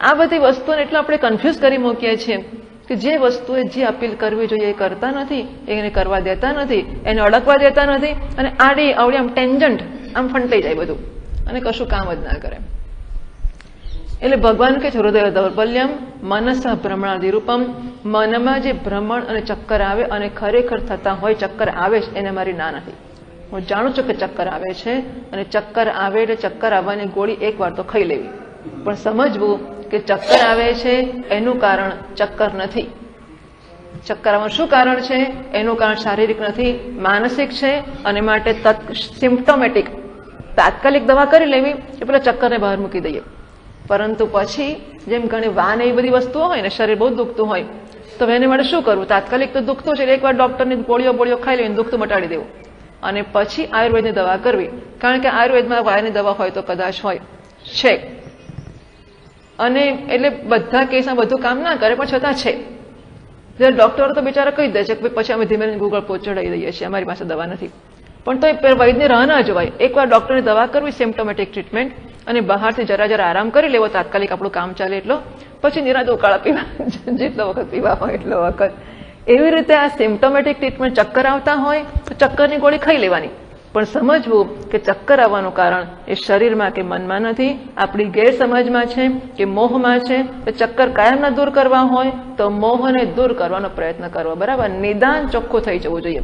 આ બધી વસ્તુઓને એટલે આપણે કન્ફ્યુઝ કરી મૂકીએ છીએ કે જે વસ્તુએ જે અપીલ કરવી જોઈએ એ કરતા નથી, એને કરવા દેતા નથી, એને અડકવા દેતા નથી, અને આડી આવડી આમ ટેન્જન્ટ આમ ફંટાઈ જાય બધું અને કશું કામ જ ના કરે. એટલે ભગવાન કે છે હૃદય દૌર્બલ્યમ મનસ ભ્રમણાદિરૂપમ, મનમાં જે ભ્રમણ અને ચક્કર આવે અને ખરેખર થતા હોય ચક્કર આવે છે એને મારી ના નથી. હું જાણું છું કે ચક્કર આવે છે અને ચક્કર આવે એટલે ચક્કર આવવાની ગોળી એક વાર તો ખાઈ લેવી, પણ સમજવું કે ચક્કર આવે છે એનું કારણ ચક્કર નથી. ચક્કર આવવાનું શું કારણ છે? એનું કારણ શારીરિક નથી, માનસિક છે. અને માટે સિમ્પ્ટોમેટિક તાત્કાલિક દવા કરી લેવી એ પેલા ચક્કરને બહાર મૂકી દઈએ. પરંતુ પછી જેમ ઘણી વાન એવી બધી વસ્તુઓ હોય ને, શરીર બહુ દુખતું હોય તો એને માટે શું કરવું? તાત્કાલિક તો દુખતું છે, એકવાર ડોક્ટરની ગોળીઓ ખાઈ લઈને દુખતું મટાડી દેવું અને પછી આયુર્વેદની દવા કરવી. કારણ કે આયુર્વેદમાં વાયરની દવા હોય તો કદાચ હોય છે, અને એટલે બધા કેસમાં બધું કામ ના કરે પણ છતાં છે. ડોક્ટરો તો બિચારા કહી દે છે કે પછી અમે ધીમે ધીમે ગૂગલ પર ચડાવી દઈએ છીએ, અમારી પાસે દવા નથી. પણ તો એ વૈદ્યની રાહ ના જોવાય. એકવાર ડોક્ટરની દવા કરવી, સિમ્પ્ટોમેટિક ટ્રીટમેન્ટ, અને બહારથી જરા આરામ કરી લેવો, તાત્કાલિક આપણું કામ ચાલે એટલો, પછી નિરાંતે ઉકાળા પીવા, જેટલો વખત પીવા હોય એટલો વખત. એવી રીતે આ સિમ્પ્ટોમેટિક ટ્રીટમેન્ટ, ચક્કર આવતા હોય તો ચક્કરની ગોળી ખાઈ લેવાની, પણ સમજવું કે ચક્કર આવવાનું કારણ એ શરીરમાં કે મનમાં નથી, આપણી ગેરસમજમાં છે કે મોહમાં છે. તો ચક્કર કાયમના દૂર કરવા હોય તો મોહને દૂર કરવાનો પ્રયત્ન કરવો. બરાબર, નિદાન ચોખ્ખું થઈ જવું જોઈએ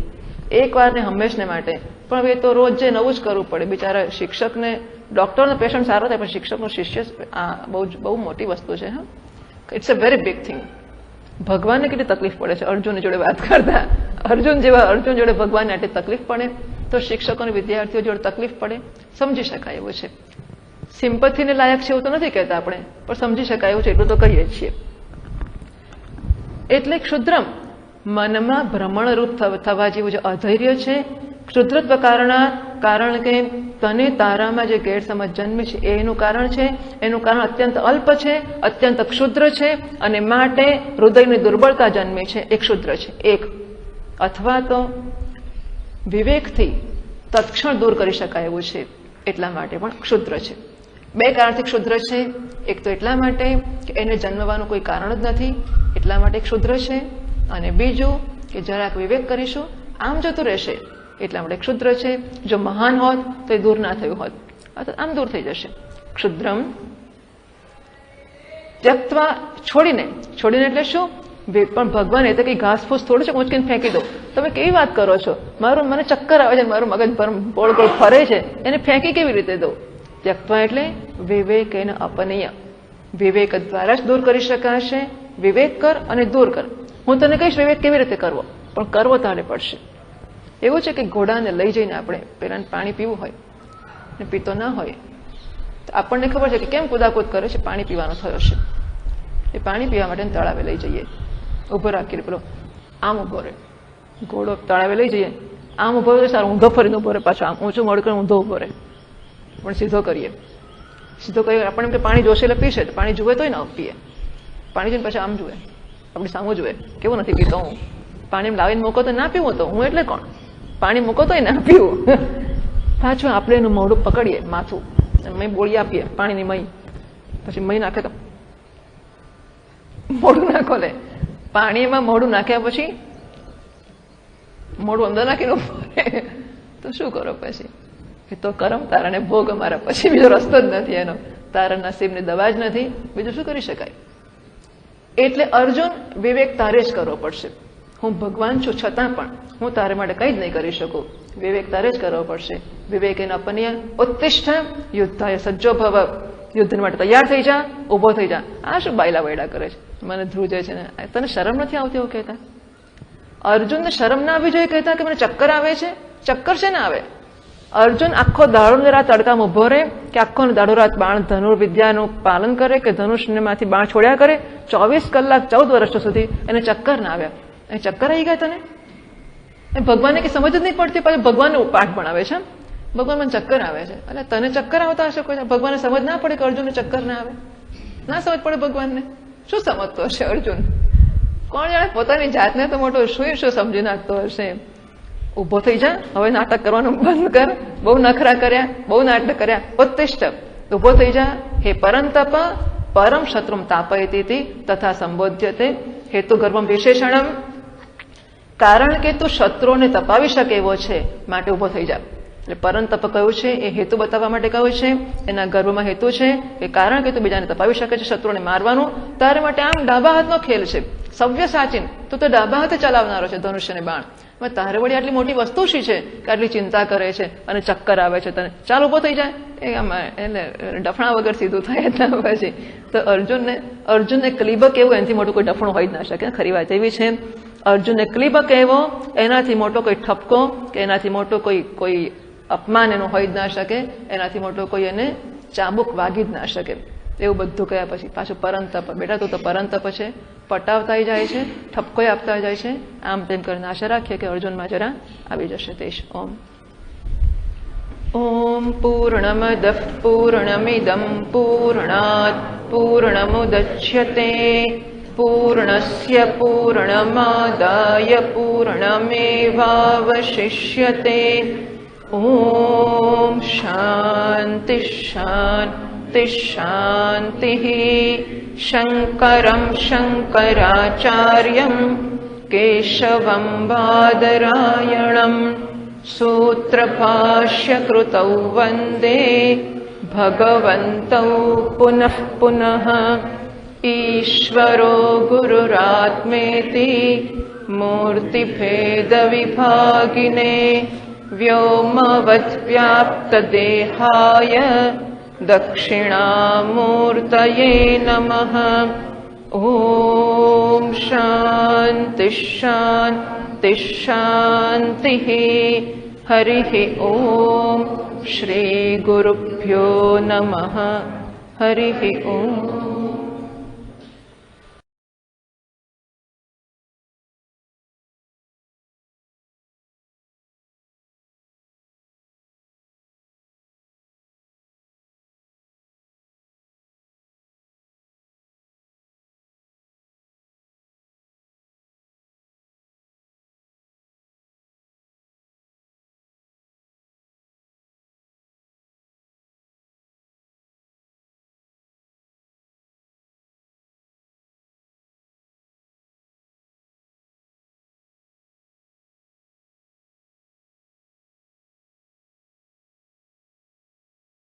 એકવાર ને હંમેશને માટે. પણ હવે તો રોજ જે નવું જ કરવું પડે. બિચારા શિક્ષકને, ડોક્ટરનો પેશન્ટ સારો થાય પણ શિક્ષકનો શિષ્ય આ બહુ મોટી વસ્તુ છે. હા, it's a very big thing. ભગવાનને કેટલી તકલીફ પડે છે અર્જુન જોડે વાત કરતા. અર્જુન જોડે ભગવાનને આટલી તકલીફ પડે તો શિક્ષકોને વિદ્યાર્થીઓ જોડે તકલીફ પડે, સમજી શકાય એવું છે. સિમ્પથીને લાયક છે એવું તો નથી કહેતા આપણે, પણ સમજી શકાય એવું છે એટલું તો કહીએ છીએ. એટલે ક્ષુદ્રમ, મનમાં ભ્રમણરૂપ થવા જેવું જે અધૈર્ય છે, ક્ષુદ્રત્વ કારણ કે તને તારામાં જે ગેરસમજ જન્મે છે એનું કારણ છે. એનું કારણ અત્યંત અલ્પ છે, અત્યંત ક્ષુદ્ર છે, અને માટે હૃદયની દુર્બળતા જન્મે છે એ ક્ષુદ્ર છે. એક અથવા તો વિવેકથી તત્ક્ષણ દૂર કરી શકાય એવું છે એટલા માટે પણ ક્ષુદ્ર છે. બે કારણથી ક્ષુદ્ર છે. એક તો એટલા માટે કે એને જન્મવાનું કોઈ કારણ જ નથી એટલા માટે ક્ષુદ્ર છે, અને બીજું કે જરાક વિવેક કરીશું આમ જતું રહેશે એટલા માટે ક્ષુદ્ર છે. જો મહાન હોત તો એ દૂર ના થયું હોત, આમ દૂર થઈ જશે. ક્ષુદ્રમ ત્યક્ત્વા, છોડીને એટલે શું? પણ ભગવાન એ તો કઈ ઘાસ ફૂસ થોડું છે ઉંચકીને ફેંકી દો. તમે કેવી વાત કરો છો? મને ચક્કર આવે છે, મારું મગજ ગોળ ગોળ ફરે છે, એને ફેંકી કેવી રીતે દો? ત્યક્ત્વા એટલે વિવેક એને અપનીય, વિવેક દ્વારા જ દૂર કરી શકાશે. વિવેક કર અને દૂર કર. હું તને કહીશ વિવેક કેવી રીતે કરવો, પણ કરવો તારે પડશે. એવું છે કે ઘોડાને લઈ જઈને આપણે પેલાને પાણી પીવું હોય ને પીતો ના હોય તો આપણને ખબર છે કે કેમ કુદાકુદ કરે છે, પાણી પીવાનો થયો છે. એ પાણી પીવા માટે તળાવે લઈ જઈએ, ઉભો રાખીને પેલો આમ ઉભો રહે, ઘોડો તળાવે લઈ જઈએ, આમ ઉભો રહે, સારું ઊંધો ફરીને ઉભો રહે, પાછો આમ ઊંચું મોડું કરીને ઊંધો ઉભો રહે, પણ સીધો કરીએ આપણને એમ કે પાણી જોશે એટલે પીશે, તો પાણી જુએ તોય ના પીએ. પાણી જોઈને પછી આમ જુએ, આપણી સામું જુએ, કેવું નથી પીતો હું. પાણી લાવીને મૂકો તો ના પીવું, તો હું એટલે કોણ? પાણી મૂકો તોય ના પીવું. પાછું આપણે એનું મોઢું પકડીએ, માથું મય બોળી આપીએ, પાણીની મય, પછી મય નાખે તો મોઢું ના ખોલે. પાણીમાં મોઢું નાખ્યા પછી મોઢું અંદર નાખીને તો શું કરો પછી? એ તો કરમ તારાને ભોગ અમારા, પછી બીજો રસ્તો જ નથી એનો. તારા નસીબની દવા જ નથી, બીજું શું કરી શકાય? એટલે અર્જુન, વિવેક તારે જ કરવો પડશે. હું ભગવાન છું છતાં પણ હું તારે માટે કંઈ જ નહીં કરી શકું. વિવેક તારે જ કરવો પડશે. વિવેકેન અપનય ઉત્તિષ્ઠ યુદ્ધાય સજ્જો ભવ. યુદ્ધ માટે તૈયાર થઈ જા, ઉભો થઈ જા. આ શું બાયલા વૈડા કરે છે, મને ધ્રુજે છે ને? તને શરમ નથી આવતી એવું કહેતા? અર્જુનને શરમ ના આવી જોઈએ કહેતા કે મને ચક્કર આવે છે? ચક્કર છે ને આવે? અર્જુન આખો દાડો ને રાત તડકામાં ઉભો રહે કે આખો દાડો રાત બાણ ધનુર્વિદ્યાનું પાલન કરે કે ધનુષમાંથી બાણ છોડ્યા કરે 24 કલાક 14 વર્ષો સુધી એને ચક્કર ના આવ્યા? એ ચક્કર આવી ગયા તને? ભગવાનને કે સમજ જ નહીં પડતી, પાછું ભગવાનને પાઠ ભણાવે છે. ભગવાન મને ચક્કર આવે છે, એટલે તને ચક્કર આવતા હશે કોઈ? ભગવાનને સમજ ના પડે કે અર્જુનને ચક્કર ના આવે? ના સમજ પડે ભગવાનને? શું સમજતો હશે અર્જુન? કોણ જાણે પોતાની જાતને તો મોટો શું સમજી નાખતો હશે. ઉભો થઈ જા, હવે નાટક કરવાનું બંધ કર. બહુ નખરા કર્યા, બહુ નાટક કર્યા. ઉત્તિષ્ઠ, ઉભો થઈ જા. હે પરંતપ પરમ શત્રુમ તાપયતી તથા સંબોધ્યતે હેતુ ગર્ભમ વિશેષણમ. કારણ કે તું શત્રુઓને તપાવી શકે એવો છે, માટે ઉભો થઈ જા. એટલે પરંતપ કયું છે એ હેતુ બતાવવા માટે કહ્યું છે. એના ગર્ભમાં હેતુ છે કે કારણ કે તું બીજાને તપાવી શકે છે, શત્રુઓને મારવાનું તારે માટે આમ ડાબા હાથનો ખેલ છે. સવ્ય સાચીન તું તો ડાબા હાથે ચલાવનારો છે ધનુષ્યને બાણ. તારે વળી આટલી મોટી વસ્તુ શી છે કે આટલી ચિંતા કરે છે અને ચક્કર આવે છે તને? ચાલ ઉભો થઈ જાય. એટલે ડફણા વગર સીધું થાય એટલા પછી તો અર્જુનને ક્લિબક એવું એનાથી મોટું કોઈ ડફણું હોય જ ના શકે. ખરી વાત એવી છે. અર્જુનને ક્લિબક એવો એનાથી મોટો કોઈ ઠપકો કે એનાથી મોટો કોઈ અપમાન એનું હોય જ ના શકે. એનાથી મોટો કોઈ એને ચાબુક વાગી જ ના શકે. એવું બધું કયા પછી પાછું પરંતપ. બેટા તું તો પરંતપ છે, પટાવતા જાય છે, ઠપકોય આપતા જાય છે. આમ તેમ કરીને આશા રાખીએ કે અર્જુનમાં જરા આવી જશે તેજ. ઓમ ઓમ પૂર્ણમદ પૂર્ણમિદમ પૂર્ણાત પૂર્ણમુદચ્યતે પૂર્ણસ્ય પૂર્ણમાદાય પૂર્ણમેવાવશિષ્યતે. ઓમ શાંતિ શાંતિ શાંતિ. શંકરમ શંકરાચાર્યમ કેશવમ બાદરાયણમ સૂત્રભાષ્યકૃતૌ વંદે ભગવन्तૌ પુનઃ પુનઃ. ઈશ્વરો ગુરુરાત્મેતિ મૂર્તિભેદવિભાગિને વ્યોમવદ્વ્યાપ્તદેહાય દક્ષિણામૂર્તયે નમઃ. ઓમ શાંતિ શાંતિ શાંતિ. હરિ ઓમ. શ્રી ગુરુભ્યો નમઃ. હરિ ઓમ.